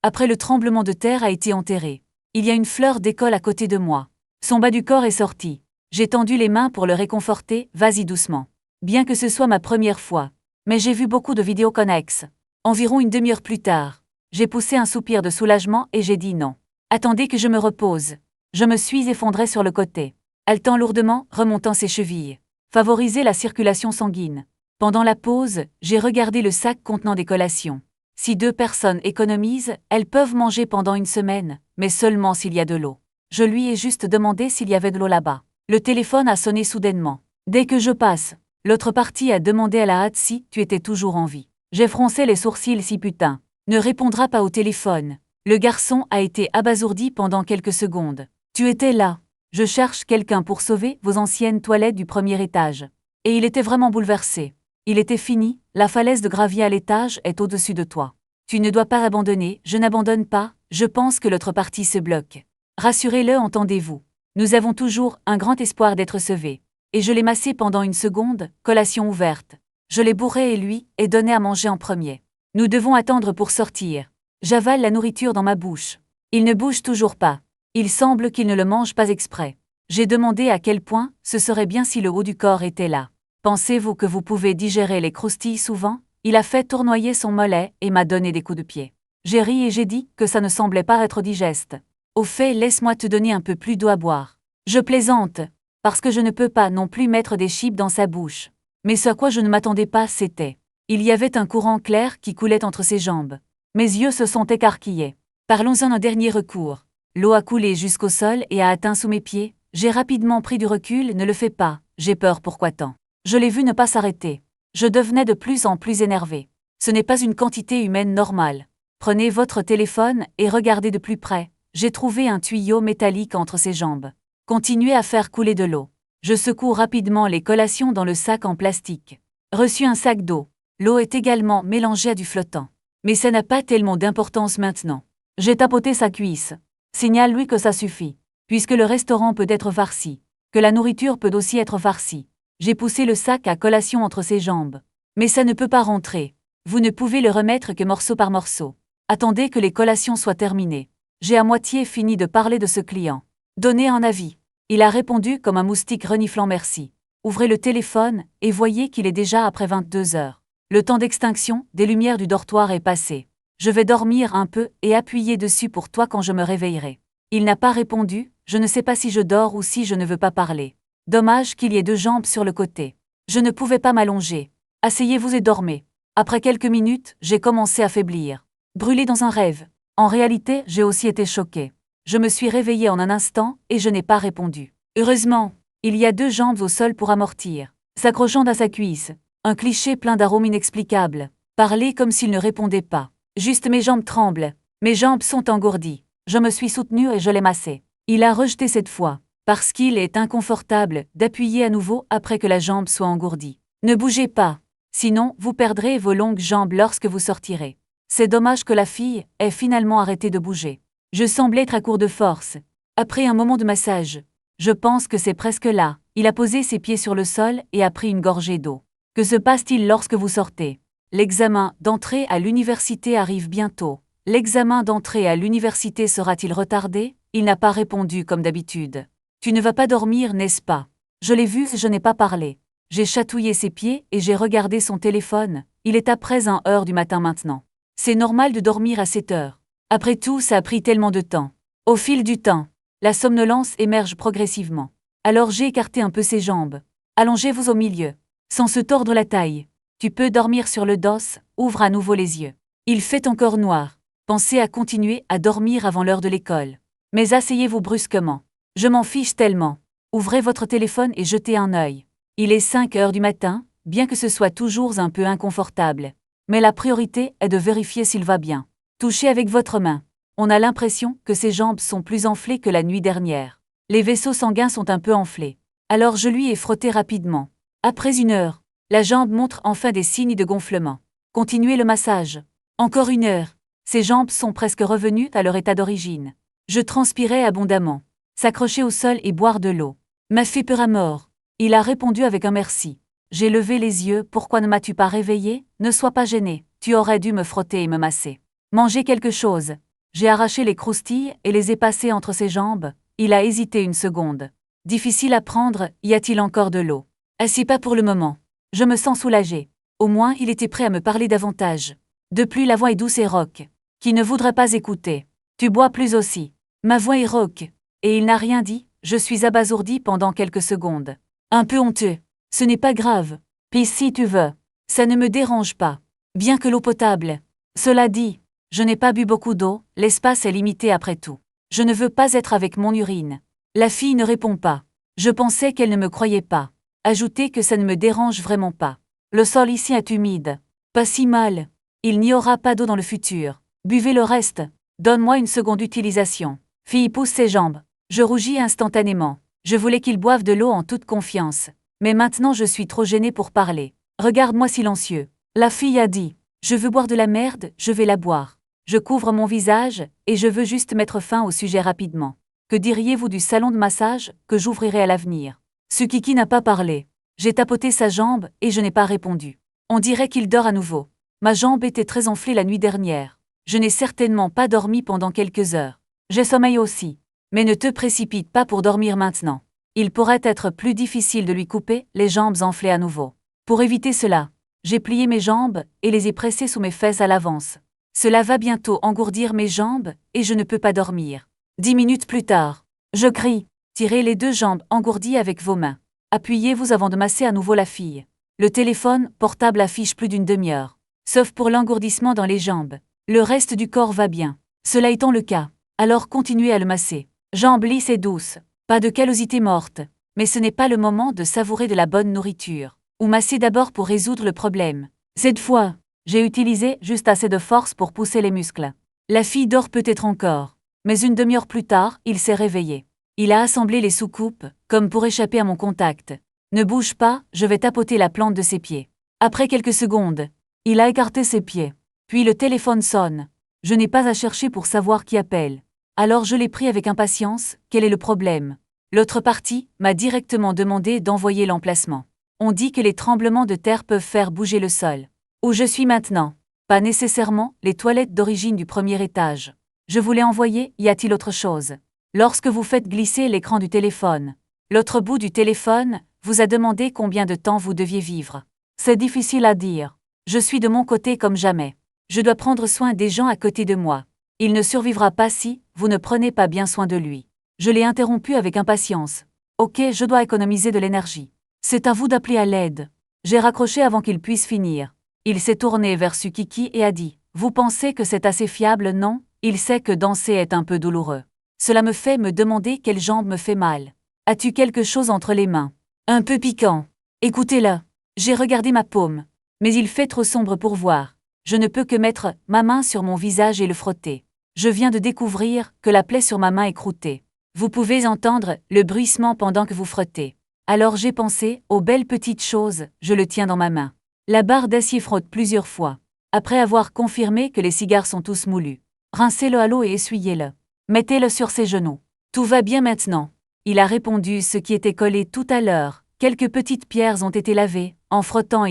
Après le tremblement de terre a été enterré. Il y a une fleur d'école à côté de moi. Son bas du corps est sorti. J'ai tendu les mains pour le réconforter, vas-y doucement. Bien que ce soit ma première fois. Mais j'ai vu beaucoup de vidéos connexes. Environ une demi-heure plus tard. J'ai poussé un soupir de soulagement et j'ai dit non. Attendez que je me repose. Je me suis effondré sur le côté. Haletant lourdement, remontant ses chevilles. Favoriser la circulation sanguine. Pendant la pause, j'ai regardé le sac contenant des collations. Si 2 personnes économisent, elles peuvent manger pendant une semaine, mais seulement s'il y a de l'eau. Je lui ai juste demandé s'il y avait de l'eau là-bas. Le téléphone a sonné soudainement. Dès que je passe, l'autre partie a demandé à la hâte si tu étais toujours en vie. J'ai froncé les sourcils si putain. Ne répondra pas au téléphone. Le garçon a été abasourdi pendant quelques secondes. Tu étais là. Je cherche quelqu'un pour sauver vos anciennes toilettes du premier étage. Et il était vraiment bouleversé. Il était fini, la falaise de gravier à l'étage est au-dessus de toi. Tu ne dois pas abandonner, je n'abandonne pas, je pense que l'autre partie se bloque. Rassurez-le, entendez-vous. Nous avons toujours un grand espoir d'être sauvés. Et je l'ai massé pendant une seconde, collation ouverte. Je l'ai bourré et lui ai donné à manger en premier. Nous devons attendre pour sortir. J'avale la nourriture dans ma bouche. Il ne bouge toujours pas. Il semble qu'il ne le mange pas exprès. J'ai demandé à quel point ce serait bien si le haut du corps était là. Pensez-vous que vous pouvez digérer les croustilles souvent? Il a fait tournoyer son mollet et m'a donné des coups de pied. J'ai ri et j'ai dit que ça ne semblait pas être digeste. Au fait, laisse-moi te donner un peu plus d'eau à boire. Je plaisante, parce que je ne peux pas non plus mettre des chips dans sa bouche. Mais ce à quoi je ne m'attendais pas, c'était. Il y avait un courant clair qui coulait entre ses jambes. Mes yeux se sont écarquillés. Parlons-en un dernier recours. L'eau a coulé jusqu'au sol et a atteint sous mes pieds. J'ai rapidement pris du recul, ne le fais pas, j'ai peur, pourquoi tant? Je l'ai vu ne pas s'arrêter. Je devenais de plus en plus énervé. Ce n'est pas une quantité humaine normale. Prenez votre téléphone et regardez de plus près. J'ai trouvé un tuyau métallique entre ses jambes. Continuez à faire couler de l'eau. Je secoue rapidement les collations dans le sac en plastique. Reçu un sac d'eau. L'eau est également mélangée à du flottant. Mais ça n'a pas tellement d'importance maintenant. J'ai tapoté sa cuisse. Signale-lui que ça suffit. Puisque le restaurant peut être farci. Que la nourriture peut aussi être farcie. J'ai poussé le sac à collation entre ses jambes. Mais ça ne peut pas rentrer. Vous ne pouvez le remettre que morceau par morceau. Attendez que les collations soient terminées. J'ai à moitié fini de parler de ce client. Donnez un avis. Il a répondu comme un moustique reniflant merci. Ouvrez le téléphone et voyez qu'il est déjà après 22 heures. Le temps d'extinction des lumières du dortoir est passé. Je vais dormir un peu et appuyer dessus pour toi quand je me réveillerai. Il n'a pas répondu, je ne sais pas si je dors ou si je ne veux pas parler. Dommage qu'il y ait 2 jambes sur le côté. Je ne pouvais pas m'allonger. Asseyez-vous et dormez. Après quelques minutes, j'ai commencé à faiblir. Brûlé dans un rêve. En réalité, j'ai aussi été choqué. Je me suis réveillé en un instant et je n'ai pas répondu. Heureusement, il y a 2 jambes au sol pour amortir. S'accrochant à sa cuisse. Un cliché plein d'arômes inexplicables. Parler comme s'il ne répondait pas. Juste mes jambes tremblent. Mes jambes sont engourdies. Je me suis soutenu et je l'ai massé. Il a rejeté cette fois. Parce qu'il est inconfortable d'appuyer à nouveau après que la jambe soit engourdie. Ne bougez pas, sinon vous perdrez vos longues jambes lorsque vous sortirez. C'est dommage que la fille ait finalement arrêté de bouger. Je semble être à court de force. Après un moment de massage, je pense que c'est presque là. Il a posé ses pieds sur le sol et a pris une gorgée d'eau. Que se passe-t-il lorsque vous sortez? L'examen d'entrée à l'université arrive bientôt. L'examen d'entrée à l'université sera-t-il retardé? Il n'a pas répondu comme d'habitude. Tu ne vas pas dormir, n'est-ce pas? Je l'ai vu, je n'ai pas parlé. J'ai chatouillé ses pieds et j'ai regardé son téléphone. Il est après 1h du matin maintenant. C'est normal de dormir à 7 heures. Après tout, ça a pris tellement de temps. Au fil du temps, la somnolence émerge progressivement. Alors j'ai écarté un peu ses jambes. Allongez-vous au milieu. Sans se tordre la taille. Tu peux dormir sur le dos, ouvre à nouveau les yeux. Il fait encore noir. Pensez à continuer à dormir avant l'heure de l'école. Mais asseyez-vous brusquement. Je m'en fiche tellement. Ouvrez votre téléphone et jetez un œil. Il est 5 heures du matin, bien que ce soit toujours un peu inconfortable. Mais la priorité est de vérifier s'il va bien. Touchez avec votre main. On a l'impression que ses jambes sont plus enflées que la nuit dernière. Les vaisseaux sanguins sont un peu enflés. Alors je lui ai frotté rapidement. Après 1 heure, la jambe montre enfin des signes de gonflement. Continuez le massage. Encore 1 heure. Ses jambes sont presque revenues à leur état d'origine. Je transpirais abondamment. S'accrocher au sol et boire de l'eau m'a fait peur à mort. Il a répondu avec un merci. J'ai levé les yeux, pourquoi ne m'as-tu pas réveillé? Ne sois pas gêné, tu aurais dû me frotter et me masser. Manger quelque chose. J'ai arraché les croustilles et les ai passées entre ses jambes. Il a hésité une seconde. Difficile à prendre, y a-t-il encore de l'eau? Assis pas pour le moment. Je me sens soulagée. Au moins, il était prêt à me parler davantage. De plus, la voix est douce et rauque. Qui ne voudrait pas écouter? Tu bois plus aussi. Ma voix est rauque. Et il n'a rien dit, je suis abasourdie pendant quelques secondes. Un peu honteux. Ce n'est pas grave. Pis si tu veux. Ça ne me dérange pas. Bien que l'eau potable. Cela dit, je n'ai pas bu beaucoup d'eau, l'espace est limité après tout. Je ne veux pas être avec mon urine. La fille ne répond pas. Je pensais qu'elle ne me croyait pas. Ajoutez que ça ne me dérange vraiment pas. Le sol ici est humide. Pas si mal. Il n'y aura pas d'eau dans le futur. Buvez le reste. Donne-moi une seconde utilisation. Fille pousse ses jambes. Je rougis instantanément. Je voulais qu'il boive de l'eau en toute confiance. Mais maintenant je suis trop gênée pour parler. Regarde-moi silencieux. La fille a dit. Je veux boire de la merde, je vais la boire. Je couvre mon visage, et je veux juste mettre fin au sujet rapidement. Que diriez-vous du salon de massage que j'ouvrirai à l'avenir? Tsukiki n'a pas parlé. J'ai tapoté sa jambe et je n'ai pas répondu. On dirait qu'il dort à nouveau. Ma jambe était très enflée la nuit dernière. Je n'ai certainement pas dormi pendant quelques heures. J'ai sommeil aussi. Mais ne te précipite pas pour dormir maintenant. Il pourrait être plus difficile de lui couper les jambes enflées à nouveau. Pour éviter cela, j'ai plié mes jambes et les ai pressées sous mes fesses à l'avance. Cela va bientôt engourdir mes jambes et je ne peux pas dormir. 10 minutes plus tard, je crie. Tirez les deux jambes engourdies avec vos mains. Appuyez-vous avant de masser à nouveau la fille. Le téléphone portable affiche plus d'une demi-heure. Sauf pour l'engourdissement dans les jambes. Le reste du corps va bien. Cela étant le cas, alors continuez à le masser. Jambes lisses et douces. Pas de callosité morte. Mais ce n'est pas le moment de savourer de la bonne nourriture. Ou masser d'abord pour résoudre le problème. Cette fois, j'ai utilisé juste assez de force pour pousser les muscles. La fille dort peut-être encore. Mais une demi-heure plus tard, il s'est réveillé. Il a assemblé les soucoupes, comme pour échapper à mon contact. Ne bouge pas, je vais tapoter la plante de ses pieds. Après quelques secondes, il a écarté ses pieds. Puis le téléphone sonne. Je n'ai pas à chercher pour savoir qui appelle. Alors je l'ai pris avec impatience, quel est le problème? L'autre partie m'a directement demandé d'envoyer l'emplacement. On dit que les tremblements de terre peuvent faire bouger le sol. Où je suis maintenant? Pas nécessairement les toilettes d'origine du premier étage. Je voulais envoyer, y a-t-il autre chose? Lorsque vous faites glisser l'écran du téléphone, l'autre bout du téléphone vous a demandé combien de temps vous deviez vivre. C'est difficile à dire. Je suis de mon côté comme jamais. Je dois prendre soin des gens à côté de moi. Il ne survivra pas si vous ne prenez pas bien soin de lui. Je l'ai interrompu avec impatience. Ok, je dois économiser de l'énergie. C'est à vous d'appeler à l'aide. J'ai raccroché avant qu'il puisse finir. Il s'est tourné vers Tsukiki et a dit « Vous pensez que c'est assez fiable, non? Il sait que danser est un peu douloureux. Cela me fait me demander quelle jambe me fait mal. As-tu quelque chose entre les mains? Un peu piquant. Écoutez-le. J'ai regardé ma paume. Mais il fait trop sombre pour voir. Je ne peux que mettre ma main sur mon visage et le frotter. Je viens de découvrir que la plaie sur ma main est croûtée. Vous pouvez entendre le bruissement pendant que vous frottez. Alors j'ai pensé aux belles petites choses, je le tiens dans ma main. La barre d'acier frotte plusieurs fois. Après avoir confirmé que les cigares sont tous moulus. Rincez-le à l'eau et essuyez-le. Mettez-le sur ses genoux. Tout va bien maintenant. Il a répondu ce qui était collé tout à l'heure. Quelques petites pierres ont été lavées. En frottant,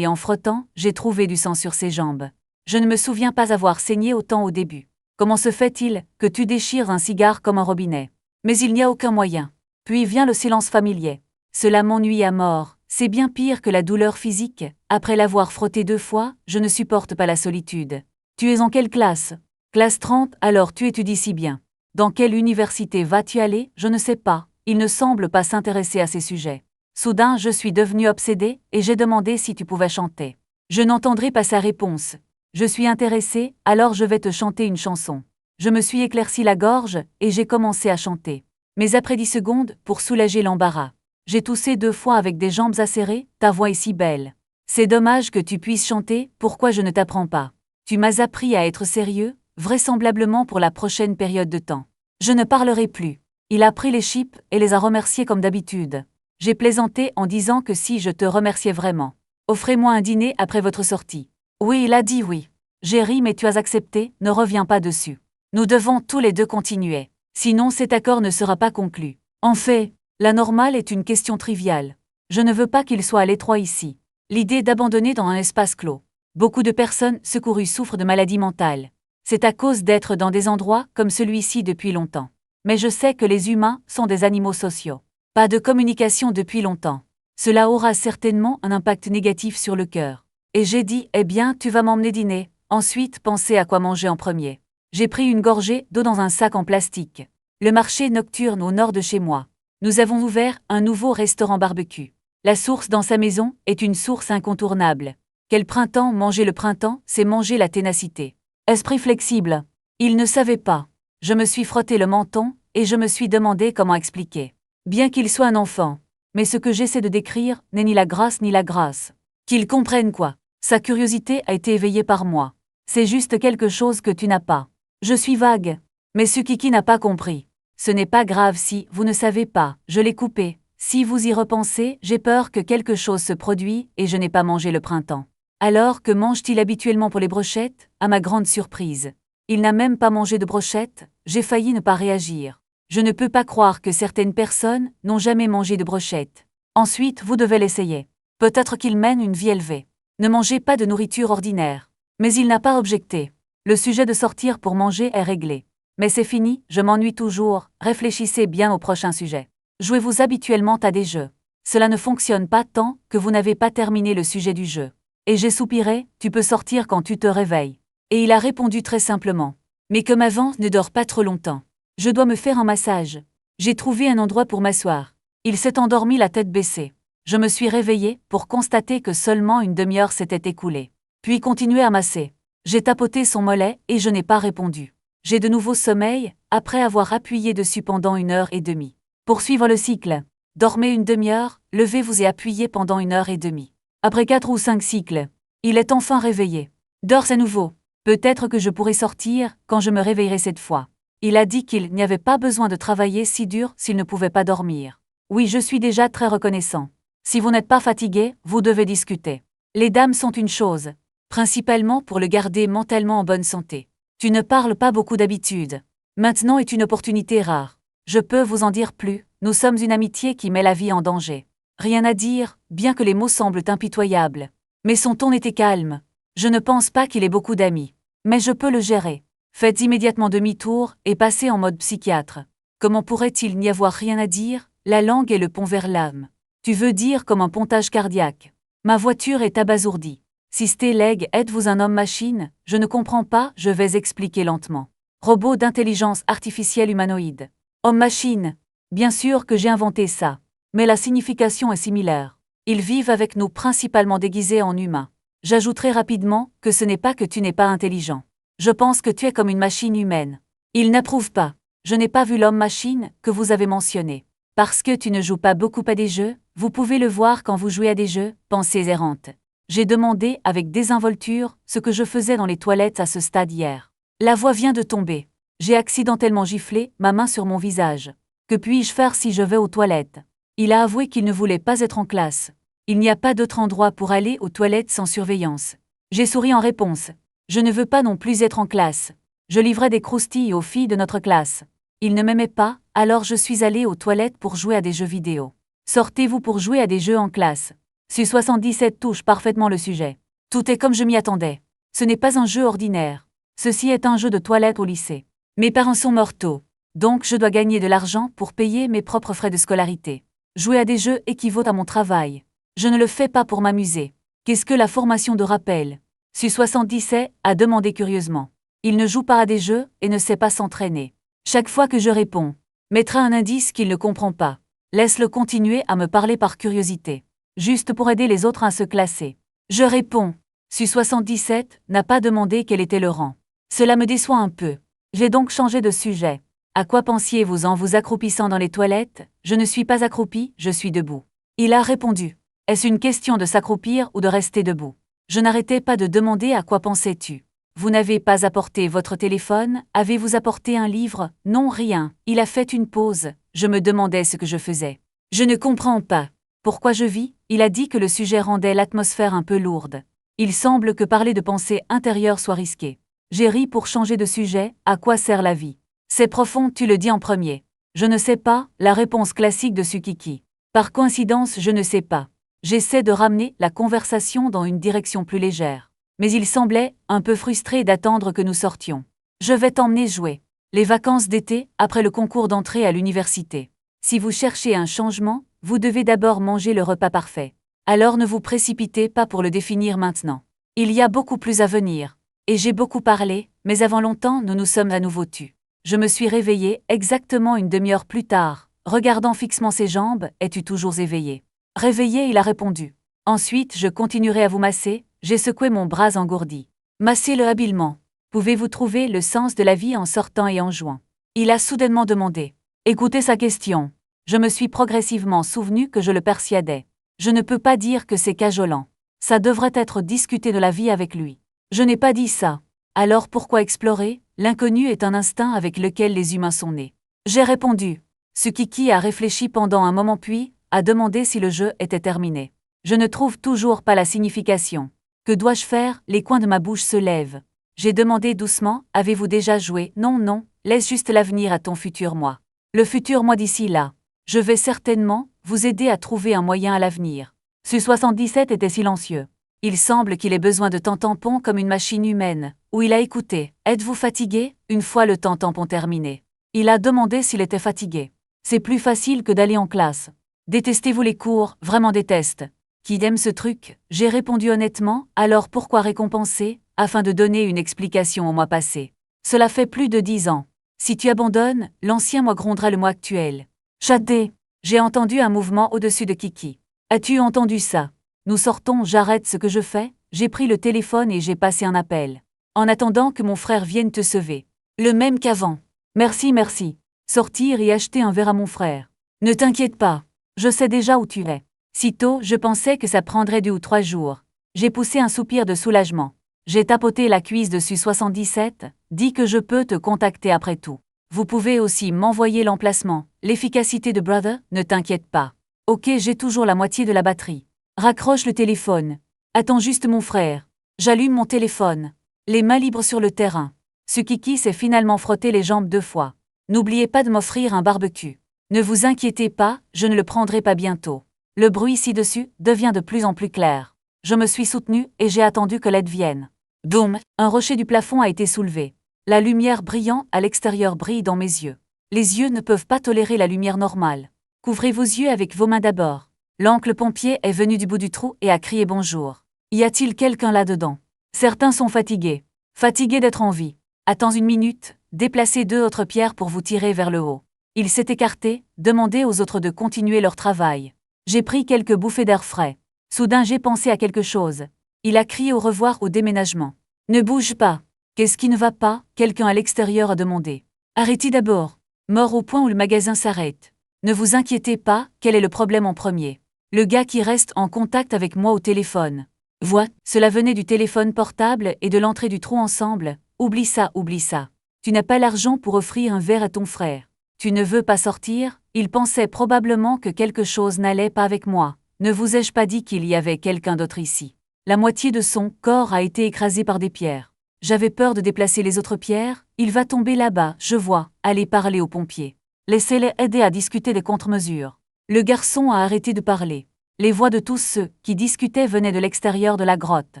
j'ai trouvé du sang sur ses jambes. Je ne me souviens pas avoir saigné autant au début. Comment se fait-il que tu déchires un cigare comme un robinet? Mais il n'y a aucun moyen. Puis vient le silence familier. Cela m'ennuie à mort. C'est bien pire que la douleur physique. Après l'avoir frotté 2 fois, je ne supporte pas la solitude. Tu es en quelle classe? Classe 30, alors tu étudies si bien. Dans quelle université vas-tu aller? Je ne sais pas. Il ne semble pas s'intéresser à ces sujets. Soudain, je suis devenue obsédée et j'ai demandé si tu pouvais chanter. Je n'entendrai pas sa réponse. Je suis intéressée, alors je vais te chanter une chanson. Je me suis éclairci la gorge et j'ai commencé à chanter. Mais après 10 secondes, pour soulager l'embarras, j'ai toussé 2 fois avec des jambes acérées, ta voix est si belle. C'est dommage que tu puisses chanter, pourquoi je ne t'apprends pas? Tu m'as appris à être sérieux, vraisemblablement pour la prochaine période de temps. Je ne parlerai plus. Il a pris les chips et les a remerciés comme d'habitude. J'ai plaisanté en disant que si je te remerciais vraiment, offrez-moi un dîner après votre sortie. Oui, il a dit oui. J'ai ri mais tu as accepté, ne reviens pas dessus. Nous devons tous les deux continuer. Sinon cet accord ne sera pas conclu. En fait, la normale est une question triviale. Je ne veux pas qu'il soit à l'étroit ici. L'idée d'abandonner dans un espace clos. Beaucoup de personnes secourues souffrent de maladies mentales. C'est à cause d'être dans des endroits comme celui-ci depuis longtemps. Mais je sais que les humains sont des animaux sociaux. Pas de communication depuis longtemps. Cela aura certainement un impact négatif sur le cœur. Et j'ai dit, eh bien, tu vas m'emmener dîner. Ensuite, pensez à quoi manger en premier. J'ai pris une gorgée d'eau dans un sac en plastique. Le marché nocturne au nord de chez moi. Nous avons ouvert un nouveau restaurant barbecue. La source dans sa maison est une source incontournable. Quel printemps, manger le printemps, c'est manger la ténacité. Esprit flexible. Il ne savait pas. Je me suis frotté le menton et je me suis demandé comment expliquer. Bien qu'il soit un enfant. Mais ce que j'essaie de décrire n'est ni la grâce ni la grâce. Qu'il comprenne quoi. Sa curiosité a été éveillée par moi. C'est juste quelque chose que tu n'as pas. Je suis vague. Mais ce Kiki n'a pas compris. Ce n'est pas grave si vous ne savez pas, je l'ai coupé. Si vous y repensez, j'ai peur que quelque chose se produise et je n'ai pas mangé le printemps. Alors que mange-t-il habituellement pour les brochettes? À ma grande surprise. Il n'a même pas mangé de brochettes, j'ai failli ne pas réagir. Je ne peux pas croire que certaines personnes n'ont jamais mangé de brochettes. Ensuite, vous devez l'essayer. Peut-être qu'il mène une vie élevée. Ne mangez pas de nourriture ordinaire. Mais il n'a pas objecté. Le sujet de sortir pour manger est réglé. Mais c'est fini, je m'ennuie toujours, réfléchissez bien au prochain sujet. Jouez-vous habituellement à des jeux. Cela ne fonctionne pas tant que vous n'avez pas terminé le sujet du jeu. Et j'ai soupiré, tu peux sortir quand tu te réveilles. Et il a répondu très simplement. Mais comme avant, ne dors pas trop longtemps. Je dois me faire un massage. J'ai trouvé un endroit pour m'asseoir. Il s'est endormi la tête baissée. Je me suis réveillée pour constater que seulement une demi-heure s'était écoulée. Puis continué à masser. J'ai tapoté son mollet et je n'ai pas répondu. J'ai de nouveau sommeil, après avoir appuyé dessus pendant 1h30. Poursuivre le cycle. Dormez une demi-heure, levez-vous et appuyez pendant 1h30. Après 4 ou 5 cycles, il est enfin réveillé. Dors à nouveau. Peut-être que je pourrai sortir quand je me réveillerai cette fois. Il a dit qu'il n'y avait pas besoin de travailler si dur s'il ne pouvait pas dormir. Oui, je suis déjà très reconnaissant. Si vous n'êtes pas fatigué, vous devez discuter. Les dames sont une chose, principalement pour le garder mentalement en bonne santé. Tu ne parles pas beaucoup d'habitude. Maintenant est une opportunité rare. Je peux vous en dire plus, nous sommes une amitié qui met la vie en danger. Rien à dire, bien que les mots semblent impitoyables. Mais son ton était calme. Je ne pense pas qu'il ait beaucoup d'amis. Mais je peux le gérer. Faites immédiatement demi-tour et passez en mode psychiatre. Comment pourrait-il n'y avoir rien à dire? La langue est le pont vers l'âme. Tu veux dire comme un pontage cardiaque. Ma voiture est abasourdie. Sisté leg, êtes-vous un homme-machine? Je ne comprends pas, je vais expliquer lentement. Robot d'intelligence artificielle humanoïde. Homme-machine. Bien sûr que j'ai inventé ça. Mais la signification est similaire. Ils vivent avec nous principalement déguisés en humains. J'ajouterai rapidement que ce n'est pas que tu n'es pas intelligent. Je pense que tu es comme une machine humaine. Il n'approuve pas. Je n'ai pas vu l'homme-machine que vous avez mentionné. Parce que tu ne joues pas beaucoup à des jeux, vous pouvez le voir quand vous jouez à des jeux, pensées errantes. J'ai demandé avec désinvolture ce que je faisais dans les toilettes à ce stade hier. La voix vient de tomber. J'ai accidentellement giflé ma main sur mon visage. Que puis-je faire si je vais aux toilettes? Il a avoué qu'il ne voulait pas être en classe. Il n'y a pas d'autre endroit pour aller aux toilettes sans surveillance. J'ai souri en réponse. Je ne veux pas non plus être en classe. Je livrais des croustilles aux filles de notre classe. Ils ne m'aimaient pas, alors je suis allée aux toilettes pour jouer à des jeux vidéo. Sortez-vous pour jouer à des jeux en classe. Su77 touche parfaitement le sujet. Tout est comme je m'y attendais. Ce n'est pas un jeu ordinaire. Ceci est un jeu de toilette au lycée. Mes parents sont morts tôt. Donc je dois gagner de l'argent pour payer mes propres frais de scolarité. Jouer à des jeux équivaut à mon travail. Je ne le fais pas pour m'amuser. Qu'est-ce que la formation de rappel? Su77 a demandé curieusement. Il ne joue pas à des jeux et ne sait pas s'entraîner. Chaque fois que je réponds, mettra un indice qu'il ne comprend pas. Laisse-le continuer à me parler par curiosité. Juste pour aider les autres à se classer. Je réponds. Su77 n'a pas demandé quel était le rang. Cela me déçoit un peu. J'ai donc changé de sujet. À quoi pensiez-vous en vous accroupissant dans les toilettes? Je ne suis pas accroupi, je suis debout. Il a répondu. Est-ce une question de s'accroupir ou de rester debout? Je n'arrêtais pas de demander à quoi pensais-tu. Vous n'avez pas apporté votre téléphone? Avez-vous apporté un livre? Non, rien. Il a fait une pause. Je me demandais ce que je faisais. Je ne comprends pas. Pourquoi je vis? Il a dit que le sujet rendait l'atmosphère un peu lourde. Il semble que parler de pensée intérieure soit risqué. J'ai ri pour changer de sujet. À quoi sert la vie? C'est profond, tu le dis en premier. Je ne sais pas, la réponse classique de Sukiki. Par coïncidence, je ne sais pas. J'essaie de ramener la conversation dans une direction plus légère. Mais il semblait un peu frustré d'attendre que nous sortions. Je vais t'emmener jouer. Les vacances d'été, après le concours d'entrée à l'université. Si vous cherchez un changement, vous devez d'abord manger le repas parfait. Alors ne vous précipitez pas pour le définir maintenant. Il y a beaucoup plus à venir. Et j'ai beaucoup parlé, mais avant longtemps nous nous sommes à nouveau tus. Je me suis réveillée exactement une demi-heure plus tard. Regardant fixement ses jambes, es-tu toujours éveillé? Réveillé, il a répondu. Ensuite, je continuerai à vous masser, j'ai secoué mon bras engourdi. Massez-le habilement. Pouvez-vous trouver le sens de la vie en sortant et en jouant? Il a soudainement demandé. Écoutez sa question. Je me suis progressivement souvenu que je le persuadais. Je ne peux pas dire que c'est cajolant. Ça devrait être discuté de la vie avec lui. Je n'ai pas dit ça. Alors pourquoi explorer? L'inconnu est un instinct avec lequel les humains sont nés. J'ai répondu. Tsukiki a réfléchi pendant un moment puis a demandé si le jeu était terminé. Je ne trouve toujours pas la signification. Que dois-je faire? Les coins de ma bouche se lèvent. J'ai demandé doucement, avez-vous déjà joué? Non, non, laisse juste l'avenir à ton futur moi. Le futur moi d'ici là. Je vais certainement vous aider à trouver un moyen à l'avenir. Su-77 était silencieux. Il semble qu'il ait besoin de temps tampon comme une machine humaine, où il a écouté. Êtes-vous fatigué? Une fois le temps tampon terminé. Il a demandé s'il était fatigué. C'est plus facile que d'aller en classe. Détestez-vous les cours? Vraiment déteste. Qui aime ce truc? J'ai répondu honnêtement, alors pourquoi récompenser? Afin de donner une explication au mois passé. Cela fait plus de 10 ans. Si tu abandonnes, l'ancien mois grondera le mois actuel. Chaté. J'ai entendu un mouvement au-dessus de Kiki. As-tu entendu ça? Nous sortons, j'arrête ce que je fais, j'ai pris le téléphone et j'ai passé un appel. En attendant que mon frère vienne te sauver. Le même qu'avant. Merci, merci. Sortir et acheter un verre à mon frère. Ne t'inquiète pas. Je sais déjà où tu es. Sitôt, je pensais que ça prendrait 2 ou 3 jours. J'ai poussé un soupir de soulagement. J'ai tapoté la cuisse de Su-77, dit que je peux te contacter après tout. Vous pouvez aussi m'envoyer l'emplacement, l'efficacité de Brother, ne t'inquiète pas. Ok, j'ai toujours la moitié de la batterie. Raccroche le téléphone. Attends juste mon frère. J'allume mon téléphone. Les mains libres sur le terrain. Tsukiki s'est finalement frotté les jambes 2 fois. N'oubliez pas de m'offrir un barbecue. Ne vous inquiétez pas, je ne le prendrai pas bientôt. Le bruit ci-dessus devient de plus en plus clair. Je me suis soutenu et j'ai attendu que l'aide vienne. Boum, un rocher du plafond a été soulevé. La lumière brillant à l'extérieur brille dans mes yeux. Les yeux ne peuvent pas tolérer la lumière normale. Couvrez vos yeux avec vos mains d'abord. L'oncle pompier est venu du bout du trou et a crié bonjour. Y a-t-il quelqu'un là-dedans? Certains sont fatigués. Fatigués d'être en vie. Attends une minute, déplacez 2 autres pierres pour vous tirer vers le haut. Il s'est écarté, demandez aux autres de continuer leur travail. J'ai pris quelques bouffées d'air frais. Soudain j'ai pensé à quelque chose. Il a crié au revoir au déménagement. Ne bouge pas. Qu'est-ce qui ne va pas? Quelqu'un à l'extérieur a demandé. Arrêtez d'abord. Mort au point où le magasin s'arrête. Ne vous inquiétez pas, quel est le problème en premier? Le gars qui reste en contact avec moi au téléphone. Vois, cela venait du téléphone portable et de l'entrée du trou ensemble. Oublie ça, oublie ça. Tu n'as pas l'argent pour offrir un verre à ton frère. Tu ne veux pas sortir? Il pensait probablement que quelque chose n'allait pas avec moi. Ne vous ai-je pas dit qu'il y avait quelqu'un d'autre ici? La moitié de son corps a été écrasée par des pierres. J'avais peur de déplacer les autres pierres. Il va tomber là-bas, je vois. Allez parler aux pompiers. Laissez-les aider à discuter des contre-mesures. Le garçon a arrêté de parler. Les voix de tous ceux qui discutaient venaient de l'extérieur de la grotte.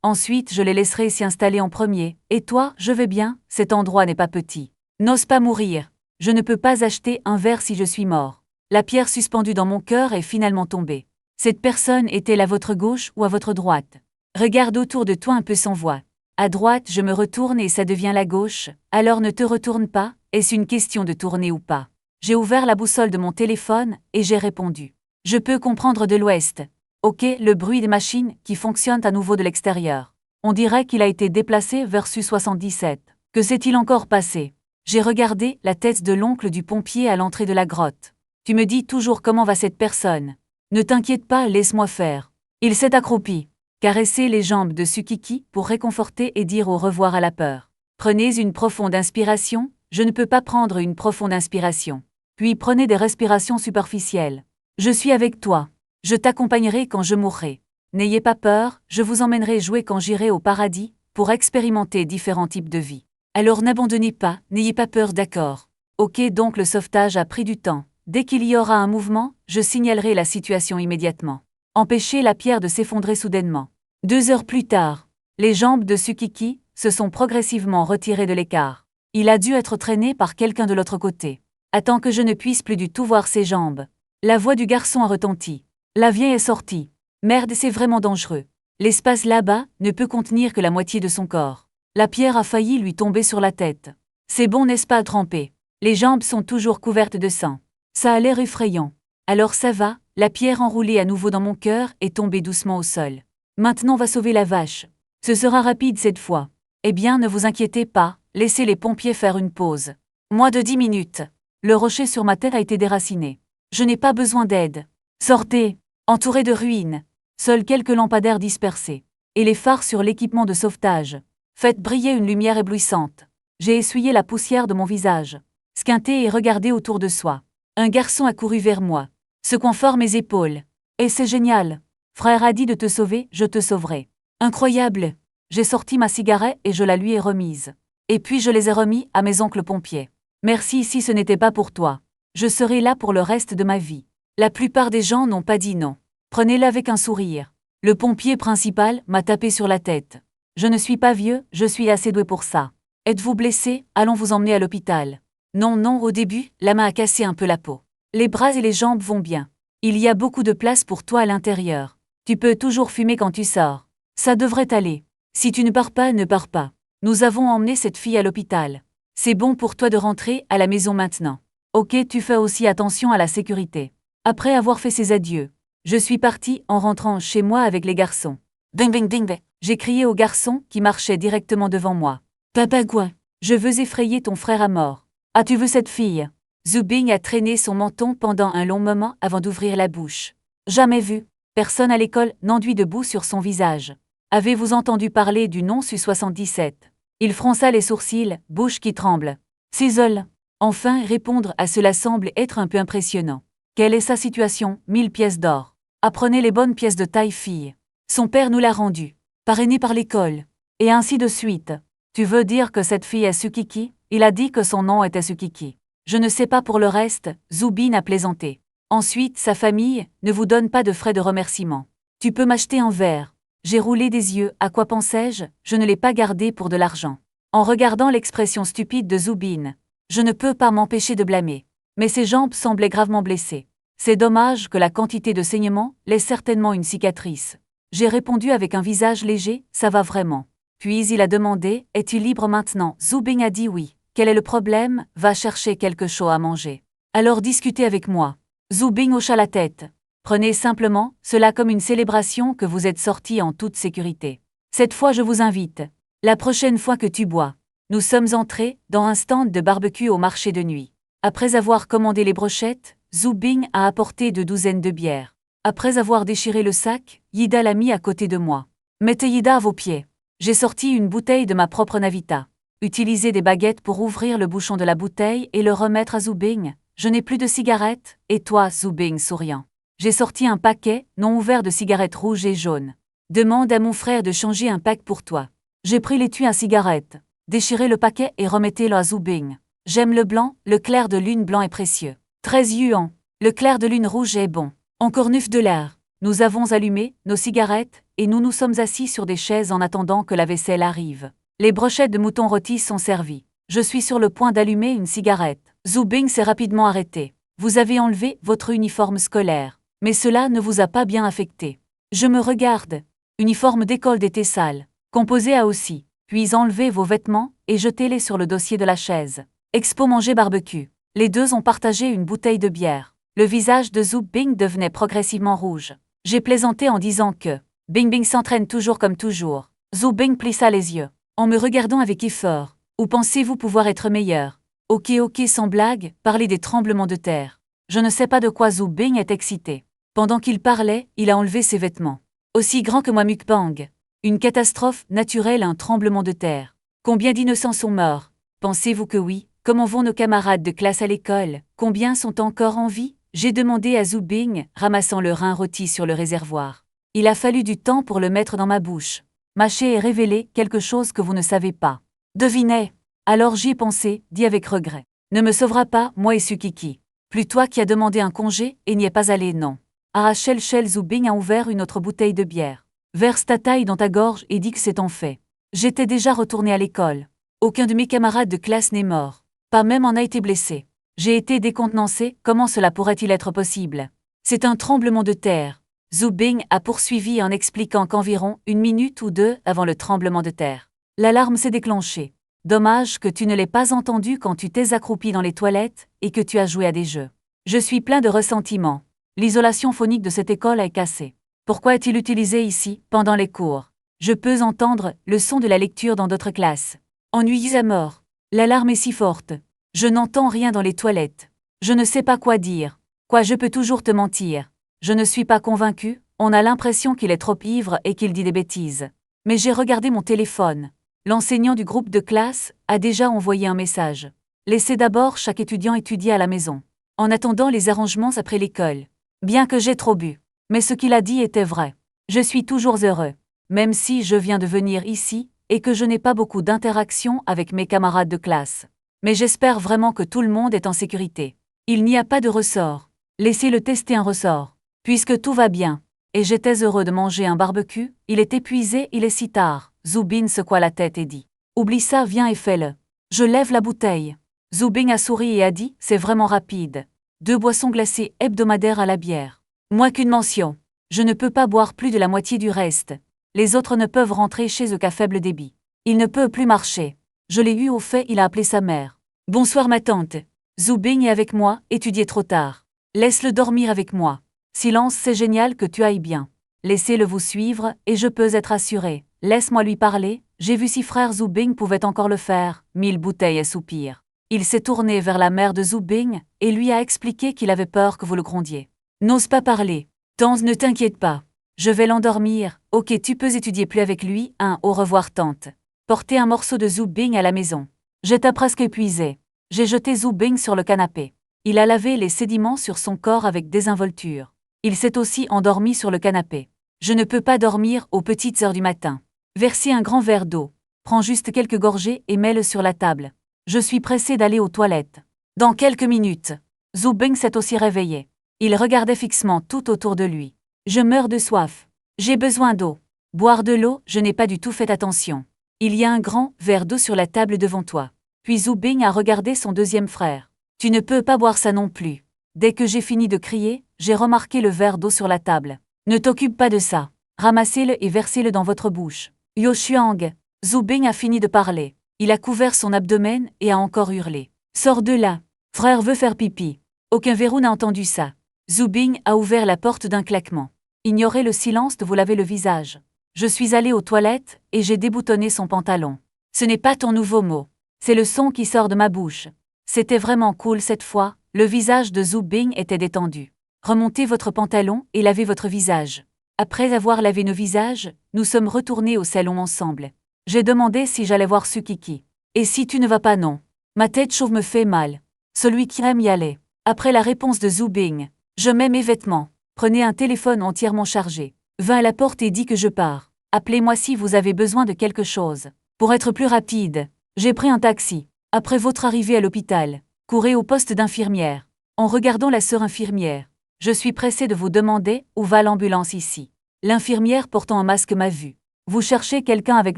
Ensuite, je les laisserai s'y installer en premier. Et toi, je vais bien, cet endroit n'est pas petit. N'ose pas mourir. Je ne peux pas acheter un verre si je suis mort. La pierre suspendue dans mon cœur est finalement tombée. Cette personne est-elle à votre gauche ou à votre droite? Regarde autour de toi un peu sans voix. À droite, je me retourne et ça devient la gauche. Alors ne te retourne pas, est-ce une question de tourner ou pas? J'ai ouvert la boussole de mon téléphone et j'ai répondu. Je peux comprendre de l'ouest. Ok, le bruit des machines qui fonctionnent à nouveau de l'extérieur. On dirait qu'il a été déplacé vers Su-77. Que s'est-il encore passé? J'ai regardé la tête de l'oncle du pompier à l'entrée de la grotte. Tu me dis toujours comment va cette personne. Ne t'inquiète pas, laisse-moi faire. Il s'est accroupi. Caressez les jambes de Tsukiki pour réconforter et dire au revoir à la peur. Prenez une profonde inspiration, je ne peux pas prendre une profonde inspiration. Puis prenez des respirations superficielles. Je suis avec toi. Je t'accompagnerai quand je mourrai. N'ayez pas peur, je vous emmènerai jouer quand j'irai au paradis, pour expérimenter différents types de vie. Alors n'abandonnez pas, n'ayez pas peur, d'accord. Ok, donc le sauvetage a pris du temps. Dès qu'il y aura un mouvement, je signalerai la situation immédiatement. Empêchez la pierre de s'effondrer soudainement. 2 heures plus tard, les jambes de Tsukiki se sont progressivement retirées de l'écart. Il a dû être traîné par quelqu'un de l'autre côté. Attends que je ne puisse plus du tout voir ses jambes. La voix du garçon a retenti. La vieille est sortie. Merde, c'est vraiment dangereux. L'espace là-bas ne peut contenir que la moitié de son corps. La pierre a failli lui tomber sur la tête. C'est bon, n'est-ce pas, à tremper? Les jambes sont toujours couvertes de sang. Ça a l'air effrayant. Alors ça va, la pierre enroulée à nouveau dans mon cœur est tombée doucement au sol. Maintenant on va sauver la vache. Ce sera rapide cette fois. Eh bien, ne vous inquiétez pas, laissez les pompiers faire une pause. Moins de 10 minutes. Le rocher sur ma tête a été déraciné. Je n'ai pas besoin d'aide. Sortez, entouré de ruines. Seuls quelques lampadaires dispersés. Et les phares sur l'équipement de sauvetage. Faites briller une lumière éblouissante. J'ai essuyé la poussière de mon visage. Squinté et regardé autour de soi. Un garçon a couru vers moi. Secouant fort mes épaules. Et c'est génial. Frère a dit de te sauver, je te sauverai. Incroyable. J'ai sorti ma cigarette et je la lui ai remise. Et puis je les ai remis à mes oncles pompiers. Merci si ce n'était pas pour toi. Je serai là pour le reste de ma vie. La plupart des gens n'ont pas dit non. Prenez-le avec un sourire. Le pompier principal m'a tapé sur la tête. Je ne suis pas vieux, je suis assez doué pour ça. Êtes-vous blessé? Allons vous emmener à l'hôpital. Non, au début, la main a cassé un peu la peau. Les bras et les jambes vont bien. Il y a beaucoup de place pour toi à l'intérieur. Tu peux toujours fumer quand tu sors. Ça devrait aller. Si tu ne pars pas, ne pars pas. Nous avons emmené cette fille à l'hôpital. C'est bon pour toi de rentrer à la maison maintenant. Ok, tu fais aussi attention à la sécurité. Après avoir fait ses adieux, je suis partie en rentrant chez moi avec les garçons. Ding ding ding ding. J'ai crié au garçon qui marchait directement devant moi. Papa Gouin, je veux effrayer ton frère à mort. As-tu vu cette fille? Zubing a traîné son menton pendant un long moment avant d'ouvrir la bouche. Jamais vu. Personne à l'école n'enduit debout sur son visage. Avez-vous entendu parler du nom Su-77? Il fronça les sourcils, bouche qui tremble. S'isole. Enfin, répondre à cela semble être un peu impressionnant. Quelle est sa situation? 1000 pièces d'or. Apprenez les bonnes pièces de taille fille. Son père nous l'a rendue. Parrainé par l'école. Et ainsi de suite. Tu veux dire que cette fille est Sukiki? Il a dit que son nom était Sukiki. Je ne sais pas pour le reste, Zubin a plaisanté. Ensuite, sa famille ne vous donne pas de frais de remerciement. Tu peux m'acheter un verre. J'ai roulé des yeux, à quoi pensais-je? Je ne l'ai pas gardé pour de l'argent. En regardant l'expression stupide de Zubin, je ne peux pas m'empêcher de blâmer. Mais ses jambes semblaient gravement blessées. C'est dommage que la quantité de saignement laisse certainement une cicatrice. J'ai répondu avec un visage léger, ça va vraiment. Puis il a demandé, es-tu libre maintenant? Zubin a dit oui. Quel est le problème? Va chercher quelque chose à manger. Alors discutez avec moi. Zubin hocha la tête. Prenez simplement cela comme une célébration que vous êtes sorti en toute sécurité. Cette fois je vous invite. La prochaine fois que tu bois. Nous sommes entrés dans un stand de barbecue au marché de nuit. Après avoir commandé les brochettes, Zubin a apporté 2 douzaines de bières. Après avoir déchiré le sac, Yida l'a mis à côté de moi. Mettez Yida à vos pieds. J'ai sorti une bouteille de ma propre Navita. Utilisez des baguettes pour ouvrir le bouchon de la bouteille et le remettre à Zubin. Je n'ai plus de cigarettes, et toi, Zubin souriant. J'ai sorti un paquet non ouvert de cigarettes rouges et jaunes. Demande à mon frère de changer un pack pour toi. J'ai pris l'étui à cigarettes. Déchirez le paquet et remettez-le à Zubin. J'aime le blanc, le clair de lune blanc est précieux. Très huant. Le clair de lune rouge est bon. Encore neuf $. Nous avons allumé nos cigarettes et nous nous sommes assis sur des chaises en attendant que la vaisselle arrive. Les brochettes de mouton rôti sont servies. Je suis sur le point d'allumer une cigarette. Zubin s'est rapidement arrêté. Vous avez enlevé votre uniforme scolaire. Mais cela ne vous a pas bien affecté. Je me regarde. Uniforme d'école d'été sale. Composé à aussi. Puis enlevez vos vêtements et jetez-les sur le dossier de la chaise. Expo manger barbecue. Les deux ont partagé une bouteille de bière. Le visage de Zubin devenait progressivement rouge. J'ai plaisanté en disant que Bing Bing s'entraîne toujours comme toujours. Zubin plissa les yeux. En me regardant avec effort. Où pensez-vous pouvoir être meilleur? Ok, sans blague, parlez des tremblements de terre. Je ne sais pas de quoi Zubin est excité. Pendant qu'il parlait, il a enlevé ses vêtements. Aussi grand que moi mukbang. Une catastrophe naturelle, un tremblement de terre. Combien d'innocents sont morts? Pensez-vous que oui? Comment vont nos camarades de classe à l'école? Combien sont encore en vie? J'ai demandé à Zubin, ramassant le rein rôti sur le réservoir. Il a fallu du temps pour le mettre dans ma bouche. Mâcher et révéler quelque chose que vous ne savez pas. Devinez. Alors j'y ai pensé, dit avec regret. Ne me sauvera pas, moi et Sukiki. Plus toi qui as demandé un congé et n'y es pas allé, non. Arachel Zubin a ouvert une autre bouteille de bière. Verse ta taille dans ta gorge et dis que c'est en fait. J'étais déjà retourné à l'école. Aucun de mes camarades de classe n'est mort. Pas même en a été blessé. J'ai été décontenancé, comment cela pourrait-il être possible? C'est un tremblement de terre. Zhu Bing a poursuivi en expliquant qu'environ 1 minute ou 2 avant le tremblement de terre, l'alarme s'est déclenchée. Dommage que tu ne l'aies pas entendu quand tu t'es accroupi dans les toilettes et que tu as joué à des jeux. Je suis plein de ressentiment. L'isolation phonique de cette école est cassée. Pourquoi est-il utilisé ici, pendant les cours? Je peux entendre le son de la lecture dans d'autres classes. Ennuyé à mort. L'alarme est si forte. Je n'entends rien dans les toilettes. Je ne sais pas quoi dire. Quoi, je peux toujours te mentir. Je ne suis pas convaincu, on a l'impression qu'il est trop ivre et qu'il dit des bêtises. Mais j'ai regardé mon téléphone. L'enseignant du groupe de classe a déjà envoyé un message. Laissez d'abord chaque étudiant étudier à la maison, en attendant les arrangements après l'école. Bien que j'ai trop bu. Mais ce qu'il a dit était vrai. Je suis toujours heureux. Même si je viens de venir ici, et que je n'ai pas beaucoup d'interaction avec mes camarades de classe. Mais j'espère vraiment que tout le monde est en sécurité. Il n'y a pas de ressort. Laissez-le tester un ressort. Puisque tout va bien, et j'étais heureux de manger un barbecue, il est épuisé, il est si tard. Zhu Bing secoua la tête et dit. Oublie ça, viens et fais-le. Je lève la bouteille. Zhu Bing a souri et a dit, c'est vraiment rapide. 2 boissons glacées hebdomadaires à la bière. Moins qu'une mention. Je ne peux pas boire plus de la moitié du reste. Les autres ne peuvent rentrer chez eux qu'à faible débit. Il ne peut plus marcher. Je l'ai eu au fait, il a appelé sa mère. Bonsoir ma tante. Zhu Bing est avec moi, étudiez trop tard. Laisse-le dormir avec moi. Silence, c'est génial que tu ailles bien. Laissez-le vous suivre, et je peux être assuré. Laisse-moi lui parler, j'ai vu si frère Zhu Bing pouvait encore le faire. 1000 bouteilles et soupir. Il s'est tourné vers la mère de Zhu Bing, et lui a expliqué qu'il avait peur que vous le grondiez. N'ose pas parler. Tante, ne t'inquiète pas. Je vais l'endormir. Ok, tu peux étudier plus avec lui. Au revoir tante. Portez un morceau de Zhu Bing à la maison. J'étais presque épuisé. J'ai jeté Zhu Bing sur le canapé. Il a lavé les sédiments sur son corps avec désinvolture. Il s'est aussi endormi sur le canapé. Je ne peux pas dormir aux petites heures du matin. Versez un grand verre d'eau. Prends juste quelques gorgées et mets-le sur la table. Je suis pressé d'aller aux toilettes. Dans quelques minutes. Zhu Bing s'est aussi réveillé. Il regardait fixement tout autour de lui. Je meurs de soif. J'ai besoin d'eau. Boire de l'eau, je n'ai pas du tout fait attention. Il y a un grand verre d'eau sur la table devant toi. Puis Zhu Bing a regardé son deuxième frère. Tu ne peux pas boire ça non plus. Dès que j'ai fini de crier, j'ai remarqué le verre d'eau sur la table. Ne t'occupe pas de ça. Ramassez-le et versez-le dans votre bouche. Yo Xuang. Zhu Bing a fini de parler. Il a couvert son abdomen et a encore hurlé. Sors de là. Frère veut faire pipi. Aucun verrou n'a entendu ça. Zhu Bing a ouvert la porte d'un claquement. Ignorez le silence de vous laver le visage. Je suis allé aux toilettes et j'ai déboutonné son pantalon. Ce n'est pas ton nouveau mot. C'est le son qui sort de ma bouche. C'était vraiment cool cette fois, le visage de Zhu Bing était détendu. Remontez votre pantalon et lavez votre visage. Après avoir lavé nos visages, nous sommes retournés au salon ensemble. J'ai demandé si j'allais voir Sukiki. Et si tu ne vas pas, non. Ma tête chauve me fait mal. Celui qui aime y aller. Après la réponse de Zhu Bing. Je mets mes vêtements. Prenez un téléphone entièrement chargé. Va à la porte et dis que je pars. Appelez-moi si vous avez besoin de quelque chose. Pour être plus rapide, j'ai pris un taxi. Après votre arrivée à l'hôpital, courez au poste d'infirmière. En regardant la sœur infirmière, je suis pressé de vous demander où va l'ambulance ici. L'infirmière portant un masque m'a vu. Vous cherchez quelqu'un avec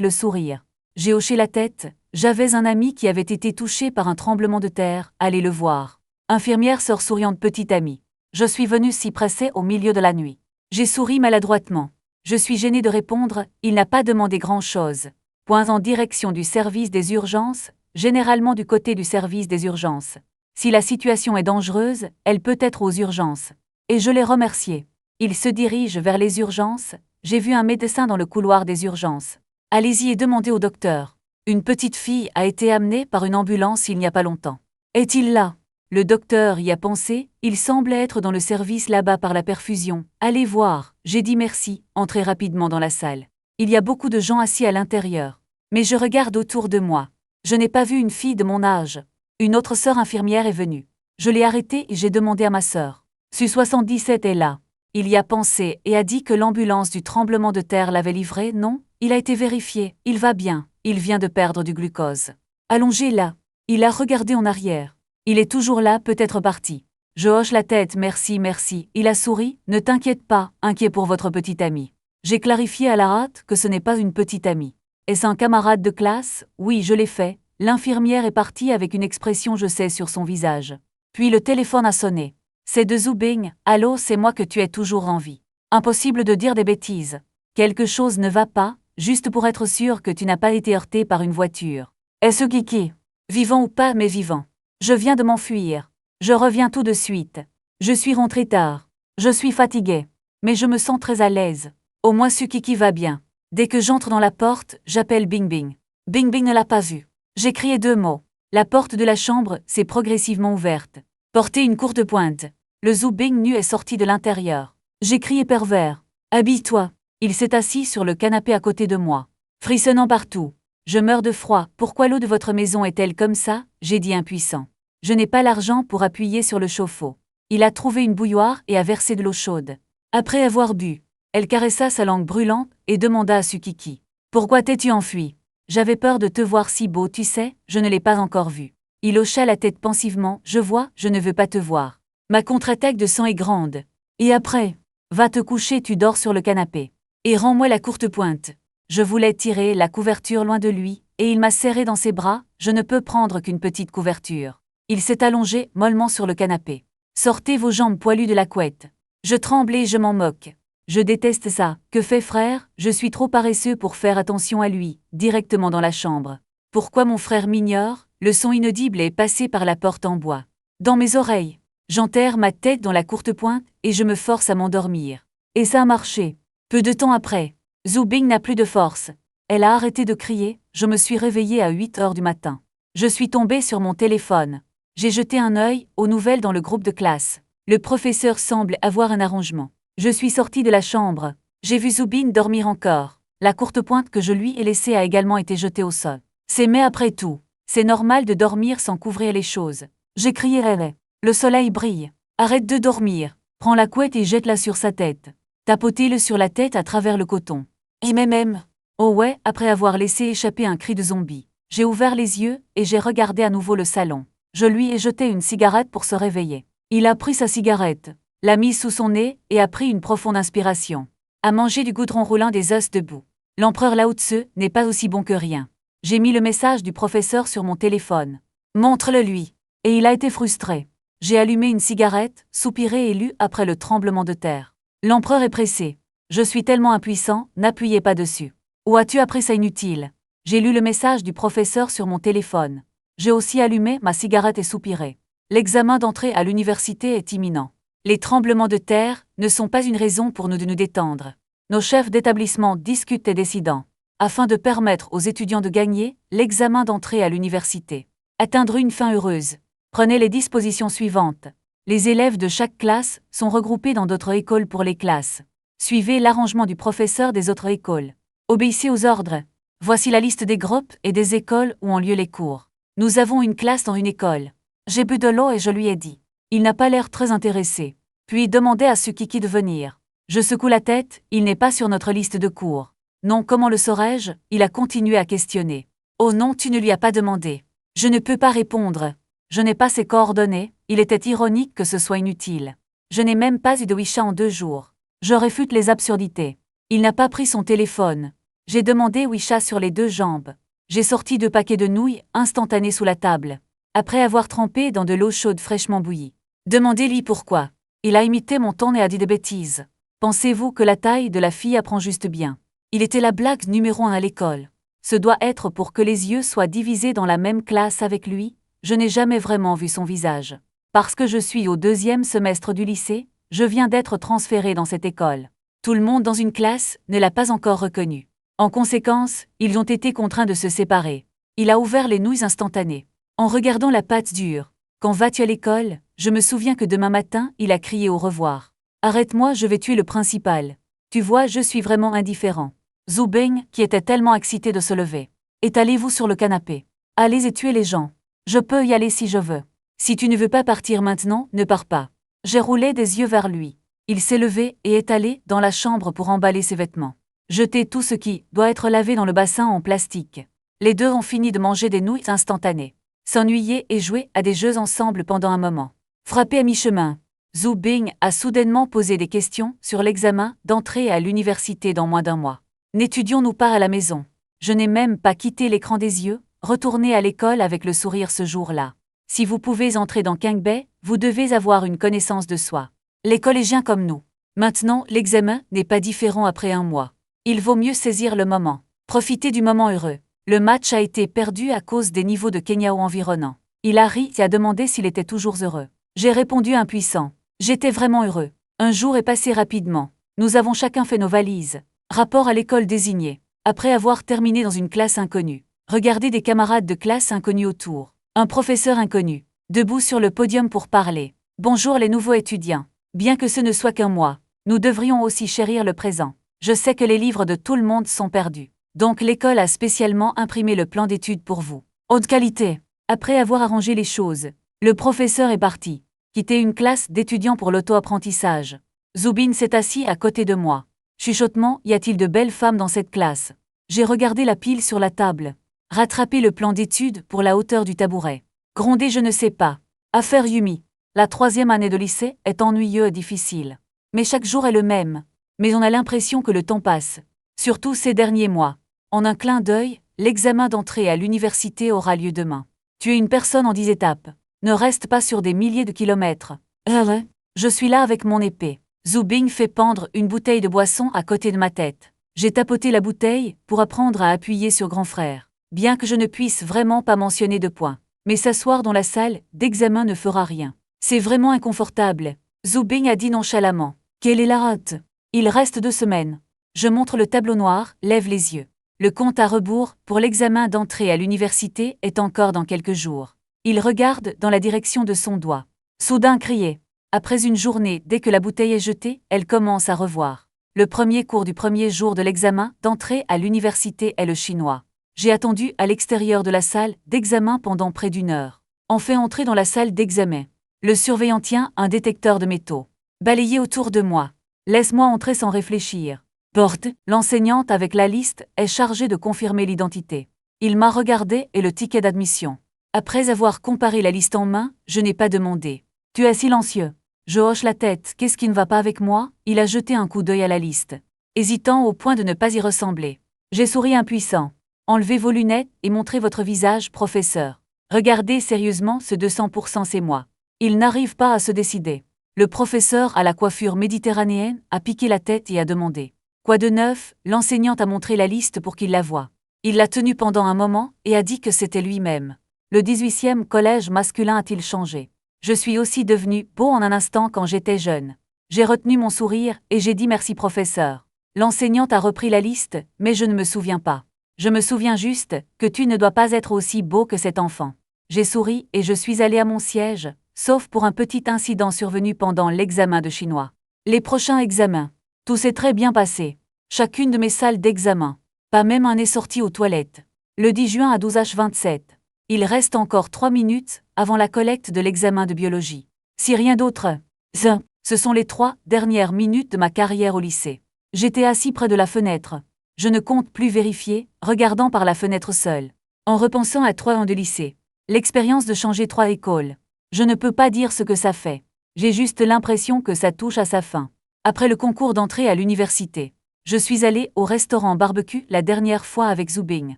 le sourire. J'ai hoché la tête. J'avais un ami qui avait été touché par un tremblement de terre. Allez le voir. Infirmière sœur souriante petite amie. Je suis venu si pressé au milieu de la nuit. J'ai souri maladroitement. Je suis gêné de répondre, il n'a pas demandé grand-chose. Point en direction du service des urgences, généralement du côté du service des urgences. Si la situation est dangereuse, elle peut être aux urgences. Et je l'ai remercié. Il se dirige vers les urgences, j'ai vu un médecin dans le couloir des urgences. Allez-y et demandez au docteur. Une petite fille a été amenée par une ambulance il n'y a pas longtemps. Est-il là? Le docteur y a pensé, il semblait être dans le service là-bas par la perfusion. Allez voir, j'ai dit merci, entrez rapidement dans la salle. Il y a beaucoup de gens assis à l'intérieur. Mais je regarde autour de moi. Je n'ai pas vu une fille de mon âge. Une autre sœur infirmière est venue. Je l'ai arrêtée et j'ai demandé à ma sœur. Su 77 est là. Il y a pensé et a dit que l'ambulance du tremblement de terre l'avait livré, non? Il a été vérifié, il va bien, il vient de perdre du glucose. Allongé là. Il a regardé en arrière. Il est toujours là, peut-être parti. Je hoche la tête, merci, merci. Il a souri, ne t'inquiète pas, inquiet pour votre petite amie. J'ai clarifié à la hâte que ce n'est pas une petite amie. Est-ce un camarade de classe? Oui, je l'ai fait. L'infirmière est partie avec une expression je sais sur son visage. Puis le téléphone a sonné. C'est de Zhu Bing. Allô, c'est moi que tu es toujours en vie. Impossible de dire des bêtises. Quelque chose ne va pas, juste pour être sûr que tu n'as pas été heurté par une voiture. Est-ce Kiki? Vivant ou pas, mais vivant. Je viens de m'enfuir. Je reviens tout de suite. Je suis rentré tard. Je suis fatigué. Mais je me sens très à l'aise. Au moins Kiki va bien. Dès que j'entre dans la porte, j'appelle Bing Bing. Bing Bing ne l'a pas vu. J'ai crié 2 mots. La porte de la chambre s'est progressivement ouverte. Portez une courte pointe. Le Zhu Bing nu est sorti de l'intérieur. J'ai crié pervers. Habille-toi. Il s'est assis sur le canapé à côté de moi. Frissonnant partout. Je meurs de froid. Pourquoi l'eau de votre maison est-elle comme ça? J'ai dit impuissant. Je n'ai pas l'argent pour appuyer sur le chauffe-eau. Il a trouvé une bouilloire et a versé de l'eau chaude. Après avoir bu, elle caressa sa langue brûlante et demanda à Kiki. Pourquoi t'es-tu enfui? J'avais peur de te voir si beau, tu sais, je ne l'ai pas encore vu. Il hocha la tête pensivement. Je vois, je ne veux pas te voir. Ma contre-attaque de sang est grande. Et après? Va te coucher, tu dors sur le canapé. Et rends-moi la courte pointe. Je voulais tirer la couverture loin de lui, et il m'a serré dans ses bras. Je ne peux prendre qu'une petite couverture. Il s'est allongé mollement sur le canapé. Sortez vos jambes poilues de la couette. Je tremble et je m'en moque. Je déteste ça. Que fait frère? Je suis trop paresseux pour faire attention à lui, directement dans la chambre. Pourquoi mon frère m'ignore? Le son inaudible est passé par la porte en bois. Dans mes oreilles. J'enterre ma tête dans la courte pointe et je me force à m'endormir. Et ça a marché. Peu de temps après, Zhu Bing n'a plus de force. Elle a arrêté de crier. Je me suis réveillée à 8 heures du matin. Je suis tombée sur mon téléphone. J'ai jeté un œil aux nouvelles dans le groupe de classe. Le professeur semble avoir un arrangement. Je suis sortie de la chambre. J'ai vu Zhu Bing dormir encore. La courte pointe que je lui ai laissée a également été jetée au sol. Mais après tout, c'est normal de dormir sans couvrir les choses. J'ai crié rêve. Le soleil brille. Arrête de dormir. Prends la couette et jette-la sur sa tête. Tapotez-le sur la tête à travers le coton. Et même. Oh ouais, après avoir laissé échapper un cri de zombie. J'ai ouvert les yeux et j'ai regardé à nouveau le salon. Je lui ai jeté une cigarette pour se réveiller. Il a pris sa cigarette, l'a mise sous son nez et a pris une profonde inspiration. A mangé du goudron roulant des os debout. L'empereur Lao Tse n'est pas aussi bon que rien. J'ai mis le message du professeur sur mon téléphone. Montre-le lui. Et il a été frustré. J'ai allumé une cigarette, soupiré et lu après le tremblement de terre. L'empereur est pressé. Je suis tellement impuissant, n'appuyez pas dessus. Où as-tu appris ça inutile? J'ai lu le message du professeur sur mon téléphone. J'ai aussi allumé ma cigarette et soupiré. L'examen d'entrée à l'université est imminent. Les tremblements de terre ne sont pas une raison pour nous de nous détendre. Nos chefs d'établissement discutent et décident, afin de permettre aux étudiants de gagner l'examen d'entrée à l'université. Atteindre une fin heureuse. Prenez les dispositions suivantes. Les élèves de chaque classe sont regroupés dans d'autres écoles pour les classes. Suivez l'arrangement du professeur des autres écoles. Obéissez aux ordres. Voici la liste des groupes et des écoles où ont lieu les cours. Nous avons une classe dans une école. J'ai bu de l'eau et je lui ai dit. Il n'a pas l'air très intéressé. Puis demandé à Kiki de venir. Je secoue la tête, il n'est pas sur notre liste de cours. Non, comment le saurais-je? Il a continué à questionner. Oh non, tu ne lui as pas demandé. Je ne peux pas répondre. Je n'ai pas ses coordonnées, il était ironique que ce soit inutile. Je n'ai même pas eu de Wisha en 2 jours. Je réfute les absurdités. Il n'a pas pris son téléphone. J'ai demandé Wisha sur les 2 jambes. J'ai sorti 2 paquets de nouilles instantanées sous la table, après avoir trempé dans de l'eau chaude fraîchement bouillie. Demandez-lui pourquoi. Il a imité mon ton et a dit des bêtises. Pensez-vous que la taille de la fille apprend juste bien? Il était la blague numéro 1 à l'école. Ce doit être pour que les yeux soient divisés dans la même classe avec lui. Je n'ai jamais vraiment vu son visage. Parce que je suis au 2e semestre du lycée, je viens d'être transféré dans cette école. Tout le monde dans une classe ne l'a pas encore reconnu. En conséquence, ils ont été contraints de se séparer. Il a ouvert les nouilles instantanées. En regardant la pâte dure. Quand vas-tu à l'école? Je me souviens que demain matin, il a crié au revoir. Arrête-moi, je vais tuer le principal. Tu vois, je suis vraiment indifférent. Zhu Bing, qui était tellement excité de se lever. Étalez-vous sur le canapé. Allez et tuez les gens. Je peux y aller si je veux. Si tu ne veux pas partir maintenant, ne pars pas. J'ai roulé des yeux vers lui. Il s'est levé et est allé dans la chambre pour emballer ses vêtements. Jeter tout ce qui doit être lavé dans le bassin en plastique. Les 2 ont fini de manger des nouilles instantanées. S'ennuyer et jouer à des jeux ensemble pendant un moment. Frappé à mi-chemin, Zhu Bing a soudainement posé des questions sur l'examen d'entrée à l'université dans moins d'1 mois. N'étudions-nous pas à la maison? Je n'ai même pas quitté l'écran des yeux, retournez à l'école avec le sourire ce jour-là. Si vous pouvez entrer dans Kangbae, vous devez avoir une connaissance de soi. Les collégiens comme nous. Maintenant, l'examen n'est pas différent après un mois. Il vaut mieux saisir le moment. Profitez du moment heureux. Le match a été perdu à cause des niveaux de Kenyao environnants. Il a ri et a demandé s'il était toujours heureux. J'ai répondu impuissant. J'étais vraiment heureux. Un jour est passé rapidement. Nous avons chacun fait nos valises. Rapport à l'école désignée. Après avoir terminé dans une classe inconnue. Regardez des camarades de classe inconnus autour. Un professeur inconnu. Debout sur le podium pour parler. Bonjour les nouveaux étudiants. Bien que ce ne soit qu'un mois, nous devrions aussi chérir le présent. Je sais que les livres de tout le monde sont perdus. Donc l'école a spécialement imprimé le plan d'études pour vous. Haute qualité. Après avoir arrangé les choses, le professeur est parti. Quitter une classe d'étudiants pour l'auto-apprentissage. Zubin s'est assis à côté de moi. Chuchotement, y a-t-il de belles femmes dans cette classe? J'ai regardé la pile sur la table. Rattrapé le plan d'études pour la hauteur du tabouret. Grondé je ne sais pas. Affaire Yumi. La 3e année de lycée est ennuyeuse et difficile. Mais chaque jour est le même. Mais on a l'impression que le temps passe. Surtout ces derniers mois. En un clin d'œil, l'examen d'entrée à l'université aura lieu demain. Tu es une personne en 10 étapes. Ne reste pas sur des milliers de kilomètres. Je suis là avec mon épée. Zubing fait pendre une bouteille de boisson à côté de ma tête. J'ai tapoté la bouteille pour apprendre à appuyer sur grand frère. Bien que je ne puisse vraiment pas mentionner de points. Mais s'asseoir dans la salle d'examen ne fera rien. C'est vraiment inconfortable. Zubing a dit nonchalamment. Quelle est la rate? Il reste 2 semaines. Je montre le tableau noir, lève les yeux. Le compte à rebours pour l'examen d'entrée à l'université est encore dans quelques jours. Il regarde dans la direction de son doigt. Soudain crié. Après une journée, dès que la bouteille est jetée, elle commence à revoir. Le premier cours du premier jour de l'examen d'entrée à l'université est le chinois. J'ai attendu à l'extérieur de la salle d'examen pendant près d'1 heure. On fait entrer dans la salle d'examen. Le surveillant tient un détecteur de métaux. Balayé autour de moi. Laisse-moi entrer sans réfléchir. Porte, l'enseignante avec la liste est chargée de confirmer l'identité. Il m'a regardé et le ticket d'admission. Après avoir comparé la liste en main, je n'ai pas demandé. Tu es silencieux. Je hoche la tête. Qu'est-ce qui ne va pas avec moi? Il a jeté un coup d'œil à la liste. Hésitant au point de ne pas y ressembler. J'ai souri impuissant. Enlevez vos lunettes et montrez votre visage, professeur. Regardez sérieusement, ce 200% c'est moi. Il n'arrive pas à se décider. Le professeur à la coiffure méditerranéenne a piqué la tête et a demandé. Quoi de neuf? L'enseignante a montré la liste pour qu'il la voie. Il l'a tenue pendant un moment et a dit que c'était lui-même. Le 18e collège masculin a-t-il changé? Je suis aussi devenu beau en un instant quand j'étais jeune. J'ai retenu mon sourire et j'ai dit merci professeur. L'enseignante a repris la liste, mais je ne me souviens pas. Je me souviens juste que tu ne dois pas être aussi beau que cet enfant. J'ai souri et je suis allé à mon siège, sauf pour un petit incident survenu pendant l'examen de chinois. Les prochains examens. Tout s'est très bien passé. Chacune de mes salles d'examen. Pas même un n'est sorti aux toilettes. Le 10 juin à 12h27. Il reste encore 3 minutes avant la collecte de l'examen de biologie. Si rien d'autre. Ce sont les 3 dernières minutes de ma carrière au lycée. J'étais assis près de la fenêtre. Je ne compte plus vérifier, regardant par la fenêtre seule. En repensant à 3 ans de lycée. L'expérience de changer 3 écoles. Je ne peux pas dire ce que ça fait. J'ai juste l'impression que ça touche à sa fin. Après le concours d'entrée à l'université, je suis allé au restaurant barbecue la dernière fois avec Zubing.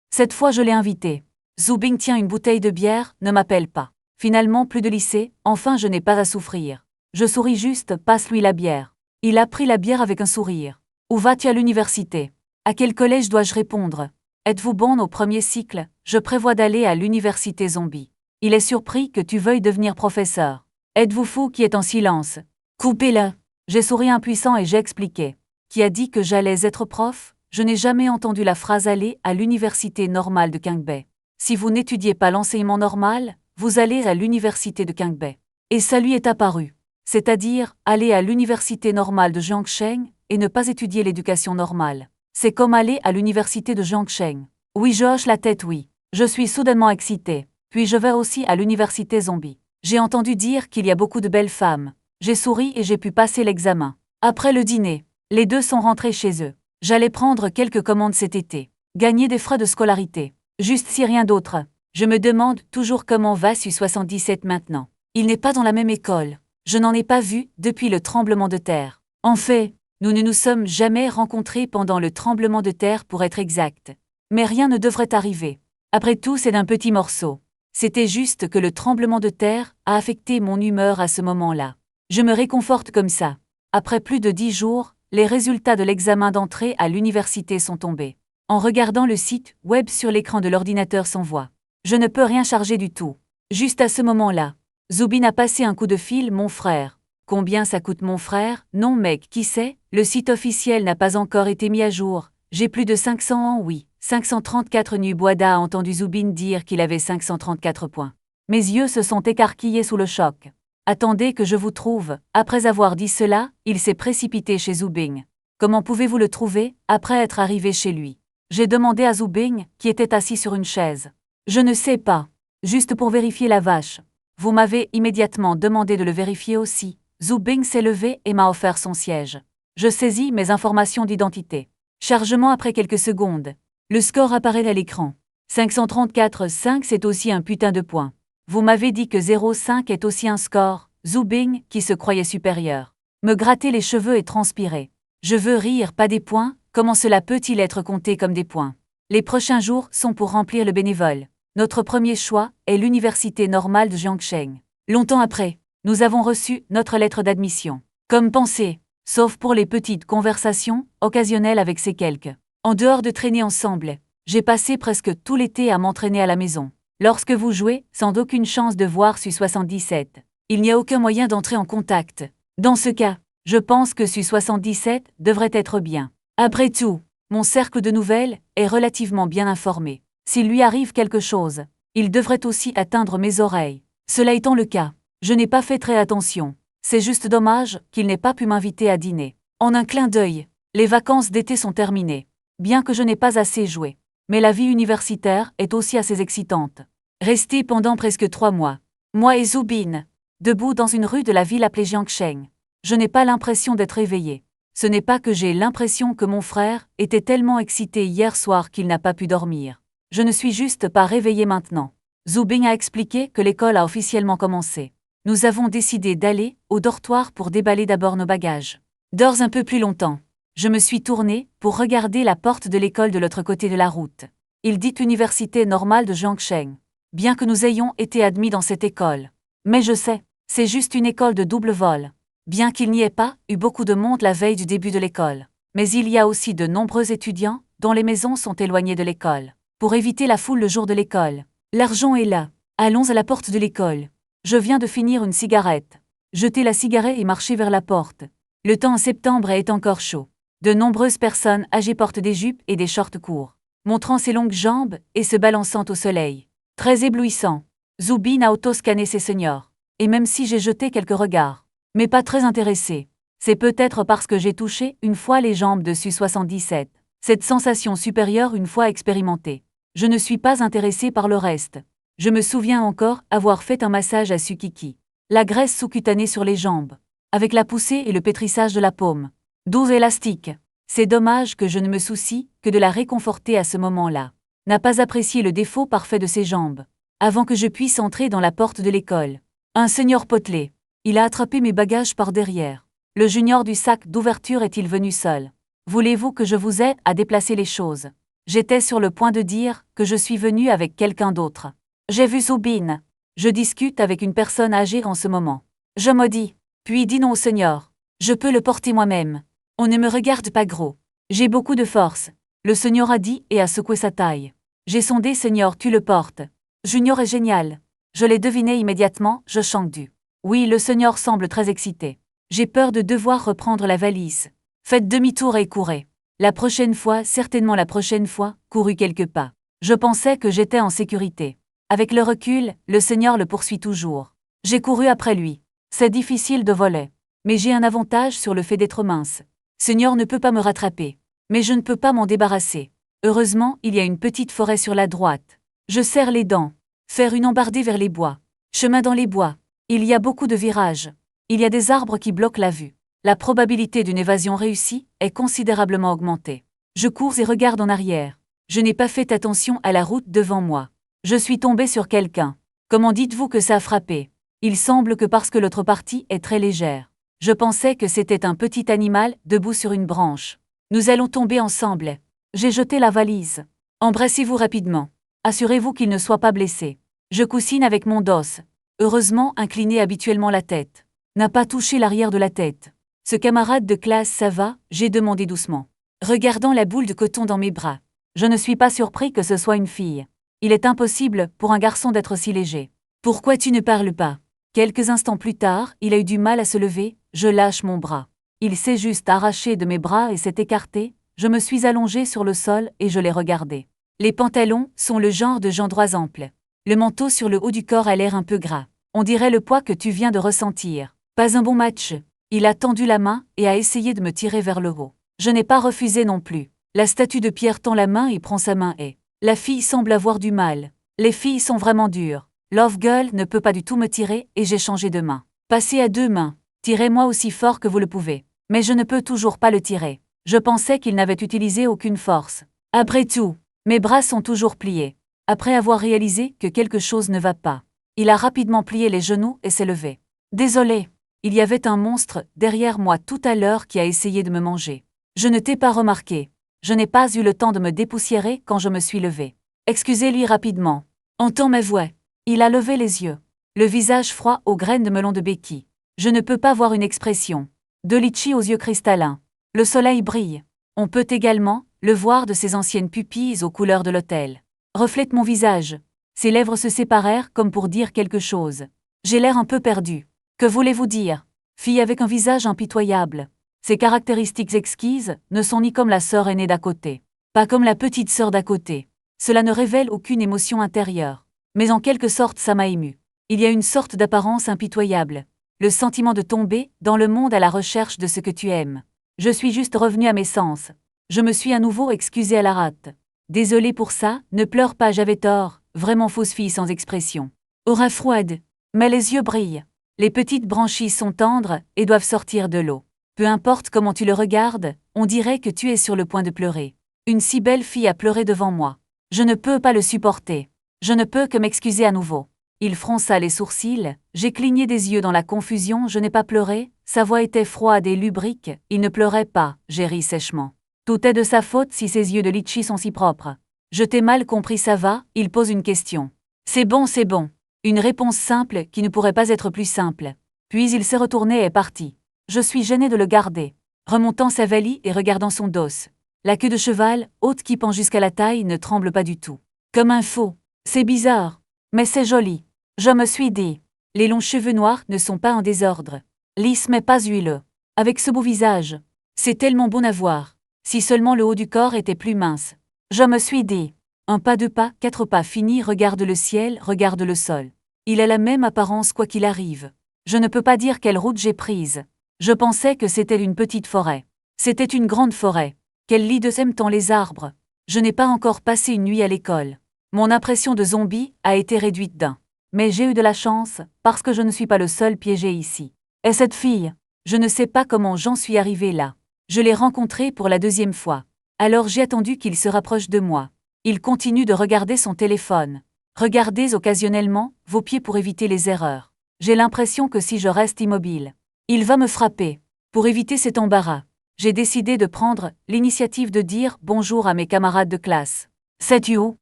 Cette fois je l'ai invité. Zubing tient une bouteille de bière, ne m'appelle pas. Finalement plus de lycée, enfin je n'ai pas à souffrir. Je souris juste, passe-lui la bière. Il a pris la bière avec un sourire. Où vas-tu à l'université? À quel collège dois-je répondre? Êtes-vous bon au premier cycle? Je prévois d'aller à l'université zombie. Il est surpris que tu veuilles devenir professeur. Êtes-vous fou? Qui est en silence? Coupez-le. J'ai souri impuissant et j'ai expliqué. Qui a dit que j'allais être prof? Je n'ai jamais entendu la phrase aller à l'université normale de Kangbae. Si vous n'étudiez pas l'enseignement normal, vous allez à l'université de Kangbae. Et ça lui est apparu. C'est-à-dire, aller à l'université normale de Jiangsheng et ne pas étudier l'éducation normale. C'est comme aller à l'université de Jiangsheng. Oui, je hoche la tête, oui. Je suis soudainement excitée. Puis je vais aussi à l'université zombie. J'ai entendu dire qu'il y a beaucoup de belles femmes. J'ai souri et j'ai pu passer l'examen. Après le dîner, les deux sont rentrés chez eux. J'allais prendre quelques commandes cet été. Gagner des frais de scolarité. Juste si rien d'autre. Je me demande toujours comment va Su-77 maintenant. Il n'est pas dans la même école. Je n'en ai pas vu depuis le tremblement de terre. En fait, nous ne nous sommes jamais rencontrés pendant le tremblement de terre pour être exact. Mais rien ne devrait arriver. Après tout, c'est d'un petit morceau. C'était juste que le tremblement de terre a affecté mon humeur à ce moment-là. Je me réconforte comme ça. Après plus de 10 jours, les résultats de l'examen d'entrée à l'université sont tombés. En regardant le site web sur l'écran de l'ordinateur sans voix, je ne peux rien charger du tout. Juste à ce moment-là, Zubin a passé un coup de fil, mon frère. Combien ça coûte mon frère? Non mec, qui sait? Le site officiel n'a pas encore été mis à jour. J'ai plus de 500 ans, oui. 534 Nuboada a entendu Zubin dire qu'il avait 534 points. Mes yeux se sont écarquillés sous le choc. Attendez que je vous trouve. Après avoir dit cela, il s'est précipité chez Zubin. Comment pouvez-vous le trouver? Après être arrivé chez lui. J'ai demandé à Zubin, qui était assis sur une chaise. Je ne sais pas. Juste pour vérifier la vache. Vous m'avez immédiatement demandé de le vérifier aussi. Zubin s'est levé et m'a offert son siège. Je saisis mes informations d'identité. Chargement après quelques secondes. Le score apparaît à l'écran. 534,5 c'est aussi un putain de point. Vous m'avez dit que 0,5 est aussi un score. Zubin, qui se croyait supérieur, me grattait les cheveux et transpirait. Je veux rire, pas des points, comment cela peut-il être compté comme des points? Les prochains jours sont pour remplir le bénévole. Notre premier choix est l'université normale de Jiangsheng. Longtemps après, nous avons reçu notre lettre d'admission. Comme pensé, sauf pour les petites conversations occasionnelles avec ces quelques. En dehors de traîner ensemble, j'ai passé presque tout l'été à m'entraîner à la maison. Lorsque vous jouez, sans aucune chance de voir Su-77, il n'y a aucun moyen d'entrer en contact. Dans ce cas, je pense que Su-77 devrait être bien. Après tout, mon cercle de nouvelles est relativement bien informé. S'il lui arrive quelque chose, il devrait aussi atteindre mes oreilles. Cela étant le cas, je n'ai pas fait très attention. C'est juste dommage qu'il n'ait pas pu m'inviter à dîner. En un clin d'œil, les vacances d'été sont terminées. Bien que je n'ai pas assez joué. Mais la vie universitaire est aussi assez excitante. Resté pendant presque 3 mois. Moi et Zubin, debout dans une rue de la ville appelée Jiangsheng. Je n'ai pas l'impression d'être éveillé. Ce n'est pas que j'ai l'impression que mon frère était tellement excité hier soir qu'il n'a pas pu dormir. Je ne suis juste pas réveillé maintenant. Zubin a expliqué que l'école a officiellement commencé. Nous avons décidé d'aller au dortoir pour déballer d'abord nos bagages. Dors un peu plus longtemps. Je me suis tournée pour regarder la porte de l'école de l'autre côté de la route. Il dit Université normale de Jiangsheng. Bien que nous ayons été admis dans cette école. Mais je sais, c'est juste une école de double vol. Bien qu'il n'y ait pas eu beaucoup de monde la veille du début de l'école. Mais il y a aussi de nombreux étudiants dont les maisons sont éloignées de l'école. Pour éviter la foule le jour de l'école. L'argent est là. Allons à la porte de l'école. Je viens de finir une cigarette. Jeter la cigarette et marcher vers la porte. Le temps en septembre est encore chaud. De nombreuses personnes âgées portent des jupes et des shorts courts, montrant ses longues jambes et se balançant au soleil. Très éblouissant. Zubin a auto-scanné ses seniors. Et même si j'ai jeté quelques regards, mais pas très intéressé, c'est peut-être parce que j'ai touché une fois les jambes de Su-77. Cette sensation supérieure une fois expérimentée. Je ne suis pas intéressé par le reste. Je me souviens encore avoir fait un massage à Sukiki. La graisse sous-cutanée sur les jambes, avec la poussée et le pétrissage de la paume. 12 élastiques. C'est dommage que je ne me soucie que de la réconforter à ce moment-là. N'a pas apprécié le défaut parfait de ses jambes. Avant que je puisse entrer dans la porte de l'école. Un senior potelé. Il a attrapé mes bagages par derrière. Le junior du sac d'ouverture est-il venu seul? Voulez-vous que je vous aide à déplacer les choses? J'étais sur le point de dire que je suis venu avec quelqu'un d'autre. J'ai vu Zubin. Je discute avec une personne âgée en ce moment. Je maudis. Puis dis non au senior. Je peux le porter moi-même. On ne me regarde pas gros. J'ai beaucoup de force. Le senior a dit et a secoué sa taille. J'ai sondé senior, tu le portes. Junior est génial. Je l'ai deviné immédiatement, je chante du. Oui, le senior semble très excité. J'ai peur de devoir reprendre la valise. Faites demi-tour et courez. La prochaine fois, certainement la prochaine fois, courut quelques pas. Je pensais que j'étais en sécurité. Avec le recul, le senior le poursuit toujours. J'ai couru après lui. C'est difficile de voler. Mais j'ai un avantage sur le fait d'être mince. Senior ne peut pas me rattraper. Mais je ne peux pas m'en débarrasser. Heureusement, il y a une petite forêt sur la droite. Je serre les dents. Faire une embardée vers les bois. Chemin dans les bois. Il y a beaucoup de virages. Il y a des arbres qui bloquent la vue. La probabilité d'une évasion réussie est considérablement augmentée. Je cours et regarde en arrière. Je n'ai pas fait attention à la route devant moi. Je suis tombé sur quelqu'un. Comment dites-vous que ça a frappé? Il semble que parce que l'autre partie est très légère. Je pensais que c'était un petit animal debout sur une branche. Nous allons tomber ensemble. J'ai jeté la valise. Embrassez-vous rapidement. Assurez-vous qu'il ne soit pas blessé. Je coussine avec mon dos. Heureusement incliné habituellement la tête. N'a pas touché l'arrière de la tête. Ce camarade de classe, ça va, j'ai demandé doucement. Regardant la boule de coton dans mes bras. Je ne suis pas surpris que ce soit une fille. Il est impossible pour un garçon d'être si léger. Pourquoi tu ne parles pas? Quelques instants plus tard, il a eu du mal à se lever, je lâche mon bras. Il s'est juste arraché de mes bras et s'est écarté, je me suis allongée sur le sol et je l'ai regardé. Les pantalons sont le genre de gendroits amples. Le manteau sur le haut du corps a l'air un peu gras. On dirait le poids que tu viens de ressentir. Pas un bon match. Il a tendu la main et a essayé de me tirer vers le haut. Je n'ai pas refusé non plus. La statue de pierre tend la main et prend sa main et... La fille semble avoir du mal. Les filles sont vraiment dures. Love Girl ne peut pas du tout me tirer et j'ai changé de main. Passez à deux mains. Tirez-moi aussi fort que vous le pouvez. Mais je ne peux toujours pas le tirer. Je pensais qu'il n'avait utilisé aucune force. Après tout, mes bras sont toujours pliés. Après avoir réalisé que quelque chose ne va pas, il a rapidement plié les genoux et s'est levé. Désolé, il y avait un monstre derrière moi tout à l'heure qui a essayé de me manger. Je ne t'ai pas remarqué. Je n'ai pas eu le temps de me dépoussiérer quand je me suis levé. Excusez-lui rapidement. Entends ma voix. Il a levé les yeux. Le visage froid aux graines de melon de béquille. Je ne peux pas voir une expression. De litchi aux yeux cristallins. Le soleil brille. On peut également le voir de ses anciennes pupilles aux couleurs de l'autel. Reflète mon visage. Ses lèvres se séparèrent comme pour dire quelque chose. J'ai l'air un peu perdu. Que voulez-vous dire? Fille avec un visage impitoyable. Ses caractéristiques exquises ne sont ni comme la sœur aînée d'à côté, pas comme la petite sœur d'à côté. Cela ne révèle aucune émotion intérieure. Mais en quelque sorte ça m'a ému. Il y a une sorte d'apparence impitoyable. Le sentiment de tomber dans le monde à la recherche de ce que tu aimes. Je suis juste revenu à mes sens. Je me suis à nouveau excusée à la rate. Désolée pour ça, ne pleure pas, j'avais tort, vraiment fausse fille sans expression. Aura froide, mais les yeux brillent. Les petites branchies sont tendres et doivent sortir de l'eau. Peu importe comment tu le regardes, on dirait que tu es sur le point de pleurer. Une si belle fille a pleuré devant moi. Je ne peux pas le supporter. Je ne peux que m'excuser à nouveau. Il fronça les sourcils, j'ai cligné des yeux dans la confusion, je n'ai pas pleuré, sa voix était froide et lubrique, il ne pleurait pas, j'ai ri sèchement. Tout est de sa faute si ses yeux de litchi sont si propres. Je t'ai mal compris, ça va, il pose une question. C'est bon, c'est bon. Une réponse simple qui ne pourrait pas être plus simple. Puis il s'est retourné et est parti. Je suis gênée de le garder. Remontant sa valise et regardant son dos. La queue de cheval, haute qui pend jusqu'à la taille, ne tremble pas du tout. Comme un faux. C'est bizarre. Mais c'est joli. Je me suis dit. Les longs cheveux noirs ne sont pas en désordre. Lisse mais pas huileux. Avec ce beau visage. C'est tellement bon à voir. Si seulement le haut du corps était plus mince. Je me suis dit. Un pas, deux pas, quatre pas fini, regarde le ciel, regarde le sol. Il a la même apparence quoi qu'il arrive. Je ne peux pas dire quelle route j'ai prise. Je pensais que c'était une petite forêt. C'était une grande forêt. Quel lit de sème tant les arbres. Je n'ai pas encore passé une nuit à l'école. Mon impression de zombie a été réduite d'un. Mais j'ai eu de la chance, parce que je ne suis pas le seul piégé ici. Et cette fille, je ne sais pas comment j'en suis arrivée là. Je l'ai rencontrée pour la deuxième fois. Alors j'ai attendu qu'il se rapproche de moi. Il continue de regarder son téléphone. Regardez occasionnellement vos pieds pour éviter les erreurs. J'ai l'impression que si je reste immobile, il va me frapper. Pour éviter cet embarras, j'ai décidé de prendre l'initiative de dire bonjour à mes camarades de classe. Sais-tu où?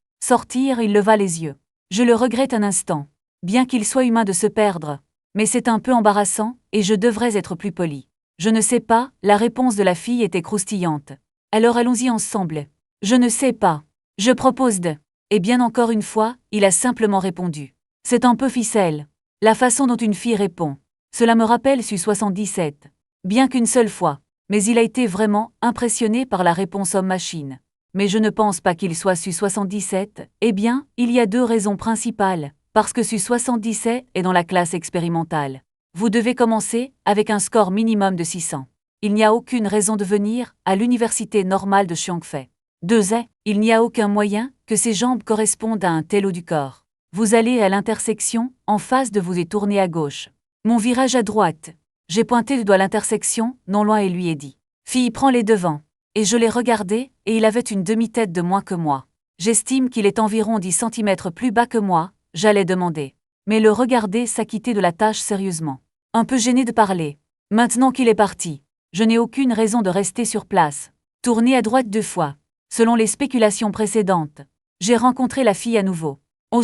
Sortir, il leva les yeux. Je le regrette un instant. Bien qu'il soit humain de se perdre. Mais c'est un peu embarrassant, et je devrais être plus poli. Je ne sais pas, la réponse de la fille était croustillante. Alors allons-y ensemble. Je ne sais pas. Je propose de. Et bien encore une fois, il a simplement répondu. C'est un peu ficelle. La façon dont une fille répond. Cela me rappelle Su-77. Bien qu'une seule fois. Mais il a été vraiment impressionné par la réponse homme-machine. Mais je ne pense pas qu'il soit Su-77. Eh bien, il y a deux raisons principales. Parce que Su-77 est dans la classe expérimentale. Vous devez commencer avec un score minimum de 600. Il n'y a aucune raison de venir à l'université normale de Xiangfei. 2. Il n'y a aucun moyen que ses jambes correspondent à un tel haut du corps. Vous allez à l'intersection, en face de vous et tournez à gauche. Mon virage à droite. J'ai pointé du doigt l'intersection, non loin et lui ai dit. Fille, prends les devants. Et je l'ai regardé, et il avait une demi-tête de moins que moi. J'estime qu'il est environ 10 cm plus bas que moi, j'allais demander. Mais le regarder s'acquitter de la tâche sérieusement. Un peu gêné de parler. Maintenant qu'il est parti, je n'ai aucune raison de rester sur place. Tournez à droite 2 fois. Selon les spéculations précédentes, J'ai rencontré la fille à nouveau. Oh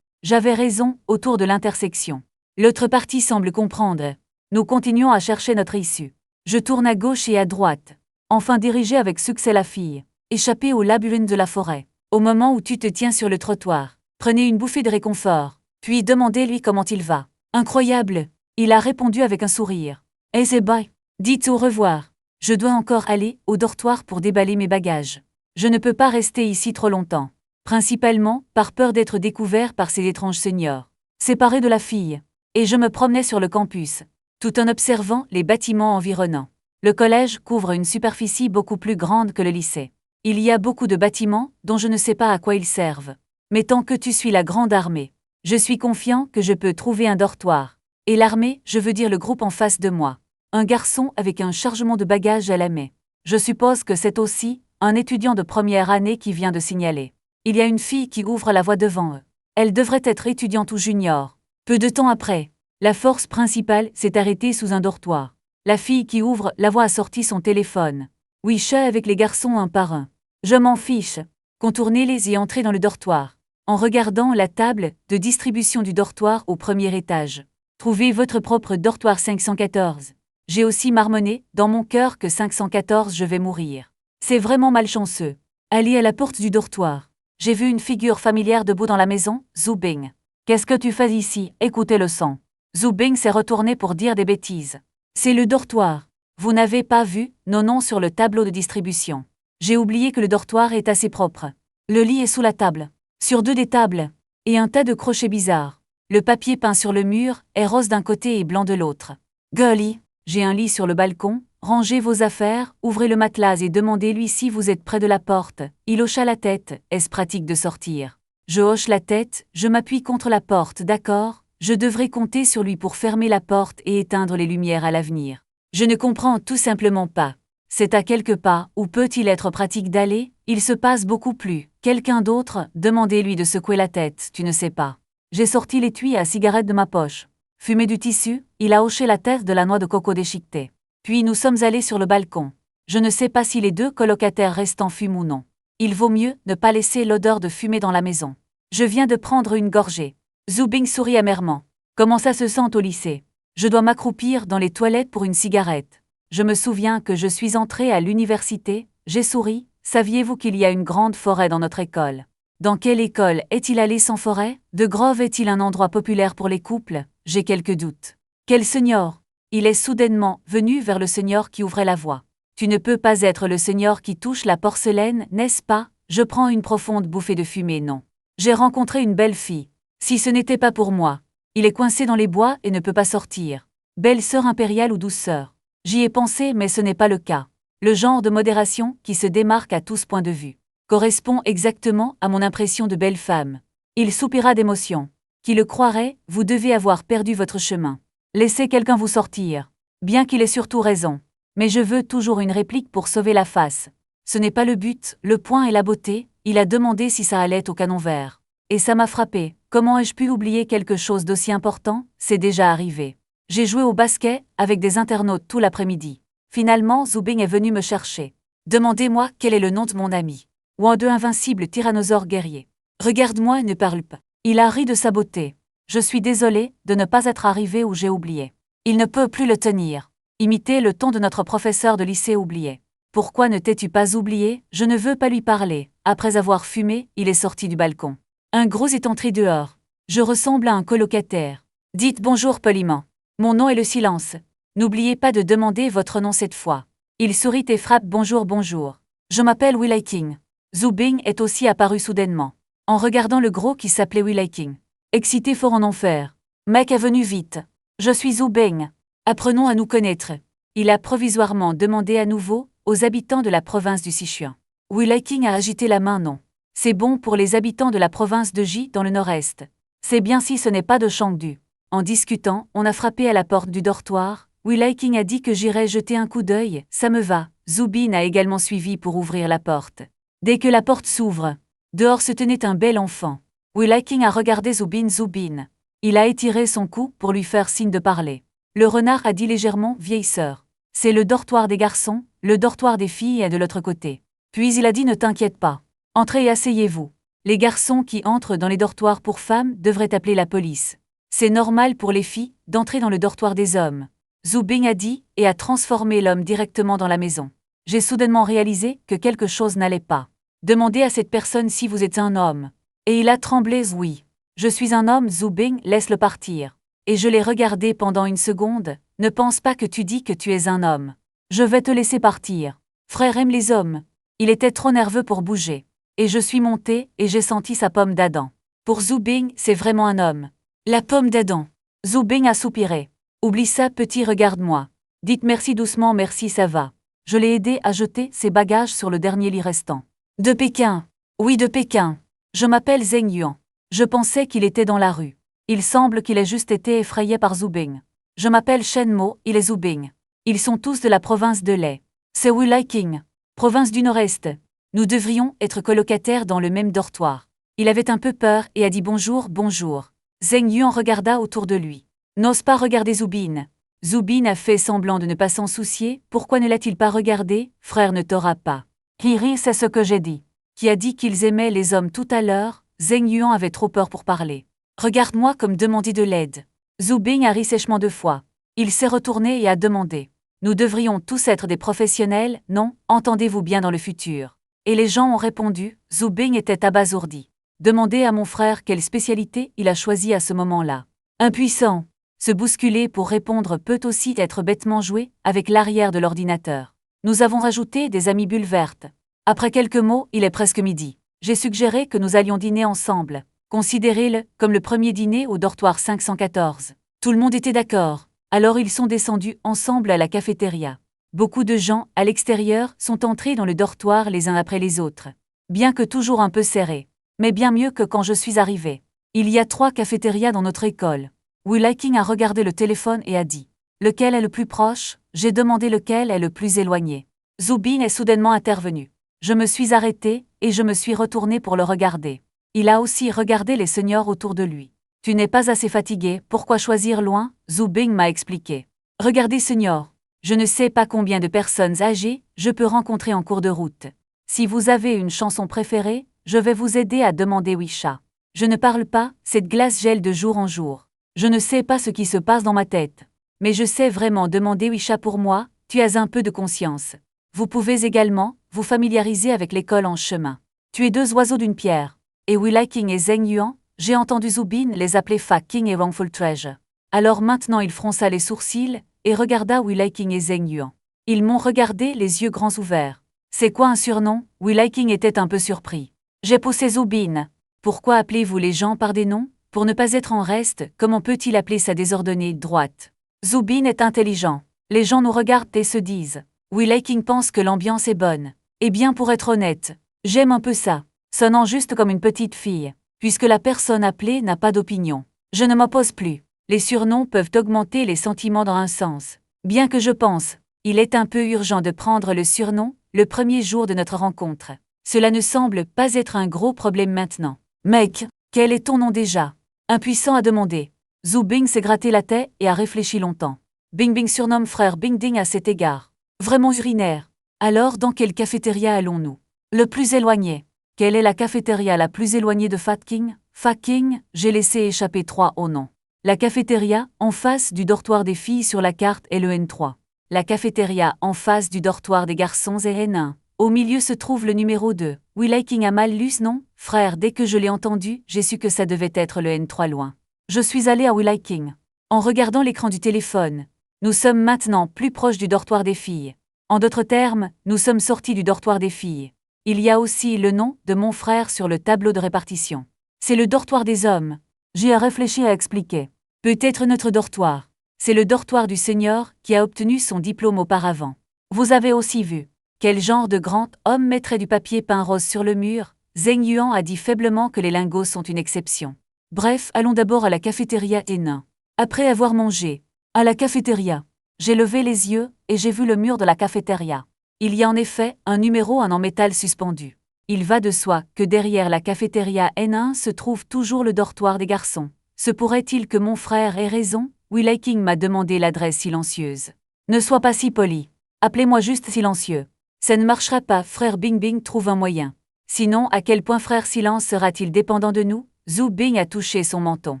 j'avais raison, autour de l'intersection. L'autre partie semble comprendre. Nous continuons à chercher notre issue. Je tourne à gauche et à droite. Enfin diriger avec succès la fille. Échapper au labyrinthe de la forêt. Au moment où tu te tiens sur le trottoir, prenez une bouffée de réconfort. Puis demandez-lui comment il va. Incroyable. Il a répondu avec un sourire. Eh c'est bye. Dites au revoir. Je dois encore aller au dortoir pour déballer mes bagages. Je ne peux pas rester ici trop longtemps. Principalement, par peur d'être découvert par ces étranges seniors. Séparé de la fille. Et je me promenais sur le campus, tout en observant les bâtiments environnants. Le collège couvre une superficie beaucoup plus grande que le lycée. Il y a beaucoup de bâtiments dont je ne sais pas à quoi ils servent. Mais tant que tu suis la grande armée, je suis confiant que je peux trouver un dortoir. Et l'armée, je veux dire le groupe en face de moi. Un garçon avec un chargement de bagages à la main. Je suppose que c'est aussi un étudiant de première année qui vient de signaler. Il y a une fille qui ouvre la voie devant eux. Elle devrait être étudiante ou junior. Peu de temps après, la force principale s'est arrêtée sous un dortoir. La fille qui ouvre la voie a sorti son téléphone. Oui, chat avec les garçons un par un. Je m'en fiche. Contournez-les et entrez dans le dortoir. En regardant la table de distribution du dortoir au premier étage. Trouvez votre propre dortoir 514. J'ai aussi marmonné dans mon cœur que 514 je vais mourir. C'est vraiment malchanceux. Allez à la porte du dortoir. J'ai vu une figure familière debout dans la maison, Zhu Bing. Qu'est-ce que tu fais ici? Écoutez le son. Zhu Bing s'est retourné pour dire des bêtises. C'est le dortoir. Vous n'avez pas vu nos noms sur le tableau de distribution. J'ai oublié que le dortoir est assez propre. Le lit est sous la table. Sur deux des tables. Et un tas de crochets bizarres. Le papier peint sur le mur est rose d'un côté et blanc de l'autre. Gully, j'ai un lit sur le balcon. Rangez vos affaires, ouvrez le matelas et demandez-lui si vous êtes près de la porte. Il hocha la tête. Est-ce pratique de sortir? Je hoche la tête, je m'appuie contre la porte, d'accord? Je devrais compter sur lui pour fermer la porte et éteindre les lumières à l'avenir. Je ne comprends tout simplement pas. C'est à quelques pas, où peut-il être pratique d'aller? Il se passe beaucoup plus. Quelqu'un d'autre? Demandez-lui de secouer la tête, tu ne sais pas. J'ai sorti l'étui à cigarette de ma poche. Fumé du tissu, il a hoché la tête de la noix de coco déchiquetée. Puis nous sommes allés sur le balcon. Je ne sais pas si les deux colocataires restants fument ou non. Il vaut mieux ne pas laisser l'odeur de fumée dans la maison. Je viens de prendre une gorgée. Zhu Bing sourit amèrement. Comment ça se sent au lycée? Je dois m'accroupir dans les toilettes pour une cigarette. Je me souviens que je suis entrée à l'université. J'ai souri. Saviez-vous qu'il y a une grande forêt dans notre école? Dans quelle école est-il allé sans forêt? De Grove est-il un endroit populaire pour les couples? J'ai quelques doutes. Quel senior? Il est soudainement venu vers le senior qui ouvrait la voie. Tu ne peux pas être le senior qui touche la porcelaine, n'est-ce pas? Je prends une profonde bouffée de fumée, non. J'ai rencontré une belle fille. Si ce n'était pas pour moi. Il est coincé dans les bois et ne peut pas sortir. Belle sœur impériale ou douce sœur. J'y ai pensé mais ce n'est pas le cas. Le genre de modération qui se démarque à tous points de vue. Correspond exactement à mon impression de belle femme. Il soupira d'émotion. Qui le croirait, vous devez avoir perdu votre chemin. Laissez quelqu'un vous sortir. Bien qu'il ait surtout raison. Mais je veux toujours une réplique pour sauver la face. Ce n'est pas le but, le point est la beauté. Il a demandé si ça allait au canon vert. Et ça m'a frappé. Comment ai-je pu oublier quelque chose d'aussi important? C'est déjà arrivé. J'ai joué au basket avec des internautes tout l'après-midi. Finalement, Zhu Bing est venu me chercher. Demandez-moi quel est le nom de mon ami. Ou un de invincible tyrannosaure guerrier. Regarde-moi et ne parle pas. Il a ri de sa beauté. Je suis désolé de ne pas être arrivé où j'ai oublié. Il ne peut plus le tenir. Imitez le ton de notre professeur de lycée oublié. Pourquoi ne t'es-tu pas oublié? Je ne veux pas lui parler. Après avoir fumé, il est sorti du balcon. Un gros est entré dehors. Je ressemble à un colocataire. Dites bonjour poliment. Mon nom est le silence. N'oubliez pas de demander votre nom cette fois. Il sourit et frappe bonjour bonjour. Je m'appelle Will Hiking. Zhu Bing est aussi apparu soudainement. En regardant le gros qui s'appelait Will Hiking. Excité fort en enfer. Mec est venu vite. Je suis Zhu Bing. Apprenons à nous connaître. Il a provisoirement demandé à nouveau aux habitants de la province du Sichuan. Will Hiking a agité la main non. C'est bon pour les habitants de la province de Ji dans le nord-est. C'est bien si ce n'est pas de Chengdu. En discutant, on a frappé à la porte du dortoir. Will Hiking a dit que j'irais jeter un coup d'œil. Ça me va. Zhu Bing a également suivi pour ouvrir la porte. Dès que la porte s'ouvre, dehors se tenait un bel enfant. Will Hiking a regardé Zhu Bing. Il a étiré son cou pour lui faire signe de parler. Le renard a dit légèrement « vieille sœur ». C'est le dortoir des garçons, le dortoir des filles est de l'autre côté. Puis il a dit « ne t'inquiète pas. Entrez et asseyez-vous. Les garçons qui entrent dans les dortoirs pour femmes devraient appeler la police. C'est normal pour les filles d'entrer dans le dortoir des hommes. Zhu Bing a dit et a transformé l'homme directement dans la maison. J'ai soudainement réalisé que quelque chose n'allait pas. Demandez à cette personne si vous êtes un homme. Et il a tremblé. Oui. Je suis un homme. Zhu Bing, laisse-le partir. Et je l'ai regardé pendant une seconde. Ne pense pas que tu dis que tu es un homme. Je vais te laisser partir. Frère aime les hommes. Il était trop nerveux pour bouger. Et je suis monté et j'ai senti sa pomme d'Adam. Pour Zhu Bing, c'est vraiment un homme. La pomme d'Adam. Zhu Bing a soupiré. Oublie ça, petit, regarde-moi. Dites merci doucement, merci, ça va. Je l'ai aidé à jeter ses bagages sur le dernier lit restant. De Pékin. Oui, de Pékin. Je m'appelle Zheng Yuan. Je pensais qu'il était dans la rue. Il semble qu'il ait juste été effrayé par Zhu Bing. Je m'appelle Shen Mo, il est Zhu Bing. Ils sont tous de la province de Lei. C'est Wu Liking, province du Nord-Est. Nous devrions être colocataires dans le même dortoir. Il avait un peu peur et a dit bonjour, bonjour. Zheng Yuan regarda autour de lui. N'ose pas regarder Zhu Bing. Zhu Bing a fait semblant de ne pas s'en soucier. Pourquoi ne l'a-t-il pas regardé? Frère ne t'aura pas. Riri, c'est ce que j'ai dit. Qui a dit qu'ils aimaient les hommes tout à l'heure? Zheng Yuan avait trop peur pour parler. Regarde-moi comme demander de l'aide. Zhu Bing a ri sèchement 2 fois. Il s'est retourné et a demandé. Nous devrions tous être des professionnels, non? Entendez-vous bien dans le futur? Et les gens ont répondu. Zhu Bing était abasourdi. Demandez à mon frère quelle spécialité il a choisi à ce moment-là. Impuissant. Se bousculer pour répondre peut aussi être bêtement joué avec l'arrière de l'ordinateur. Nous avons rajouté des amibule vertes. Après quelques mots, il est presque midi. J'ai suggéré que nous allions dîner ensemble. Considérez-le comme le premier dîner au dortoir 514. Tout le monde était d'accord. Alors ils sont descendus ensemble à la cafétéria. Beaucoup de gens, à l'extérieur, sont entrés dans le dortoir les uns après les autres. Bien que toujours un peu serré. Mais bien mieux que quand je suis arrivé. Il y a 3 cafétérias dans notre école. Wu Liking a regardé le téléphone et a dit. Lequel est le plus proche? J'ai demandé lequel est le plus éloigné. Zhu Bing est soudainement intervenu. Je me suis arrêté et je me suis retourné pour le regarder. Il a aussi regardé les seniors autour de lui. Tu n'es pas assez fatigué, pourquoi choisir loin? Zhu Bing m'a expliqué. Regardez senior. Je ne sais pas combien de personnes âgées je peux rencontrer en cours de route. Si vous avez une chanson préférée, je vais vous aider à demander Wisha. Je ne parle pas, cette glace gèle de jour en jour. Je ne sais pas ce qui se passe dans ma tête. Mais je sais vraiment demander Wisha pour moi, tu as un peu de conscience. Vous pouvez également vous familiariser avec l'école en chemin. Tu es 2 oiseaux d'une pierre. Et Wu Liking et Zheng Yuan, j'ai entendu Zhu Bing les appeler fucking et wrongful treasure. Alors maintenant il fronça les sourcils et regarda Wu Liking et Zheng Yuan. Ils m'ont regardé les yeux grands ouverts. C'est quoi un surnom? Wu Liking était un peu surpris. J'ai poussé Zhu Bing. Pourquoi appelez-vous les gens par des noms? Pour ne pas être en reste, comment peut-il appeler sa désordonnée droite? Zhu Bing est intelligent. Les gens nous regardent et se disent. Wu Liking pense que l'ambiance est bonne. Eh bien pour être honnête, j'aime un peu ça. Sonnant juste comme une petite fille. Puisque la personne appelée n'a pas d'opinion. Je ne m'oppose plus. Les surnoms peuvent augmenter les sentiments dans un sens. Bien que je pense, il est un peu urgent de prendre le surnom, le premier jour de notre rencontre. Cela ne semble pas être un gros problème maintenant. Mec, quel est ton nom déjà? Impuissant a demandé. Zhu Bing s'est gratté la tête et a réfléchi longtemps. Bing Bing surnomme frère Bing Ding à cet égard. Vraiment urinaire. Alors dans quelle cafétéria allons-nous? Le plus éloigné. Quelle est la cafétéria la plus éloignée de Fucking? Fucking, j'ai laissé échapper 3 au nom. La cafétéria, en face du dortoir des filles sur la carte est le N3. La cafétéria, en face du dortoir des garçons est N1. Au milieu se trouve le numéro 2. Wu Liking a mal lu ce nom? Frère, dès que je l'ai entendu, j'ai su que ça devait être le N3 loin. Je suis allé à Wu Liking. En regardant l'écran du téléphone. Nous sommes maintenant plus proches du dortoir des filles. En d'autres termes, nous sommes sortis du dortoir des filles. Il y a aussi le nom de mon frère sur le tableau de répartition. C'est le dortoir des hommes. J'ai réfléchi à expliquer. Peut-être notre dortoir. C'est le dortoir du senior qui a obtenu son diplôme auparavant. Vous avez aussi vu. Quel genre de grand homme mettrait du papier peint rose sur le mur? Zheng Yuan a dit faiblement que les lingots sont une exception. Bref, allons d'abord à la cafétéria Hénin. Après avoir mangé, à la cafétéria, j'ai levé les yeux et j'ai vu le mur de la cafétéria. Il y a en effet un numéro 1 en métal suspendu. Il va de soi que derrière la cafétéria N1 se trouve toujours le dortoir des garçons. Se pourrait-il que mon frère ait raison? Wu Liking m'a demandé l'adresse silencieuse. Ne sois pas si poli. Appelez-moi juste silencieux. Ça ne marchera pas, frère Bing Bing trouve un moyen. Sinon, à quel point frère Silence sera-t-il dépendant de nous? Zhu Bing a touché son menton.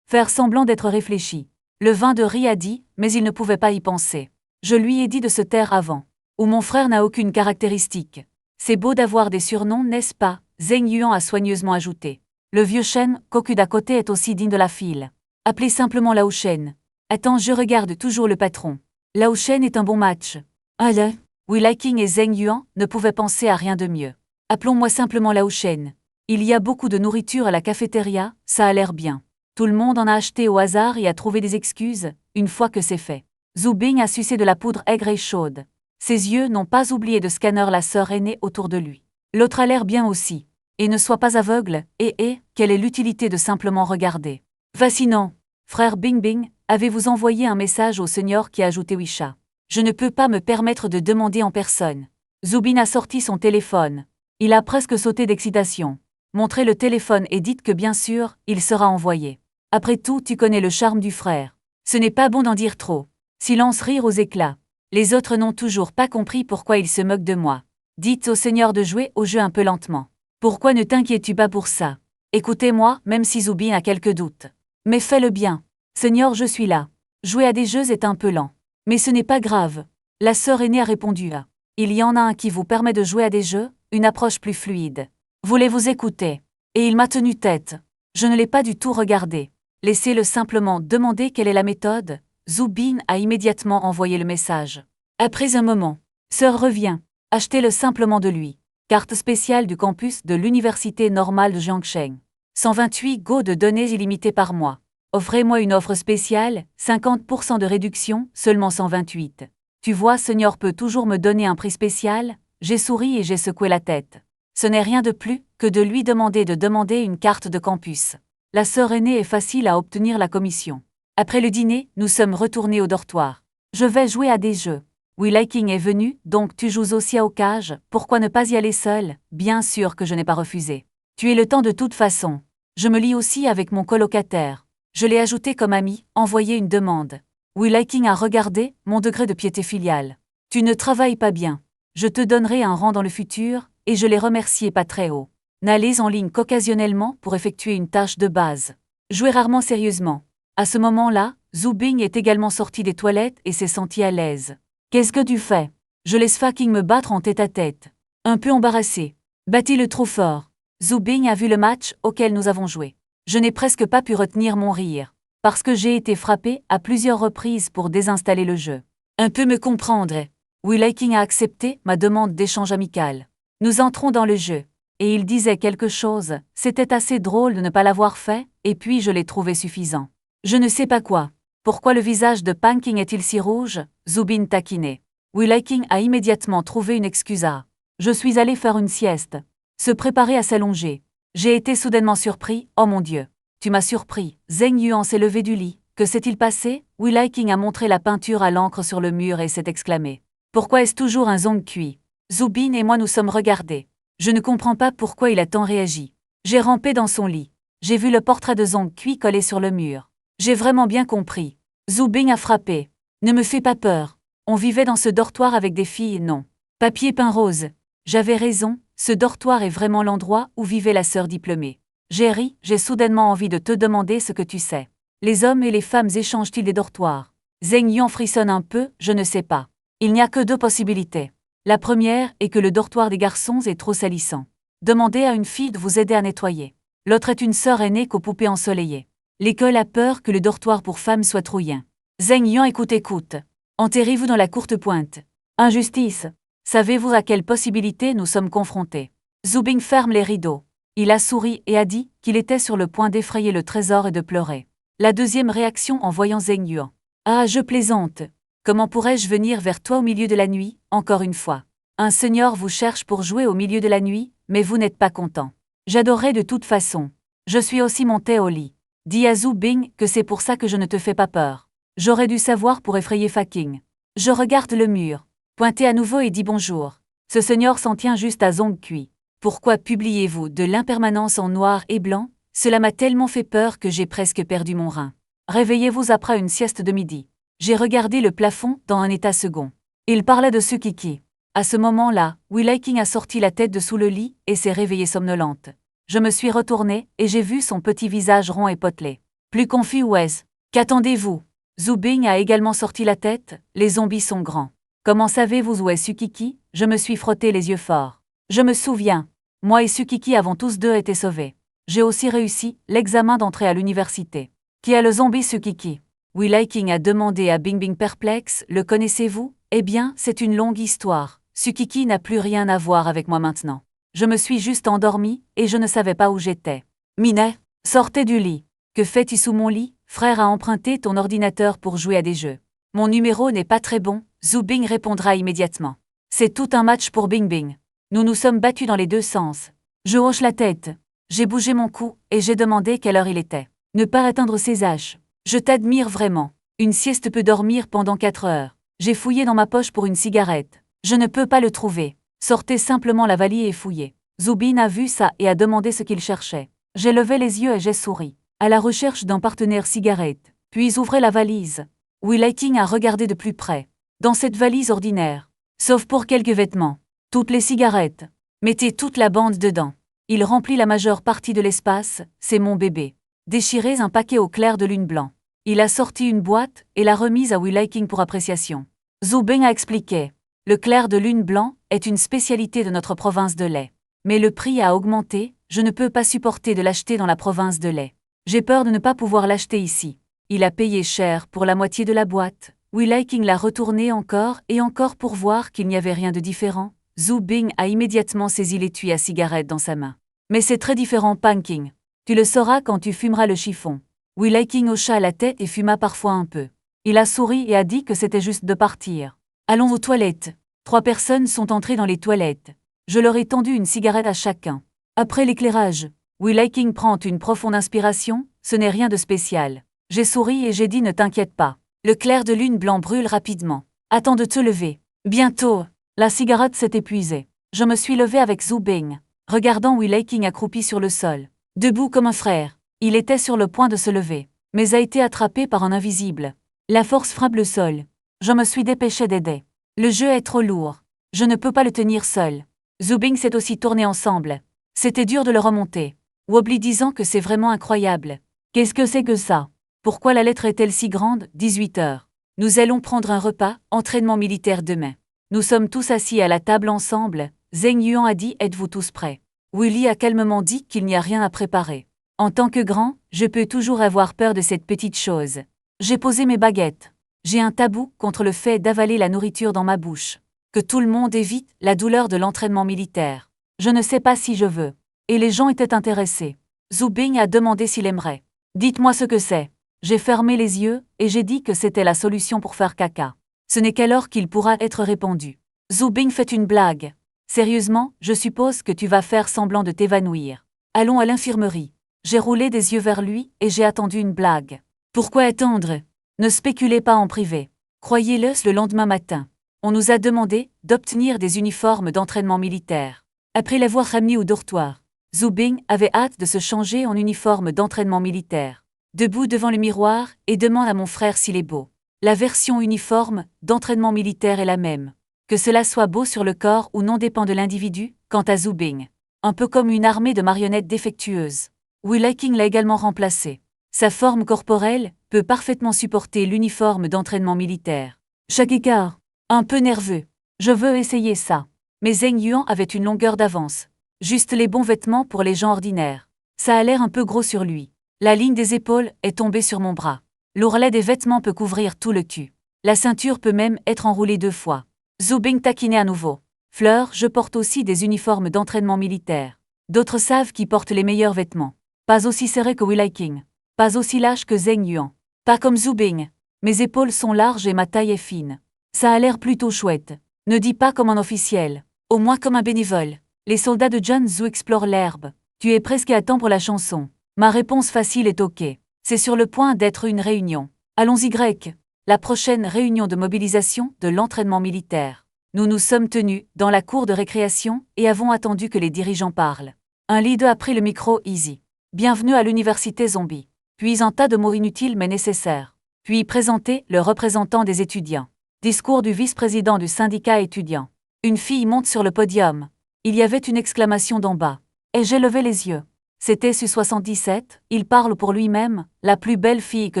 Faire semblant d'être réfléchi. Le vin de riz a dit, mais il ne pouvait pas y penser. Je lui ai dit de se taire avant. Ou mon frère n'a aucune caractéristique. C'est beau d'avoir des surnoms, n'est-ce pas? Zheng Yuan a soigneusement ajouté. Le vieux Shen, cocu d'à côté est aussi digne de la file. Appelez simplement Lao Shen. Attends, je regarde toujours le patron. Lao Shen est un bon match. Allez. Wei Liking et Zheng Yuan ne pouvaient penser à rien de mieux. Appelons-moi simplement Lao Shen. Il y a beaucoup de nourriture à la cafétéria, ça a l'air bien. Tout le monde en a acheté au hasard et a trouvé des excuses, une fois que c'est fait. Zhu Bing a sucé de la poudre aigre et chaude. Ses yeux n'ont pas oublié de scanner la sœur aînée autour de lui. L'autre a l'air bien aussi. Et ne sois pas aveugle, quelle est l'utilité de simplement regarder? Fascinant. Frère Bing Bing, avez-vous envoyé un message au seigneur qui a ajouté Wisha? Je ne peux pas me permettre de demander en personne. Zhu Bing a sorti son téléphone. Il a presque sauté d'excitation. Montrez le téléphone et dites que bien sûr, il sera envoyé. Après tout, tu connais le charme du frère. Ce n'est pas bon d'en dire trop. Silence, rire aux éclats. Les autres n'ont toujours pas compris pourquoi ils se moquent de moi. Dites au seigneur de jouer au jeu un peu lentement. Pourquoi ne t'inquiètes-tu pas pour ça? Écoutez-moi, même si Zhu Bing a quelques doutes. Mais fais-le bien. Seigneur, je suis là. Jouer à des jeux est un peu lent. Mais ce n'est pas grave. La sœur aînée a répondu à. Il y en a un qui vous permet de jouer à des jeux, une approche plus fluide. Voulez-vous écouter? Et il m'a tenu tête. Je ne l'ai pas du tout regardé. Laissez-le simplement demander quelle est la méthode. Zhu Bing a immédiatement envoyé le message. Après un moment. Sœur revient. Achetez-le simplement de lui. Carte spéciale du campus de l'université normale de Jiangsheng. 128 go de données illimitées par mois. Offrez-moi une offre spéciale, 50% de réduction, seulement 128. Tu vois, Seigneur peut toujours me donner un prix spécial? J'ai souri et j'ai secoué la tête. Ce n'est rien de plus que de lui demander une carte de campus. La sœur aînée est facile à obtenir la commission. Après le dîner, nous sommes retournés au dortoir. Je vais jouer à des jeux. Wei Liking est venu, donc tu joues aussi à Okage, pourquoi ne pas y aller seul? Bien sûr que je n'ai pas refusé. Tu es le temps de toute façon. Je me lie aussi avec mon colocataire. Je l'ai ajouté comme ami, envoyé une demande. Wei Liking a regardé, mon degré de piété filiale. Tu ne travailles pas bien. Je te donnerai un rang dans le futur, et je l'ai remercié pas très haut. N'allez en ligne qu'occasionnellement pour effectuer une tâche de base. Jouez rarement sérieusement. À ce moment-là, Zhu Bing est également sorti des toilettes et s'est senti à l'aise. Qu'est-ce que tu fais? Je laisse fucking me battre en tête-à-tête. Un peu embarrassé. Battez-le trop fort. Zhu Bing a vu le match auquel nous avons joué. Je n'ai presque pas pu retenir mon rire. Parce que j'ai été frappé à plusieurs reprises pour désinstaller le jeu. Un peu me comprendre. Wei Liking a accepté ma demande d'échange amical. Nous entrons dans le jeu. Et il disait quelque chose, c'était assez drôle de ne pas l'avoir fait, et puis je l'ai trouvé suffisant. Je ne sais pas quoi. Pourquoi le visage de Pan King est-il si rouge? Zhu Bing taquinait. Wei Liking a immédiatement trouvé une excuse à. Je suis allé faire une sieste. Se préparer à s'allonger. J'ai été soudainement surpris, oh mon Dieu. Tu m'as surpris. Zheng Yuan s'est levé du lit. Que s'est-il passé? Wei Liking a montré la peinture à l'encre sur le mur et s'est exclamé. Pourquoi est-ce toujours un zong cuit? Zhu Bing et moi nous sommes regardés. Je ne comprends pas pourquoi il a tant réagi. J'ai rampé dans son lit. J'ai vu le portrait de Zong Kui collé sur le mur. J'ai vraiment bien compris. Zhu Bing a frappé. Ne me fais pas peur. On vivait dans ce dortoir avec des filles, non. Papier peint rose. J'avais raison, ce dortoir est vraiment l'endroit où vivait la sœur diplômée. J'ai ri, j'ai soudainement envie de te demander ce que tu sais. Les hommes et les femmes échangent-ils des dortoirs? Zheng Yuan frissonne un peu, je ne sais pas. Il n'y a que deux possibilités. La première est que le dortoir des garçons est trop salissant. Demandez à une fille de vous aider à nettoyer. L'autre est une sœur aînée qu'aux poupées ensoleillées. L'école a peur que le dortoir pour femmes soit trouillant. Zheng Yuan écoute. Enterrez-vous dans la courte pointe. Injustice. Savez-vous à quelle possibilité nous sommes confrontés? Zhu Bing ferme les rideaux. Il a souri et a dit qu'il était sur le point d'effrayer le trésor et de pleurer. La deuxième réaction en voyant Zheng Yuan. Ah, je plaisante. Comment pourrais-je venir vers toi au milieu de la nuit, encore une fois? Un seigneur vous cherche pour jouer au milieu de la nuit, mais vous n'êtes pas content. J'adorerais de toute façon. Je suis aussi monté au lit. Dis à Zhu Bing que c'est pour ça que je ne te fais pas peur. J'aurais dû savoir pour effrayer Faking. Je regarde le mur. Pointez à nouveau et dis bonjour. Ce seigneur s'en tient juste à Zong Kui. Pourquoi publiez-vous de l'impermanence en noir et blanc? Cela m'a tellement fait peur que j'ai presque perdu mon rein. Réveillez-vous après une sieste de midi. J'ai regardé le plafond dans un état second. Il parlait de Tsukiki. À ce moment-là, Will-Hiking a sorti la tête de sous le lit et s'est réveillée somnolente. Je me suis retournée et j'ai vu son petit visage rond et potelé. Plus confus Wes. Qu'attendez-vous? Zhu Bing a également sorti la tête, les zombies sont grands. Comment savez-vous où est Sukiki? Je me suis frotté les yeux forts. Je me souviens. Moi et Sukiki avons tous deux été sauvés. J'ai aussi réussi l'examen d'entrée à l'université. Qui est le zombie Sukiki? Will-Hiking a demandé à Bing Bing perplexe, le connaissez-vous? Eh bien, c'est une longue histoire. Sukiki n'a plus rien à voir avec moi maintenant. Je me suis juste endormie et je ne savais pas où j'étais. Minet, sortez du lit. Que fais-tu sous mon lit? Frère a emprunté ton ordinateur pour jouer à des jeux. Mon numéro n'est pas très bon, Zhu Bing répondra immédiatement. C'est tout un match pour Bing Bing. Nous nous sommes battus dans les deux sens. Je hoche la tête. J'ai bougé mon cou et j'ai demandé quelle heure il était. Ne pas atteindre ses âges. Je t'admire vraiment. Une sieste peut dormir pendant 4 heures. J'ai fouillé dans ma poche pour une cigarette. Je ne peux pas le trouver. Sortez simplement la valise et fouillez. Zhu Bing a vu ça et a demandé ce qu'il cherchait. J'ai levé les yeux et j'ai souri. À la recherche d'un partenaire cigarette. Puis ouvrez la valise. Will-Hiking a regardé de plus près. Dans cette valise ordinaire. Sauf pour quelques vêtements. Toutes les cigarettes. Mettez toute la bande dedans. Il remplit la majeure partie de l'espace, c'est mon bébé. Déchirez un paquet au clair de lune blanc. Il a sorti une boîte et l'a remise à Will-Hiking pour appréciation. Zhu Bing a expliqué. Le clair de lune blanc est une spécialité de notre province de lait. Mais le prix a augmenté, je ne peux pas supporter de l'acheter dans la province de lait. J'ai peur de ne pas pouvoir l'acheter ici. Il a payé cher pour la moitié de la boîte. Will-Hiking l'a retourné encore et encore pour voir qu'il n'y avait rien de différent. Zhu Bing a immédiatement saisi l'étui à cigarette dans sa main. Mais c'est très différent, Panking. Tu le sauras quand tu fumeras le chiffon. Will-Hiking hocha la tête et fuma parfois un peu. Il a souri et a dit que c'était juste de partir. Allons aux toilettes. 3 personnes sont entrées dans les toilettes. Je leur ai tendu une cigarette à chacun. Après l'éclairage, Will-Hiking prend une profonde inspiration, ce n'est rien de spécial. J'ai souri et j'ai dit ne t'inquiète pas. Le clair de lune blanc brûle rapidement. Attends de te lever. Bientôt. La cigarette s'est épuisée. Je me suis levé avec Zhu Bing, regardant Will-Hiking accroupi sur le sol. Debout comme un frère. Il était sur le point de se lever, mais a été attrapé par un invisible. La force frappe le sol. Je me suis dépêché d'aider. Le jeu est trop lourd. Je ne peux pas le tenir seul. Zhu Bing s'est aussi tourné ensemble. C'était dur de le remonter. Wobbly disant que c'est vraiment incroyable. Qu'est-ce que c'est que ça? Pourquoi la lettre est-elle si grande? 18 heures. Nous allons prendre un repas, entraînement militaire demain. Nous sommes tous assis à la table ensemble. Zheng Yuan a dit êtes-vous tous prêts? Willy a calmement dit qu'il n'y a rien à préparer. En tant que grand, je peux toujours avoir peur de cette petite chose. J'ai posé mes baguettes. J'ai un tabou contre le fait d'avaler la nourriture dans ma bouche. Que tout le monde évite la douleur de l'entraînement militaire. Je ne sais pas si je veux. Et les gens étaient intéressés. Zhu Bing a demandé s'il aimerait. Dites-moi ce que c'est. J'ai fermé les yeux et j'ai dit que c'était la solution pour faire caca. Ce n'est qu'alors qu'il pourra être répandu. Zhu Bing fait une blague. Sérieusement, je suppose que tu vas faire semblant de t'évanouir. Allons à l'infirmerie. J'ai roulé des yeux vers lui et j'ai attendu une blague. Pourquoi attendre? Ne spéculez pas en privé. Croyez-le, le lendemain matin. On nous a demandé d'obtenir des uniformes d'entraînement militaire. Après l'avoir ramené au dortoir, Zhu Bing avait hâte de se changer en uniforme d'entraînement militaire. Debout devant le miroir et demande à mon frère s'il est beau. La version uniforme d'entraînement militaire est la même. Que cela soit beau sur le corps ou non dépend de l'individu, quant à Zhu Bing. Un peu comme une armée de marionnettes défectueuses. Will-Hiking l'a également remplacé. Sa forme corporelle peut parfaitement supporter l'uniforme d'entraînement militaire. Chaque écart. Un peu nerveux. Je veux essayer ça. Mais Zheng Yuan avait une longueur d'avance. Juste les bons vêtements pour les gens ordinaires. Ça a l'air un peu gros sur lui. La ligne des épaules est tombée sur mon bras. L'ourlet des vêtements peut couvrir tout le cul. La ceinture peut même être enroulée 2 fois. Zhu Bing taquinait à nouveau. Fleur, je porte aussi des uniformes d'entraînement militaire. D'autres savent qui portent les meilleurs vêtements. Pas aussi serrés que Will-Hiking. Pas aussi lâche que Zheng Yuan. Pas comme Zhu Bing. Mes épaules sont larges et ma taille est fine. Ça a l'air plutôt chouette. Ne dis pas comme un officiel. Au moins comme un bénévole. Les soldats de John Zhu explorent l'herbe. Tu es presque à temps pour la chanson. Ma réponse facile est OK. C'est sur le point d'être une réunion. Allons-y grec. La prochaine réunion de mobilisation de l'entraînement militaire. Nous nous sommes tenus dans la cour de récréation et avons attendu que les dirigeants parlent. Un leader a pris le micro easy. Bienvenue à l'université zombie. Puis un tas de mots inutiles mais nécessaires. Puis présenter le représentant des étudiants. Discours du vice-président du syndicat étudiant. Une fille monte sur le podium. Il y avait une exclamation d'en bas. Et j'ai levé les yeux. C'était Su-77, il parle pour lui-même, la plus belle fille que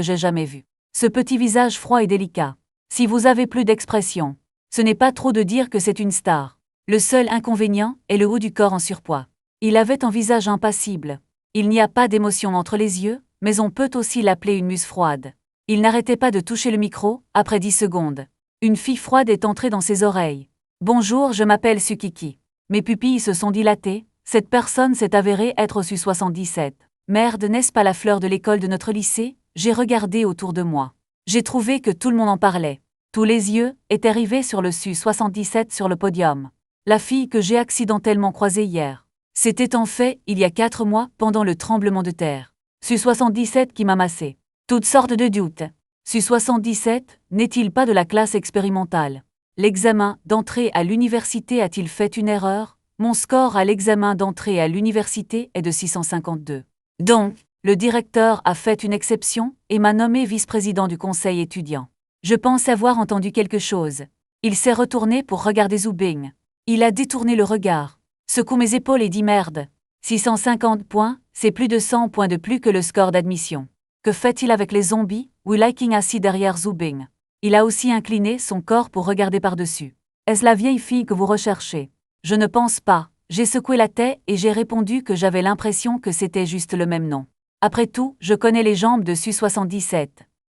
j'ai jamais vue. Ce petit visage froid et délicat. Si vous avez plus d'expression, ce n'est pas trop de dire que c'est une star. Le seul inconvénient est le haut du corps en surpoids. Il avait un visage impassible. Il n'y a pas d'émotion entre les yeux, mais on peut aussi l'appeler une muse froide. Il n'arrêtait pas de toucher le micro, après 10 secondes. Une fille froide est entrée dans ses oreilles. « Bonjour, je m'appelle Su-Kiki. » Mes pupilles se sont dilatées, cette personne s'est avérée être Su-77. Merde, n'est-ce pas la fleur de l'école de notre lycée? J'ai regardé autour de moi. J'ai trouvé que tout le monde en parlait. Tous les yeux étaient rivés sur le Su-77 sur le podium. La fille que j'ai accidentellement croisée hier. C'était en fait, il y a 4 mois, pendant le tremblement de terre. Su-77 qui m'a massé. Toutes sortes de doutes. Su-77, n'est-il pas de la classe expérimentale? L'examen d'entrée à l'université a-t-il fait une erreur? Mon score à l'examen d'entrée à l'université est de 652. Donc, le directeur a fait une exception et m'a nommé vice-président du conseil étudiant. Je pense avoir entendu quelque chose. Il s'est retourné pour regarder Zubin. Il a détourné le regard, secoue mes épaules et dit merde. 650 points, c'est plus de 100 points de plus que le score d'admission. Que fait-il avec les zombies? Will-Hiking assis derrière Zubin. Il a aussi incliné son corps pour regarder par-dessus. Est-ce la vieille fille que vous recherchez? Je ne pense pas. J'ai secoué la tête et j'ai répondu que j'avais l'impression que c'était juste le même nom. Après tout, je connais les jambes de Su-77.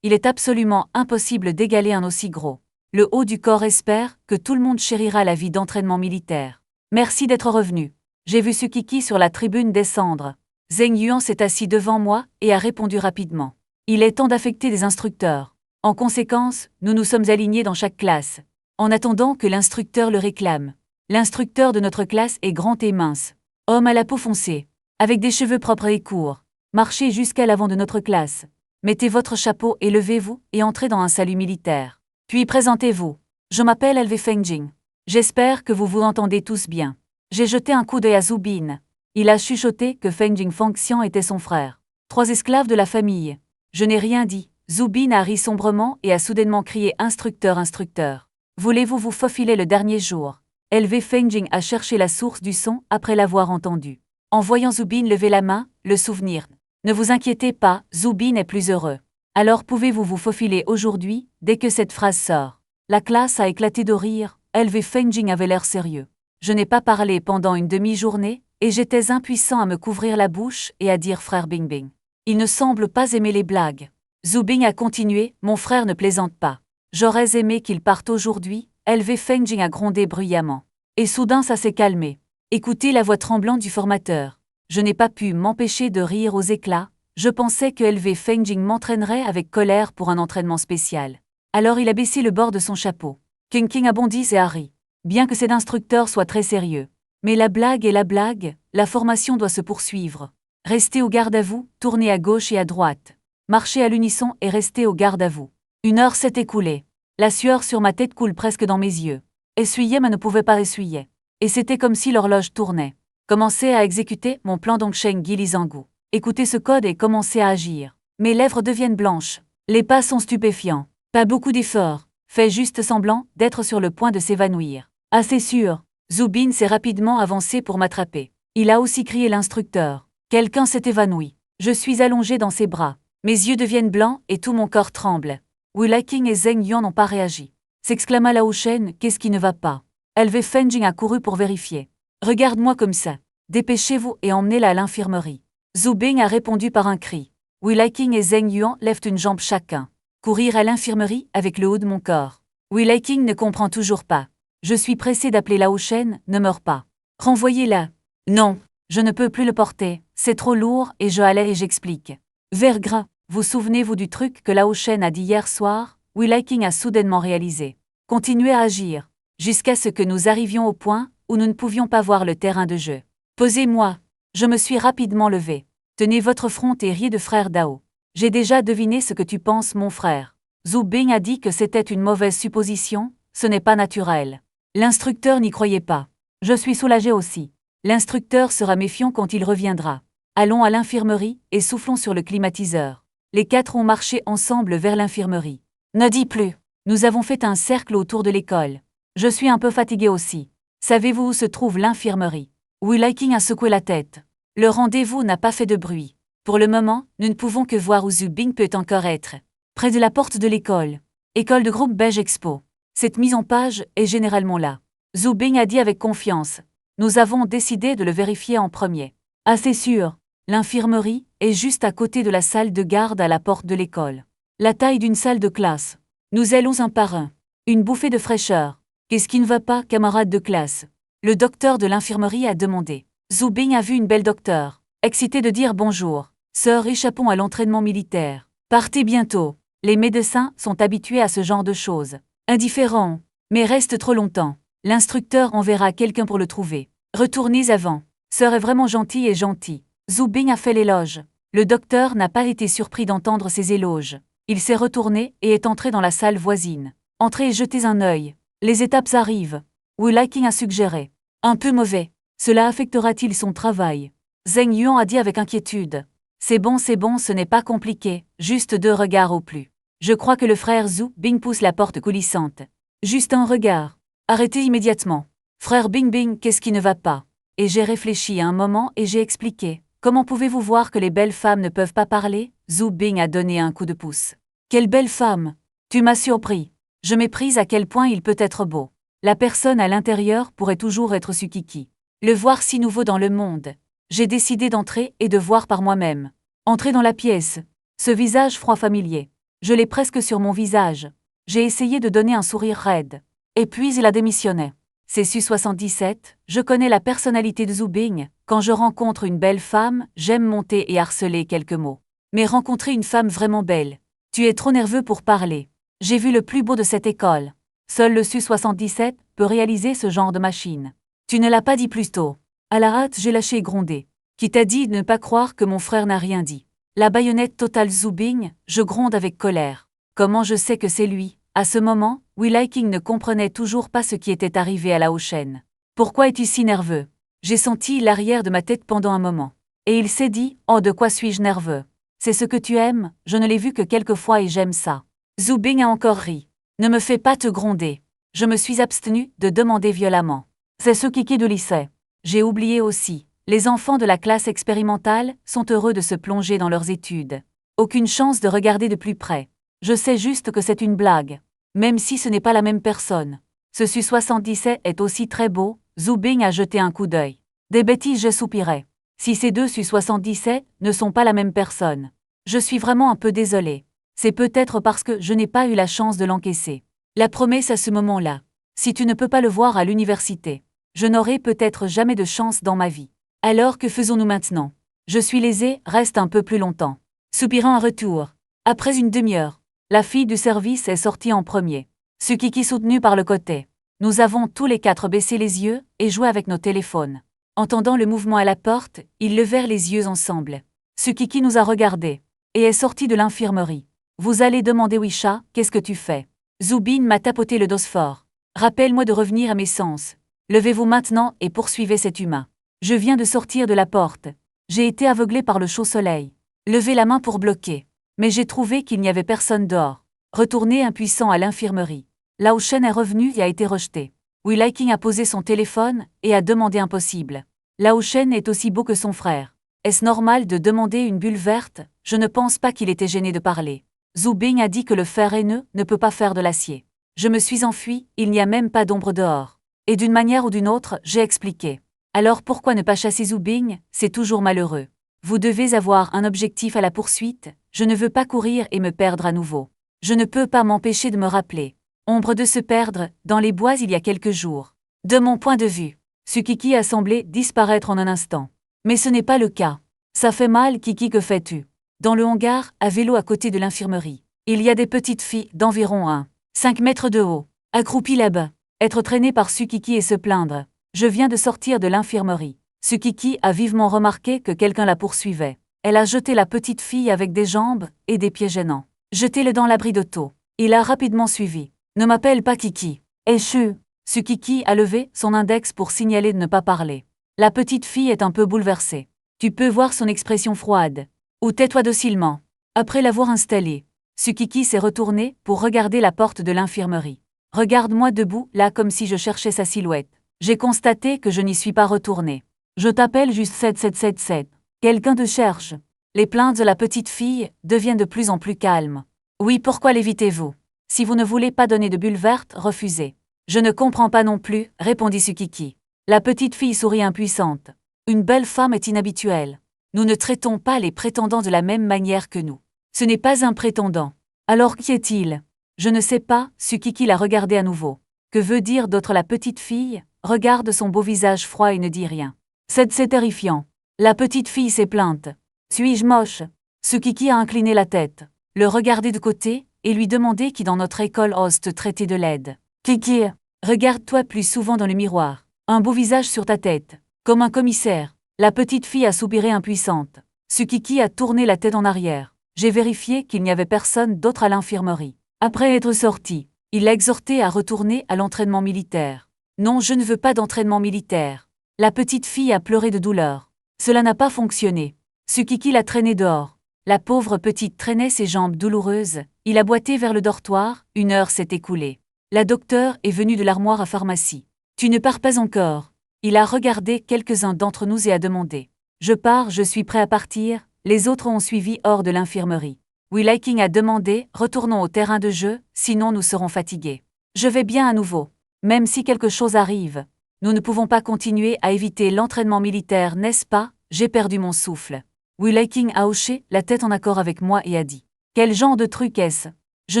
Il est absolument impossible d'égaler un aussi gros. Le haut du corps espère que tout le monde chérira la vie d'entraînement militaire. Merci d'être revenu. J'ai vu Su-Kiki sur la tribune descendre. Zheng Yuan s'est assis devant moi et a répondu rapidement. Il est temps d'affecter des instructeurs. En conséquence, nous nous sommes alignés dans chaque classe, en attendant que l'instructeur le réclame. L'instructeur de notre classe est grand et mince, homme à la peau foncée, avec des cheveux propres et courts. Marchez jusqu'à l'avant de notre classe. Mettez votre chapeau et levez-vous et entrez dans un salut militaire. Puis présentez-vous. Je m'appelle LV Fengjing. J'espère que vous vous entendez tous bien. J'ai jeté un coup d'œil à Zubin. Il a chuchoté que Fengjing Fangxian était son frère. 3 esclaves de la famille. Je n'ai rien dit. Zubin a ri sombrement et a soudainement crié « Instructeur, instructeur !» Voulez-vous vous faufiler le dernier jour? LV Fengjing a cherché la source du son après l'avoir entendu. En voyant Zubin lever la main, le souvenir. Ne vous inquiétez pas, Zubin est plus heureux. Alors pouvez-vous vous faufiler aujourd'hui, dès que cette phrase sort? La classe a éclaté de rire, LV Fengjing avait l'air sérieux. Je n'ai pas parlé pendant une demi-journée, et j'étais impuissant à me couvrir la bouche et à dire frère Bing Bing. Il ne semble pas aimer les blagues. Zubin a continué, mon frère ne plaisante pas. J'aurais aimé qu'il parte aujourd'hui, LV Fengjing a grondé bruyamment. Et soudain ça s'est calmé. Écoutez la voix tremblante du formateur. Je n'ai pas pu m'empêcher de rire aux éclats, je pensais que LV Fengjing m'entraînerait avec colère pour un entraînement spécial. Alors il a baissé le bord de son chapeau. King a bondi et a ri. Bien que cet instructeur soit très sérieux. Mais la blague est la blague, la formation doit se poursuivre. Restez au garde à vous, tournez à gauche et à droite. Marchez à l'unisson et restez au garde à vous. 1 heure s'est écoulée. La sueur sur ma tête coule presque dans mes yeux. Essuyer mais ne pouvait pas essuyer. Et c'était comme si l'horloge tournait. Commencez à exécuter mon plan Dongsheng Gilizangu. Écoutez ce code et commencez à agir. Mes lèvres deviennent blanches. Les pas sont stupéfiants. Pas beaucoup d'efforts. Fait juste semblant d'être sur le point de s'évanouir. Assez sûr. Zubin s'est rapidement avancé pour m'attraper. Il a aussi crié l'instructeur. Quelqu'un s'est évanoui. Je suis allongé dans ses bras. Mes yeux deviennent blancs et tout mon corps tremble. Will-Hiking et Zheng Yuan n'ont pas réagi. S'exclama Lao Shen, qu'est-ce qui ne va pas? LV Fengjing a couru pour vérifier. Regarde-moi comme ça. Dépêchez-vous et emmenez-la à l'infirmerie. Zubin a répondu par un cri. Will-Hiking et Zheng Yuan lèvent une jambe chacun. Courir à l'infirmerie avec le haut de mon corps. Will-Hiking ne comprend toujours pas. Je suis pressé d'appeler Lao Shen, ne meurs pas. Renvoyez-la. Non, je ne peux plus le porter, c'est trop lourd et je haleine et j'explique. Vergras, vous souvenez-vous du truc que Lao Shen a dit hier soir? Will-Hiking a soudainement réalisé. Continuez à agir, jusqu'à ce que nous arrivions au point où nous ne pouvions pas voir le terrain de jeu. Posez-moi. Je me suis rapidement levé. Tenez votre front et riez de frère Dao. J'ai déjà deviné ce que tu penses, mon frère. Zubin a dit que c'était une mauvaise supposition, ce n'est pas naturel. L'instructeur n'y croyait pas. Je suis soulagé aussi. L'instructeur sera méfiant quand il reviendra. Allons à l'infirmerie et soufflons sur le climatiseur. Les 4 ont marché ensemble vers l'infirmerie. Ne dis plus. Nous avons fait un cercle autour de l'école. Je suis un peu fatigué aussi. Savez-vous où se trouve l'infirmerie? Wu Liking a secoué la tête. Le rendez-vous n'a pas fait de bruit. Pour le moment, nous ne pouvons que voir où Zhu Bing peut encore être. Près de la porte de l'école. École de groupe Beige Expo. Cette mise en page est généralement là. Zhu Bing a dit avec confiance. Nous avons décidé de le vérifier en premier. Ah, c'est sûr. L'infirmerie est juste à côté de la salle de garde à la porte de l'école. La taille d'une salle de classe. Nous allons un par un. Une bouffée de fraîcheur. Qu'est-ce qui ne va pas, camarade de classe? Le docteur de l'infirmerie a demandé. Zhu Bing a vu une belle docteure. Excité de dire bonjour. Sœur, échappons à l'entraînement militaire. Partez bientôt. Les médecins sont habitués à ce genre de choses. Indifférents. Mais reste trop longtemps. L'instructeur enverra quelqu'un pour le trouver. Retournez avant. Sœur est vraiment gentille et gentille. Zhu Bing a fait l'éloge. Le docteur n'a pas été surpris d'entendre ces éloges. Il s'est retourné et est entré dans la salle voisine. Entrez et jetez un œil. Les étapes arrivent. Wu Liking a suggéré. Un peu mauvais. Cela affectera-t-il son travail? Zheng Yuan a dit avec inquiétude. C'est bon, ce n'est pas compliqué, juste 2 regards au plus. Je crois que le frère Zhu Bing pousse la porte coulissante. Juste un regard. Arrêtez immédiatement. Frère Bing Bing, qu'est-ce qui ne va pas? Et j'ai réfléchi un moment et j'ai expliqué. Comment pouvez-vous voir que les belles femmes ne peuvent pas parler? Zhu Bing a donné un coup de pouce. Quelle belle femme! Tu m'as surpris. Je méprise à quel point il peut être beau. La personne à l'intérieur pourrait toujours être Sukiki. Le voir si nouveau dans le monde. J'ai décidé d'entrer et de voir par moi-même. Entrer dans la pièce. Ce visage froid familier. Je l'ai presque sur mon visage. J'ai essayé de donner un sourire raide. Et puis il a démissionné. C'est Su-77, je connais la personnalité de Zhu Bing. Quand je rencontre une belle femme, j'aime monter et harceler quelques mots. Mais rencontrer une femme vraiment belle. Tu es trop nerveux pour parler. J'ai vu le plus beau de cette école. Seul le Su-77 peut réaliser ce genre de machine. Tu ne l'as pas dit plus tôt. À la hâte, j'ai lâché et grondé. Qui t'a dit de ne pas croire que mon frère n'a rien dit? La baïonnette totale Zhu Bing, je gronde avec colère. Comment je sais que c'est lui? À ce moment, Wu Liking ne comprenait toujours pas ce qui était arrivé à Lao Shen. Pourquoi es-tu si nerveux? J'ai senti l'arrière de ma tête pendant un moment. Et il s'est dit, oh, de quoi suis-je nerveux? C'est ce que tu aimes, je ne l'ai vu que quelques fois et j'aime ça. Zhu Bing a encore ri. Ne me fais pas te gronder. Je me suis abstenu de demander violemment. C'est ce kiki de lycée. J'ai oublié aussi. Les enfants de la classe expérimentale sont heureux de se plonger dans leurs études. Aucune chance de regarder de plus près. Je sais juste que c'est une blague. Même si ce n'est pas la même personne. Ce Su-77 est aussi très beau, Zhu Bing a jeté un coup d'œil. Des bêtises, je soupirais. Si ces 2 Su-77 ne sont pas la même personne. Je suis vraiment un peu désolé. C'est peut-être parce que je n'ai pas eu la chance de l'encaisser. La promesse à ce moment-là. Si tu ne peux pas le voir à l'université, je n'aurai peut-être jamais de chance dans ma vie. Alors que faisons-nous maintenant? Je suis lésée, reste un peu plus longtemps. Soupirant un retour. Après une demi-heure, la fille du service est sortie en premier. Sukiki soutenu par le côté. Nous avons tous les 4 baissé les yeux et joué avec nos téléphones. Entendant le mouvement à la porte, ils levèrent les yeux ensemble. Sukiki nous a regardés et est sorti de l'infirmerie. Vous allez demander Wisha, qu'est-ce que tu fais? Zhu Bing m'a tapoté le dos fort. Rappelle-moi de revenir à mes sens. Levez-vous maintenant et poursuivez cet humain. Je viens de sortir de la porte. J'ai été aveuglé par le chaud soleil. Levez la main pour bloquer. Mais j'ai trouvé qu'il n'y avait personne dehors. Retourné impuissant à l'infirmerie. Lao Shen est revenu et a été rejeté. Wu Liking a posé son téléphone et a demandé impossible. Lao Shen est aussi beau que son frère. Est-ce normal de demander une bulle verte? Je ne pense pas qu'il était gêné de parler. Zhu Bing a dit que le fer haineux ne peut pas faire de l'acier. Je me suis enfui, il n'y a même pas d'ombre dehors. Et d'une manière ou d'une autre, j'ai expliqué. Alors pourquoi ne pas chasser Zhu Bing? C'est toujours malheureux. Vous devez avoir un objectif à la poursuite, je ne veux pas courir et me perdre à nouveau. Je ne peux pas m'empêcher de me rappeler. Ombre de se perdre, dans les bois il y a quelques jours. De mon point de vue, Sukiki a semblé disparaître en un instant. Mais ce n'est pas le cas. Ça fait mal, Kiki, que fais-tu? Dans le hangar, à vélo à côté de l'infirmerie. Il y a des petites filles d'environ 5 mètres de haut, accroupies là-bas. Être traînées par Sukiki et se plaindre. Je viens de sortir de l'infirmerie. Sukiki a vivement remarqué que quelqu'un la poursuivait. Elle a jeté la petite fille avec des jambes et des pieds gênants. Jetez-le dans l'abri d'auto. Il a rapidement suivi. Ne m'appelle pas Kiki. Échu. Sukiki a levé son index pour signaler de ne pas parler. La petite fille est un peu bouleversée. Tu peux voir son expression froide. Ou tais-toi docilement. Après l'avoir installée, Sukiki s'est retournée pour regarder la porte de l'infirmerie. Regarde-moi debout, là comme si je cherchais sa silhouette. J'ai constaté que je n'y suis pas retourné. Je t'appelle juste 7777. Quelqu'un te cherche. Les plaintes de la petite fille deviennent de plus en plus calmes. Oui, pourquoi l'évitez-vous? Si vous ne voulez pas donner de bulle verte, refusez. Je ne comprends pas non plus, répondit Tsukiki. La petite fille sourit impuissante. Une belle femme est inhabituelle. Nous ne traitons pas les prétendants de la même manière que nous. Ce n'est pas un prétendant. Alors qui est-il? Je ne sais pas, Tsukiki l'a regardé à nouveau. Que veut dire d'autre la petite fille? Regarde son beau visage froid et ne dit rien. C'est terrifiant. La petite fille s'est plainte. Suis-je moche? Tsukiki a incliné la tête, le regardait de côté et lui demandait qui dans notre école ose te traiter de laide. Kiki, regarde-toi plus souvent dans le miroir. Un beau visage sur ta tête, comme un commissaire. La petite fille a soupiré impuissante. Tsukiki a tourné la tête en arrière. J'ai vérifié qu'il n'y avait personne d'autre à l'infirmerie. Après être sorti, il l'a exhorté à retourner à l'entraînement militaire. Non, je ne veux pas d'entraînement militaire. La petite fille a pleuré de douleur. Cela n'a pas fonctionné. Tsukiki l'a traînée dehors. La pauvre petite traînait ses jambes douloureuses. Il a boité vers le dortoir. 1 heure s'est écoulée. La docteure est venue de l'armoire à pharmacie. Tu ne pars pas encore. Il a regardé quelques-uns d'entre nous et a demandé. Je pars, je suis prêt à partir. Les autres ont suivi hors de l'infirmerie. Will Hiking a demandé, retournons au terrain de jeu, sinon nous serons fatigués. Je vais bien à nouveau. Même si quelque chose arrive. Nous ne pouvons pas continuer à éviter l'entraînement militaire, n'est-ce pas? J'ai perdu mon souffle. Will Hiking a hoché la tête en accord avec moi et a dit. Quel genre de truc est-ce? Je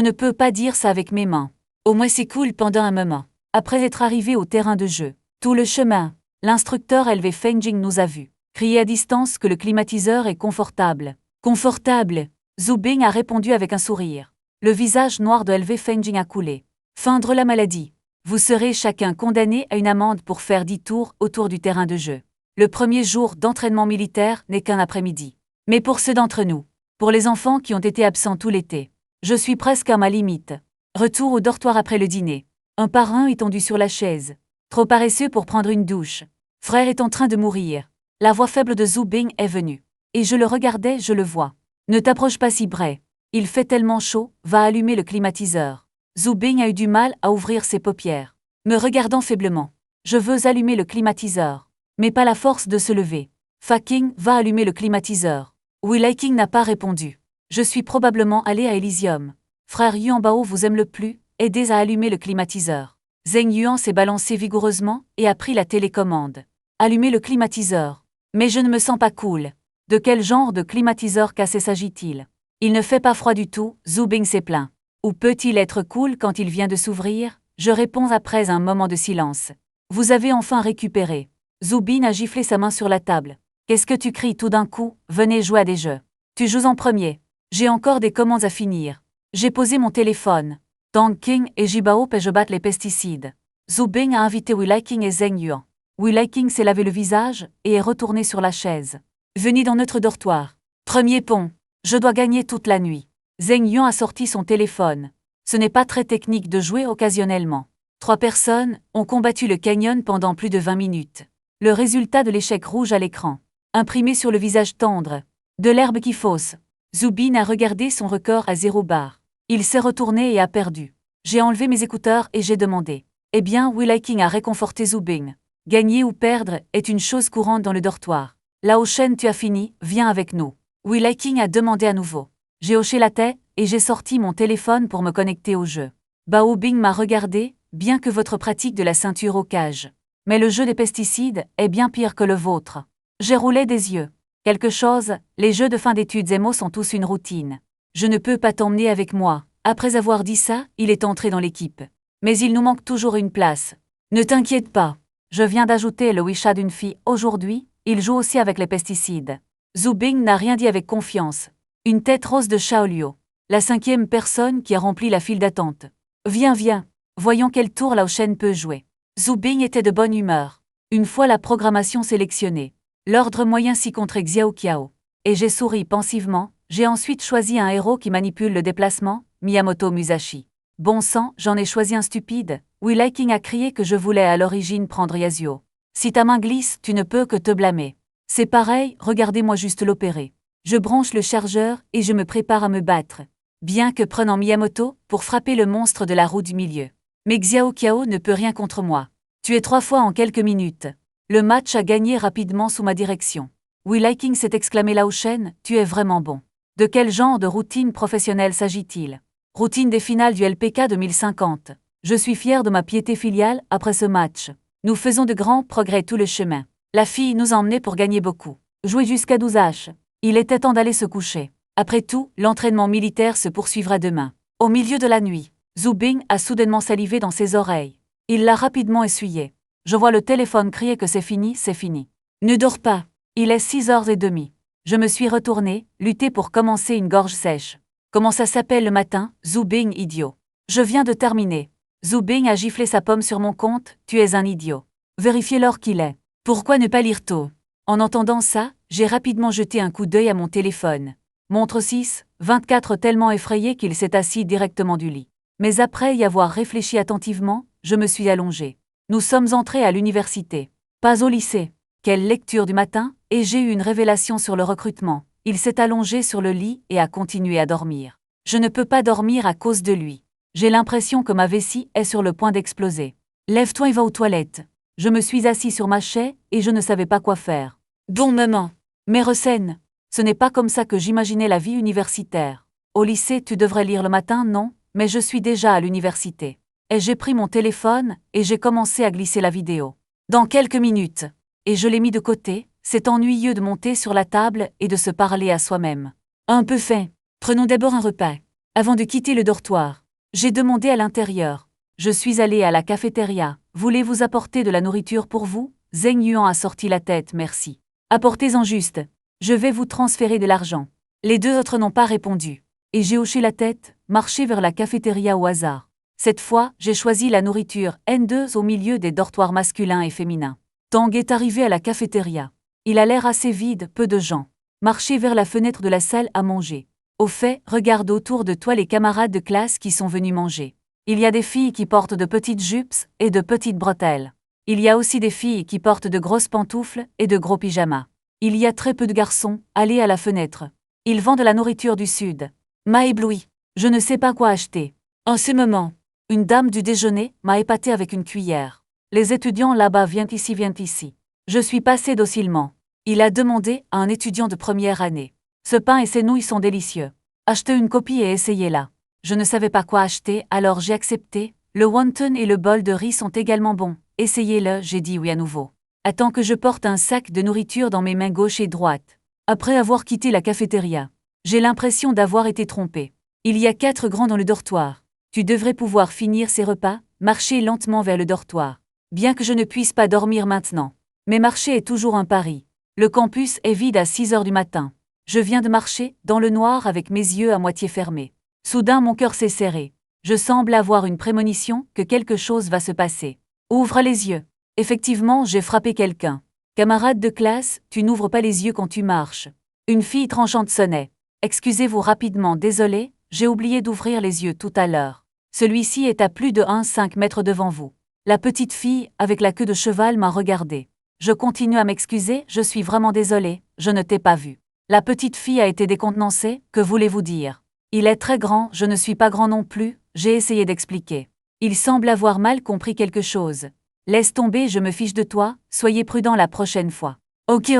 ne peux pas dire ça avec mes mains. Au moins c'est cool pendant un moment. Après être arrivé au terrain de jeu, tout le chemin, l'instructeur LV Fengjing nous a vus. Crier à distance que le climatiseur est confortable. Confortable. Zhu Bing a répondu avec un sourire. Le visage noir de LV Fengjing a coulé. Feindre la maladie. Vous serez chacun condamné à une amende pour faire 10 tours autour du terrain de jeu. Le premier jour d'entraînement militaire n'est qu'un après-midi. Mais pour ceux d'entre nous, pour les enfants qui ont été absents tout l'été, je suis presque à ma limite. Retour au dortoir après le dîner. Un par un étendu sur la chaise. Trop paresseux pour prendre une douche. Frère est en train de mourir. La voix faible de Zhu Bing est venue. Et je le regardais, je le vois. Ne t'approche pas si près. Il fait tellement chaud, va allumer le climatiseur. Zhu Bing a eu du mal à ouvrir ses paupières. Me regardant faiblement. Je veux allumer le climatiseur. Mais pas la force de se lever. Fucking va allumer le climatiseur. Will Hiking n'a pas répondu. Je suis probablement allé à Elysium. Frère Yuan Bao vous aime le plus, aidez à allumer le climatiseur. Zheng Yuan s'est balancé vigoureusement et a pris la télécommande. Allumer le climatiseur. Mais je ne me sens pas cool. De quel genre de climatiseur cassé s'agit-il? Il ne fait pas froid du tout, Zhu Bing s'est plaint. Ou peut-il être cool quand il vient de s'ouvrir? Je réponds après un moment de silence. Vous avez enfin récupéré. Zhu Bing a giflé sa main sur la table. Qu'est-ce que tu cries tout d'un coup? Venez jouer à des jeux. Tu joues en premier. J'ai encore des commandes à finir. J'ai posé mon téléphone. Tang King et Jibao je battre les pesticides. Zhu Bing a invité Will Hiking et Zheng Yuan. Will Hiking s'est lavé le visage et est retourné sur la chaise. Venez dans notre dortoir. Premier pont. Je dois gagner toute la nuit. Zheng Yuan a sorti son téléphone. Ce n'est pas très technique de jouer occasionnellement. 3 personnes ont combattu le canyon pendant plus de 20 minutes. Le résultat de l'échec rouge à l'écran. Imprimé sur le visage tendre. De l'herbe qui fausse. Zhu Bing a regardé son record à 0 bar. Il s'est retourné et a perdu. J'ai enlevé mes écouteurs et j'ai demandé. Eh bien, Will Hiking a réconforté Zhu Bing. Gagner ou perdre est une chose courante dans le dortoir. Lao Shen, tu as fini, viens avec nous. Will Hiking a demandé à nouveau. J'ai hoché la tête et j'ai sorti mon téléphone pour me connecter au jeu. Bao Bing m'a regardé, bien que votre pratique de la ceinture au cage. Mais le jeu des pesticides est bien pire que le vôtre. J'ai roulé des yeux. Quelque chose, les jeux de fin d'études Zemo sont tous une routine. Je ne peux pas t'emmener avec moi. Après avoir dit ça, il est entré dans l'équipe. Mais il nous manque toujours une place. Ne t'inquiète pas. Je viens d'ajouter le Wisha d'une fille aujourd'hui, il joue aussi avec les pesticides. Zhu Bing n'a rien dit avec confiance. Une tête rose de Shaolio. La 5e personne qui a rempli la file d'attente. Viens, viens. Voyons quel tour Lao Shen peut jouer. Zhu Bing était de bonne humeur. Une fois la programmation sélectionnée, l'ordre moyen s'y contre Xiao Qiao. Et j'ai souri pensivement, j'ai ensuite choisi un héros qui manipule le déplacement, Miyamoto Musashi. Bon sang, j'en ai choisi un stupide. Will Hiking a crié que je voulais à l'origine prendre Yasuo. Si ta main glisse, tu ne peux que te blâmer. C'est pareil, regardez-moi juste l'opérer. Je branche le chargeur et je me prépare à me battre. Bien que prenant Miyamoto pour frapper le monstre de la roue du milieu. Mais Xiao Qiao ne peut rien contre moi. Tu es 3 fois en quelques minutes. Le match a gagné rapidement sous ma direction. We liking s'est exclamé Lao Shen, tu es vraiment bon. De quel genre de routine professionnelle s'agit-il? Routine des finales du LPK 2050. Je suis fier de ma piété filiale après ce match. Nous faisons de grands progrès tout le chemin. La fille nous emmenait pour gagner beaucoup. Jouer jusqu'à 12 H. Il était temps d'aller se coucher. Après tout, l'entraînement militaire se poursuivra demain. Au milieu de la nuit, Zhu Bing a soudainement salivé dans ses oreilles. Il l'a rapidement essuyé. Je vois le téléphone crier que c'est fini, c'est fini. Ne dors pas. Il est 6h30. Je me suis retourné, lutté pour commencer une gorge sèche. Comment ça s'appelle le matin, Zhu Bing idiot. Je viens de terminer. Zhu Bing a giflé sa pomme sur mon compte, tu es un idiot. Vérifiez l'heure qu'il est. Pourquoi ne pas lire tôt? En entendant ça, j'ai rapidement jeté un coup d'œil à mon téléphone. Montre 6:24 tellement effrayé qu'il s'est assis directement du lit. Mais après y avoir réfléchi attentivement, je me suis allongé. Nous sommes entrés à l'université. Pas au lycée. Quelle lecture du matin, et j'ai eu une révélation sur le recrutement. Il s'est allongé sur le lit et a continué à dormir. Je ne peux pas dormir à cause de lui. J'ai l'impression que ma vessie est sur le point d'exploser. Lève-toi et va aux toilettes. Je me suis assis sur ma chaise et je ne savais pas quoi faire. Bon maman. Mérecène. Ce n'est pas comme ça que j'imaginais la vie universitaire. Au lycée, tu devrais lire le matin, non? Mais je suis déjà à l'université. Et j'ai pris mon téléphone et j'ai commencé à glisser la vidéo. Dans quelques minutes. Et je l'ai mis de côté, c'est ennuyeux de monter sur la table et de se parler à soi-même. Un peu fait. Prenons d'abord un repas. Avant de quitter le dortoir, j'ai demandé à l'intérieur. Je suis allé à la cafétéria. Voulez-vous apporter de la nourriture pour vous? Zheng Yuan a sorti la tête, merci. Apportez-en juste. Je vais vous transférer de l'argent. Les deux autres n'ont pas répondu. Et j'ai hoché la tête, marché vers la cafétéria au hasard. Cette fois, j'ai choisi la nourriture N2 au milieu des dortoirs masculins et féminins. Tang est arrivé à la cafétéria. Il a l'air assez vide, peu de gens. Marchez vers la fenêtre de la salle à manger. Au fait, regarde autour de toi les camarades de classe qui sont venus manger. Il y a des filles qui portent de petites jupes et de petites bretelles. Il y a aussi des filles qui portent de grosses pantoufles et de gros pyjamas. Il y a très peu de garçons, allez à la fenêtre. Ils vendent de la nourriture du sud. M'a ébloui. Je ne sais pas quoi acheter. En ce moment, une dame du déjeuner m'a épaté avec une cuillère. Les étudiants là-bas viennent ici. Je suis passé docilement. Il a demandé à un étudiant de première année. Ce pain et ces nouilles sont délicieux. Achetez une copie et essayez-la. Je ne savais pas quoi acheter, alors j'ai accepté. Le wonton et le bol de riz sont également bons. Essayez-le, j'ai dit oui à nouveau. Attends que je porte un sac de nourriture dans mes mains gauche et droite. Après avoir quitté la cafétéria, j'ai l'impression d'avoir été trompé. Il y a 4 grands dans le dortoir. Tu devrais pouvoir finir ces repas, marcher lentement vers le dortoir. Bien que je ne puisse pas dormir maintenant. Mais marcher est toujours un pari. Le campus est vide à 6h du matin. Je viens de marcher, dans le noir avec mes yeux à moitié fermés. Soudain mon cœur s'est serré. Je semble avoir une prémonition que quelque chose va se passer. Ouvre les yeux. Effectivement, j'ai frappé quelqu'un. Camarade de classe, tu n'ouvres pas les yeux quand tu marches. Une fille tranchante sonnait. Excusez-vous rapidement, désolé, j'ai oublié d'ouvrir les yeux tout à l'heure. Celui-ci est à plus de 1,5 mètres devant vous. La petite fille, avec la queue de cheval, m'a regardé. Je continue à m'excuser, je suis vraiment désolé, je ne t'ai pas vu. La petite fille a été décontenancée, que voulez-vous dire? Il est très grand, je ne suis pas grand non plus, j'ai essayé d'expliquer. Il semble avoir mal compris quelque chose. Laisse tomber, je me fiche de toi, soyez prudent la prochaine fois. Ok.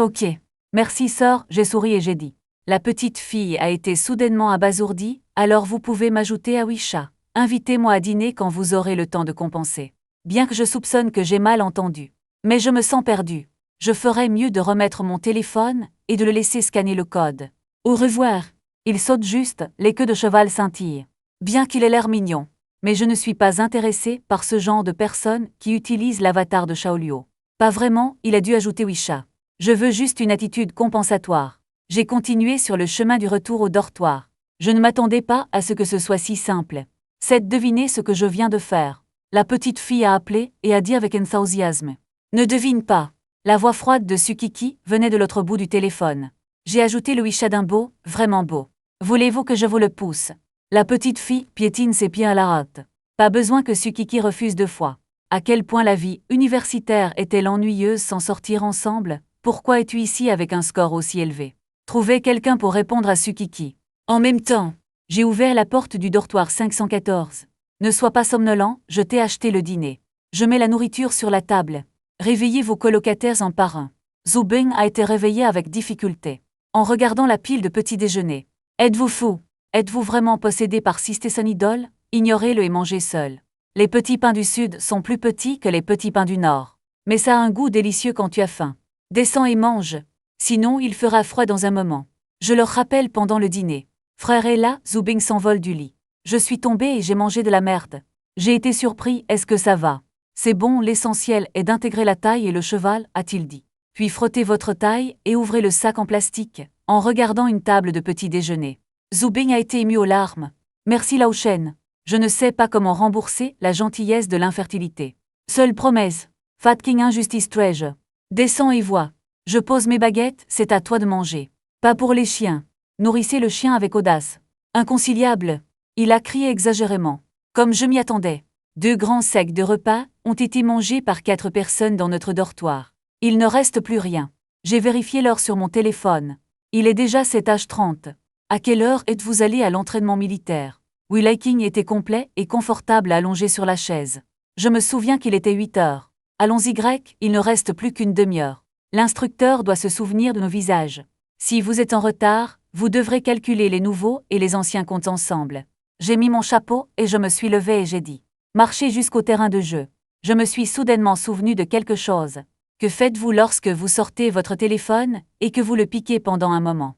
Merci sœur, j'ai souri et j'ai dit. La petite fille a été soudainement abasourdie, alors vous pouvez m'ajouter à Wisha. Invitez-moi à dîner quand vous aurez le temps de compenser. Bien que je soupçonne que j'ai mal entendu. Mais je me sens perdu. Je ferais mieux de remettre mon téléphone et de le laisser scanner le code. Au revoir. Il saute juste, les queues de cheval scintillent. Bien qu'il ait l'air mignon. Mais je ne suis pas intéressé par ce genre de personne qui utilise l'avatar de Shaolio. Pas vraiment, il a dû ajouter Wisha. Je veux juste une attitude compensatoire. J'ai continué sur le chemin du retour au dortoir. Je ne m'attendais pas à ce que ce soit si simple. C'est deviner ce que je viens de faire. La petite fille a appelé et a dit avec enthousiasme. Ne devine pas. La voix froide de Tsukiki venait de l'autre bout du téléphone. J'ai ajouté le Wisha d'un beau, vraiment beau. Voulez-vous que je vous le pousse? La petite fille piétine ses pieds à la hâte. Pas besoin que Tsukiki refuse 2 fois. À quel point la vie universitaire est-elle ennuyeuse sans sortir ensemble? Pourquoi es-tu ici avec un score aussi élevé? Trouvez quelqu'un pour répondre à Tsukiki. En même temps, j'ai ouvert la porte du dortoir 514. Ne sois pas somnolent, je t'ai acheté le dîner. Je mets la nourriture sur la table. Réveillez vos colocataires un par un. Zhu Bing a été réveillé avec difficulté. En regardant la pile de petit déjeuner. Êtes-vous fou? Êtes-vous vraiment possédé par son idole? Ignorez-le et mangez seul. Les petits pains du Sud sont plus petits que les petits pains du Nord. Mais ça a un goût délicieux quand tu as faim. Descends et mange. Sinon, il fera froid dans un moment. Je leur rappelle pendant le dîner. Frère est là, Zhu Bing s'envole du lit. Je suis tombé et j'ai mangé de la merde. J'ai été surpris, est-ce que ça va? C'est bon, l'essentiel est d'intégrer la taille et le cheval, a-t-il dit. Puis frottez votre taille et ouvrez le sac en plastique, en regardant une table de petit déjeuner. Zhu Bing a été ému aux larmes. Merci Lao Shen. Je ne sais pas comment rembourser la gentillesse de l'infertilité. Seule promesse. Fat King Injustice Treasure. Descends et vois. Je pose mes baguettes, c'est à toi de manger. Pas pour les chiens. Nourrissez le chien avec audace. Inconciliable. Il a crié exagérément. Comme je m'y attendais. 2 grands sacs de repas ont été mangés par 4 personnes dans notre dortoir. Il ne reste plus rien. J'ai vérifié l'heure sur mon téléphone. Il est déjà 7h30. À quelle heure êtes-vous allé à l'entraînement militaire? Will Hiking était complet et confortable allongé sur la chaise. Je me souviens qu'il était 8h. Allons-y grec, il ne reste plus qu'une demi-heure. L'instructeur doit se souvenir de nos visages. Si vous êtes en retard, vous devrez calculer les nouveaux et les anciens comptes ensemble. J'ai mis mon chapeau et je me suis levé et j'ai dit. Marchez jusqu'au terrain de jeu. Je me suis soudainement souvenu de quelque chose. Que faites-vous lorsque vous sortez votre téléphone et que vous le piquez pendant un moment?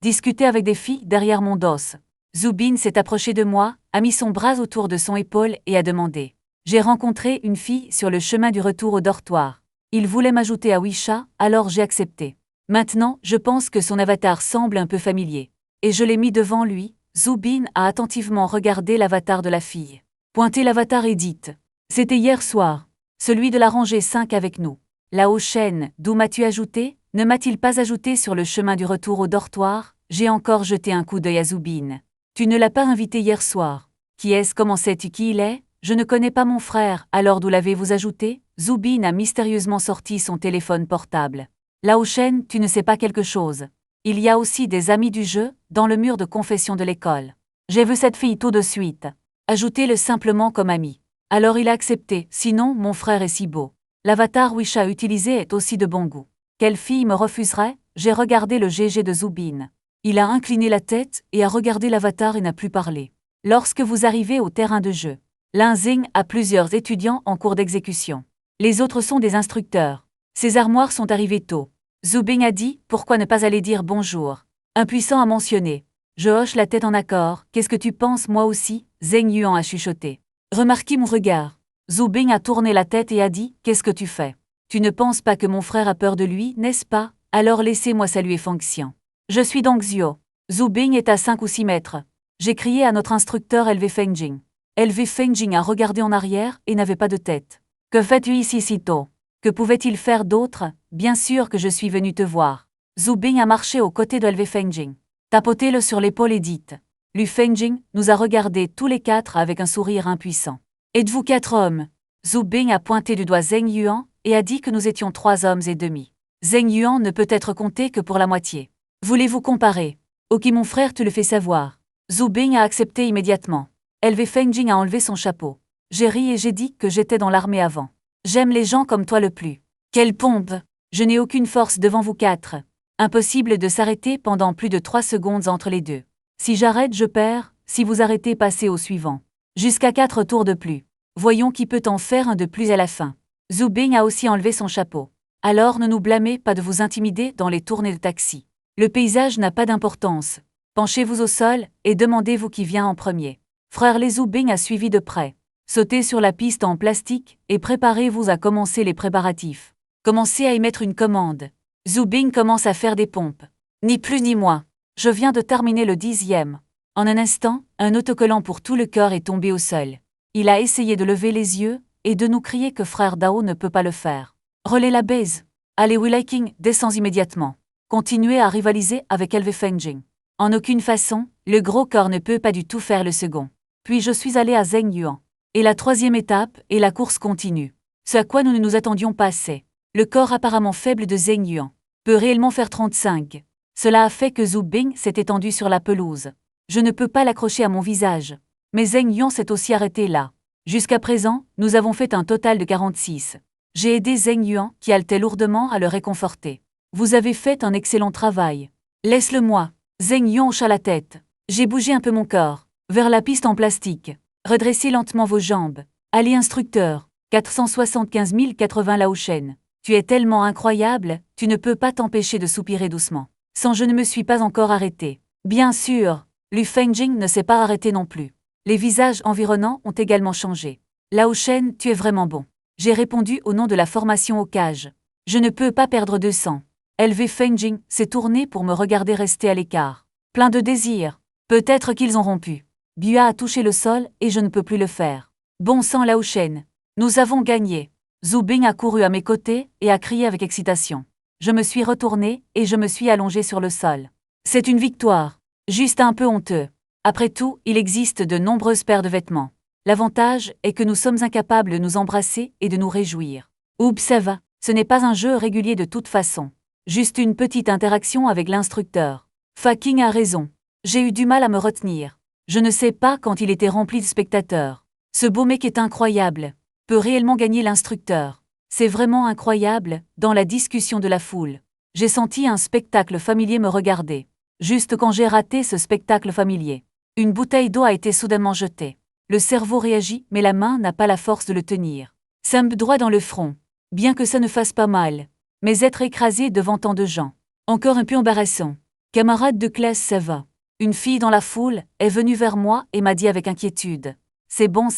Discuter avec des filles derrière mon dos. Zhu Bing s'est approché de moi, a mis son bras autour de son épaule et a demandé. J'ai rencontré une fille sur le chemin du retour au dortoir. Il voulait m'ajouter à Wisha, alors j'ai accepté. Maintenant, je pense que son avatar semble un peu familier. Et je l'ai mis devant lui. Zhu Bing a attentivement regardé l'avatar de la fille. Pointez l'avatar et dites. C'était hier soir. Celui de la rangée 5 avec nous. Lao Shen, d'où m'as-tu ajouté? Ne m'a-t-il pas ajouté sur le chemin du retour au dortoir? J'ai encore jeté un coup d'œil à Zhu Bing. Tu ne l'as pas invité hier soir. Qui est-ce? Comment sais-tu qui il est? Je ne connais pas mon frère, alors d'où l'avez-vous ajouté? Zhu Bing a mystérieusement sorti son téléphone portable. Lao Shen, tu ne sais pas quelque chose. Il y a aussi des amis du jeu, dans le mur de confession de l'école. J'ai vu cette fille tout de suite. Ajoutez-le simplement comme ami. Alors il a accepté, sinon mon frère est si beau. L'avatar Wisha utilisé est aussi de bon goût. Quelle fille me refuserait? J'ai regardé le GG de Zhu Bing. Il a incliné la tête et a regardé l'avatar et n'a plus parlé. Lorsque vous arrivez au terrain de jeu, Linzing a plusieurs étudiants en cours d'exécution. Les autres sont des instructeurs. Ces armoires sont arrivées tôt. Zhu Bing a dit, pourquoi ne pas aller dire bonjour? Impuissant a mentionné. Je hoche la tête en accord, qu'est-ce que tu penses moi aussi? Zheng Yuan a chuchoté. Remarquez mon regard. Zhu Bing a tourné la tête et a dit, qu'est-ce que tu fais? Tu ne penses pas que mon frère a peur de lui, n'est-ce pas? Alors laissez-moi saluer Feng Xian. Je suis donc Zhuo. Zhu Bing est à 5 ou 6 mètres. J'ai crié à notre instructeur LV Fengjing. LV Fengjing a regardé en arrière et n'avait pas de tête. Que fais-tu ici si tôt? Que pouvait-il faire d'autre? Bien sûr que je suis venu te voir. Zhu Bing a marché aux côtés de LV Fengjing. Tapotez-le sur l'épaule et dites. Lu Fengjing nous a regardés tous les 4 avec un sourire impuissant. Êtes-vous 4 hommes? Zhu Bing a pointé du doigt Zheng Yuan et a dit que nous étions 3 hommes et demi. Zheng Yuan ne peut être compté que pour la moitié. Voulez-vous comparer? Ok mon frère tu le fais savoir. Zhu Bing a accepté immédiatement. LV Fengjing a enlevé son chapeau. J'ai ri et j'ai dit que j'étais dans l'armée avant. J'aime les gens comme toi le plus. Quelle pompe! Je n'ai aucune force devant vous 4. Impossible de s'arrêter pendant plus de 3 secondes entre les deux. Si j'arrête je perds, si vous arrêtez passez au suivant. Jusqu'à 4 tours de plus. Voyons qui peut en faire un de plus à la fin. Zhu Bing a aussi enlevé son chapeau. Alors ne nous blâmez pas de vous intimider dans les tournées de taxi. Le paysage n'a pas d'importance. Penchez-vous au sol et demandez-vous qui vient en premier. Frère les Zhu Bing a suivi de près. Sautez sur la piste en plastique et préparez-vous à commencer les préparatifs. Commencez à émettre une commande. Zhu Bing commence à faire des pompes. Ni plus ni moins. Je viens de terminer le 10e. En un instant, un autocollant pour tout le corps est tombé au sol. Il a essayé de lever les yeux et de nous crier que frère Dao ne peut pas le faire. Relais la baise. Allez Will Hiking, descends immédiatement. Continuez à rivaliser avec LV Fengjing. En aucune façon, le gros corps ne peut pas du tout faire le second. Puis je suis allé à Zheng Yuan. Et la 3e étape, et la course continue. Ce à quoi nous ne nous attendions pas assez. Le corps apparemment faible de Zheng Yuan peut réellement faire 35. Cela a fait que Zhu Bing s'est étendu sur la pelouse. Je ne peux pas l'accrocher à mon visage. Mais Zheng Yuan s'est aussi arrêté là. Jusqu'à présent, nous avons fait un total de 46. J'ai aidé Zheng Yuan, qui haletait lourdement, à le réconforter. Vous avez fait un excellent travail. Laisse-le-moi. Zheng Yuan hocha la tête. J'ai bougé un peu mon corps. Vers la piste en plastique. Redressez lentement vos jambes. Allez instructeur. 475 080 Lao Shen. Tu es tellement incroyable, tu ne peux pas t'empêcher de soupirer doucement. Sans je ne me suis pas encore arrêté. Bien sûr, Lu Fengjing ne s'est pas arrêté non plus. Les visages environnants ont également changé. Lao Shen, tu es vraiment bon. J'ai répondu au nom de la formation au cage. Je ne peux pas perdre de sang. LV Fengjing s'est tourné pour me regarder rester à l'écart. Plein de désir. Peut-être qu'ils ont rompu. Bua a touché le sol et je ne peux plus le faire. Bon sang Lao Shen. Nous avons gagné. Zhu Bing a couru à mes côtés et a crié avec excitation. Je me suis retourné et je me suis allongé sur le sol. C'est une victoire. Juste un peu honteux. Après tout, il existe de nombreuses paires de vêtements. L'avantage est que nous sommes incapables de nous embrasser et de nous réjouir. Oups, ça va. Ce n'est pas un jeu régulier de toute façon. Juste une petite interaction avec l'instructeur. Fucking a raison. J'ai eu du mal à me retenir. Je ne sais pas quand il était rempli de spectateurs. Ce beau mec est incroyable. Peut réellement gagner l'instructeur. C'est vraiment incroyable, dans la discussion de la foule. J'ai senti un spectacle familier me regarder. Juste quand j'ai raté ce spectacle familier. Une bouteille d'eau a été soudainement jetée. Le cerveau réagit, mais la main n'a pas la force de le tenir. Ça me droit dans le front. Bien que ça ne fasse pas mal. Mais être écrasé devant tant de gens. Encore un peu embarrassant. Camarade de classe, ça va. Une fille dans la foule est venue vers moi et m'a dit avec inquiétude. C'est bon,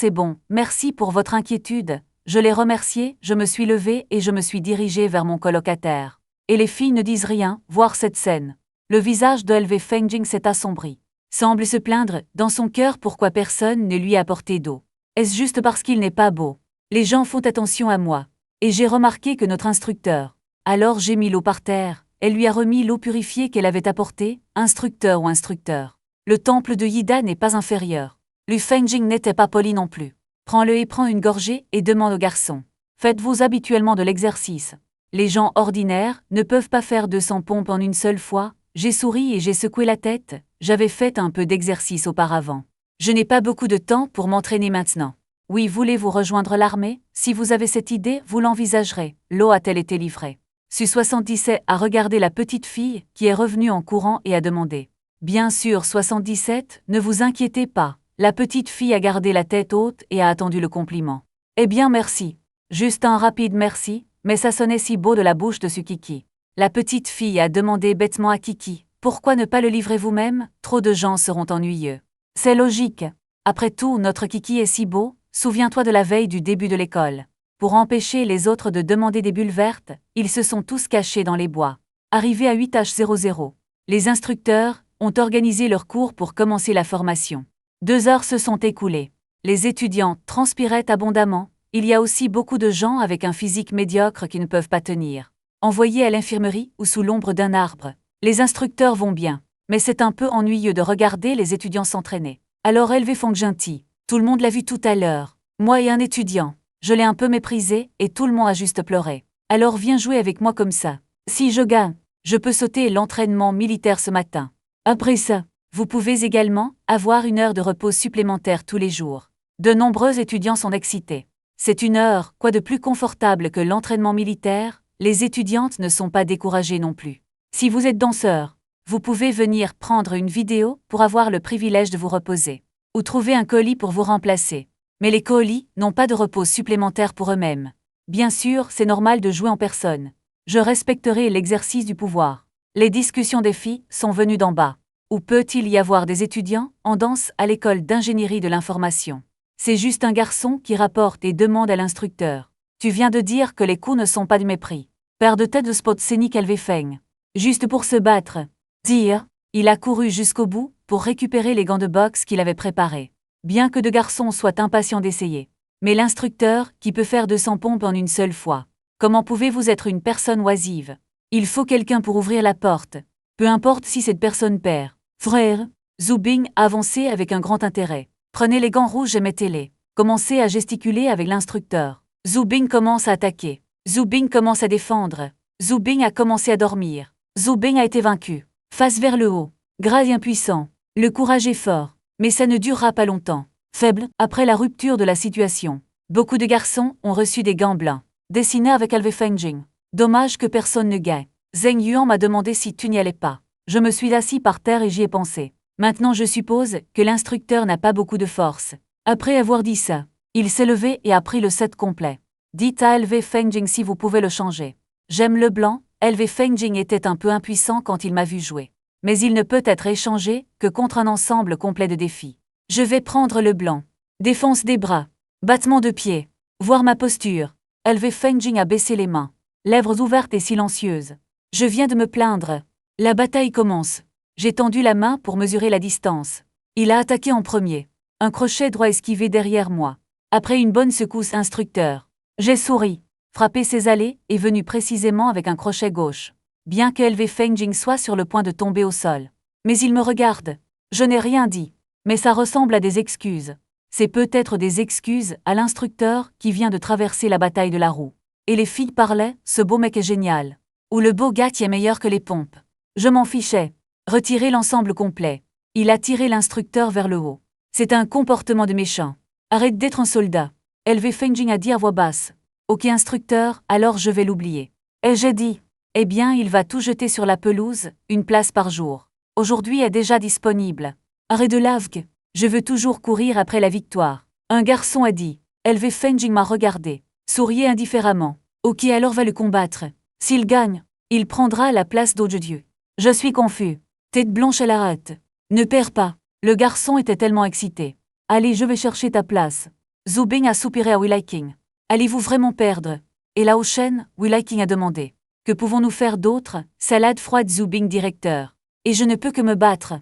merci pour votre inquiétude. Je l'ai remercié, je me suis levé et je me suis dirigé vers mon colocataire. Et les filles ne disent rien, voir cette scène. Le visage de LV Fengjing s'est assombri. Semble se plaindre, dans son cœur, pourquoi personne ne lui a apporté d'eau. Est-ce juste parce qu'il n'est pas beau? Les gens font attention à moi. Et j'ai remarqué que notre instructeur. Alors j'ai mis l'eau par terre, elle lui a remis l'eau purifiée qu'elle avait apportée, instructeur ou instructeur. Le temple de Yida n'est pas inférieur. Lu Fengjing n'était pas poli non plus. Prends-le et prends une gorgée et demande au garçon. Faites-vous habituellement de l'exercice. Les gens ordinaires ne peuvent pas faire 200 pompes en une seule fois. J'ai souri et j'ai secoué la tête, j'avais fait un peu d'exercice auparavant. Je n'ai pas beaucoup de temps pour m'entraîner maintenant. Oui, voulez-vous rejoindre l'armée? Si vous avez cette idée, vous l'envisagerez. L'eau a-t-elle été livrée? Su77 a regardé la petite fille, qui est revenue en courant et a demandé. Bien sûr, 77, ne vous inquiétez pas. La petite fille a gardé la tête haute et a attendu le compliment. Eh bien merci. Juste un rapide merci, mais ça sonnait si beau de la bouche de Sukiki. La petite fille a demandé bêtement à Kiki. Pourquoi ne pas le livrer vous-même? Trop de gens seront ennuyeux. C'est logique. Après tout, notre Kiki est si beau, souviens-toi de la veille du début de l'école. Pour empêcher les autres de demander des bulles vertes, ils se sont tous cachés dans les bois. Arrivés à 8h00, les instructeurs ont organisé leur cours pour commencer la formation. 2 heures se sont écoulées. Les étudiants transpiraient abondamment. Il y a aussi beaucoup de gens avec un physique médiocre qui ne peuvent pas tenir. Envoyés à l'infirmerie ou sous l'ombre d'un arbre. Les instructeurs vont bien, mais c'est un peu ennuyeux de regarder les étudiants s'entraîner. Alors LV Fengjing, tout le monde l'a vu tout à l'heure. Moi et un étudiant. Je l'ai un peu méprisé et tout le monde a juste pleuré. Alors viens jouer avec moi comme ça. Si je gagne, je peux sauter l'entraînement militaire ce matin. Après ça, vous pouvez également avoir 1 heure de repos supplémentaire tous les jours. De nombreux étudiants sont excités. C'est 1 heure, quoi de plus confortable que l'entraînement militaire? Les étudiantes ne sont pas découragées non plus. Si vous êtes danseur, vous pouvez venir prendre une vidéo pour avoir le privilège de vous reposer. Ou trouver un colis pour vous remplacer. Mais les colis n'ont pas de repos supplémentaire pour eux-mêmes. Bien sûr, c'est normal de jouer en personne. Je respecterai l'exercice du pouvoir. Les discussions des filles sont venues d'en bas. Ou peut-il y avoir des étudiants en danse à l'école d'ingénierie de l'information? C'est juste un garçon qui rapporte et demande à l'instructeur. Tu viens de dire que les coups ne sont pas du mépris. Père de tête de spot scénique LV Feng. Juste pour se battre. Dire, il a couru jusqu'au bout pour récupérer les gants de boxe qu'il avait préparés. Bien que deux garçons soient impatients d'essayer. Mais l'instructeur, qui peut faire 200 pompes en une seule fois. Comment pouvez-vous être une personne oisive? Il faut quelqu'un pour ouvrir la porte. Peu importe si cette personne perd. Frère, Zhu Bing a avancé avec un grand intérêt. Prenez les gants rouges et mettez-les. Commencez à gesticuler avec l'instructeur. Zhu Bing commence à attaquer. Zhu Bing commence à défendre. Zhu Bing a commencé à dormir. Zhu Bing a été vaincu. Face vers le haut. Gras et impuissant. Le courage est fort. Mais ça ne durera pas longtemps. Faible, après la rupture de la situation. Beaucoup de garçons ont reçu des gants blancs. Dessinés avec Elve Fengjing. Dommage que personne ne gagne. Zheng Yuan m'a demandé si tu n'y allais pas. Je me suis assis par terre et j'y ai pensé. Maintenant je suppose que l'instructeur n'a pas beaucoup de force. Après avoir dit ça, il s'est levé et a pris le set complet. Dites à Elve Fengjing si vous pouvez le changer. J'aime le blanc. Elve Fengjing était un peu impuissant quand il m'a vu jouer. Mais il ne peut être échangé que contre un ensemble complet de défis. Je vais prendre le blanc. Défense des bras. Battement de pied. Voir ma posture. Elve Fengjing a baissé les mains. Lèvres ouvertes et silencieuses. Je viens de me plaindre. La bataille commence. J'ai tendu la main pour mesurer la distance. Il a attaqué en premier. Un crochet droit esquivé derrière moi. Après une bonne secousse instructeur. J'ai souri. Frapper ses allées est venu précisément avec un crochet gauche. Bien que Elve Fengjing soit sur le point de tomber au sol. Mais il me regarde. Je n'ai rien dit. Mais ça ressemble à des excuses. C'est peut-être des excuses à l'instructeur qui vient de traverser la bataille de la roue. Et les filles parlaient, ce beau mec est génial. Ou le beau gars qui est meilleur que les pompes. Je m'en fichais. Retirer l'ensemble complet. Il a tiré l'instructeur vers le haut. C'est un comportement de méchant. Arrête d'être un soldat. Elve Fengjing a dit à voix basse. Ok instructeur, alors je vais l'oublier. Et j'ai dit. Eh bien il va tout jeter sur la pelouse, une place par jour. Aujourd'hui est déjà disponible. Arrête de lavgue. Je veux toujours courir après la victoire. Un garçon a dit. Elve Fengjing m'a regardé. Souriait indifféremment. Ok alors va le combattre. S'il gagne, il prendra la place d'Odieu. Je suis confus. Tête blanche à la rate. Ne perds pas. Le garçon était tellement excité. Allez, je vais chercher ta place. Zhu Bing a soupiré à Wei-Lai-King. Allez-vous vraiment perdre? Et Lao Shen, Wei-Lai-King a demandé. Que pouvons-nous faire d'autre? Salade froide Zhu Bing directeur. Et je ne peux que me battre.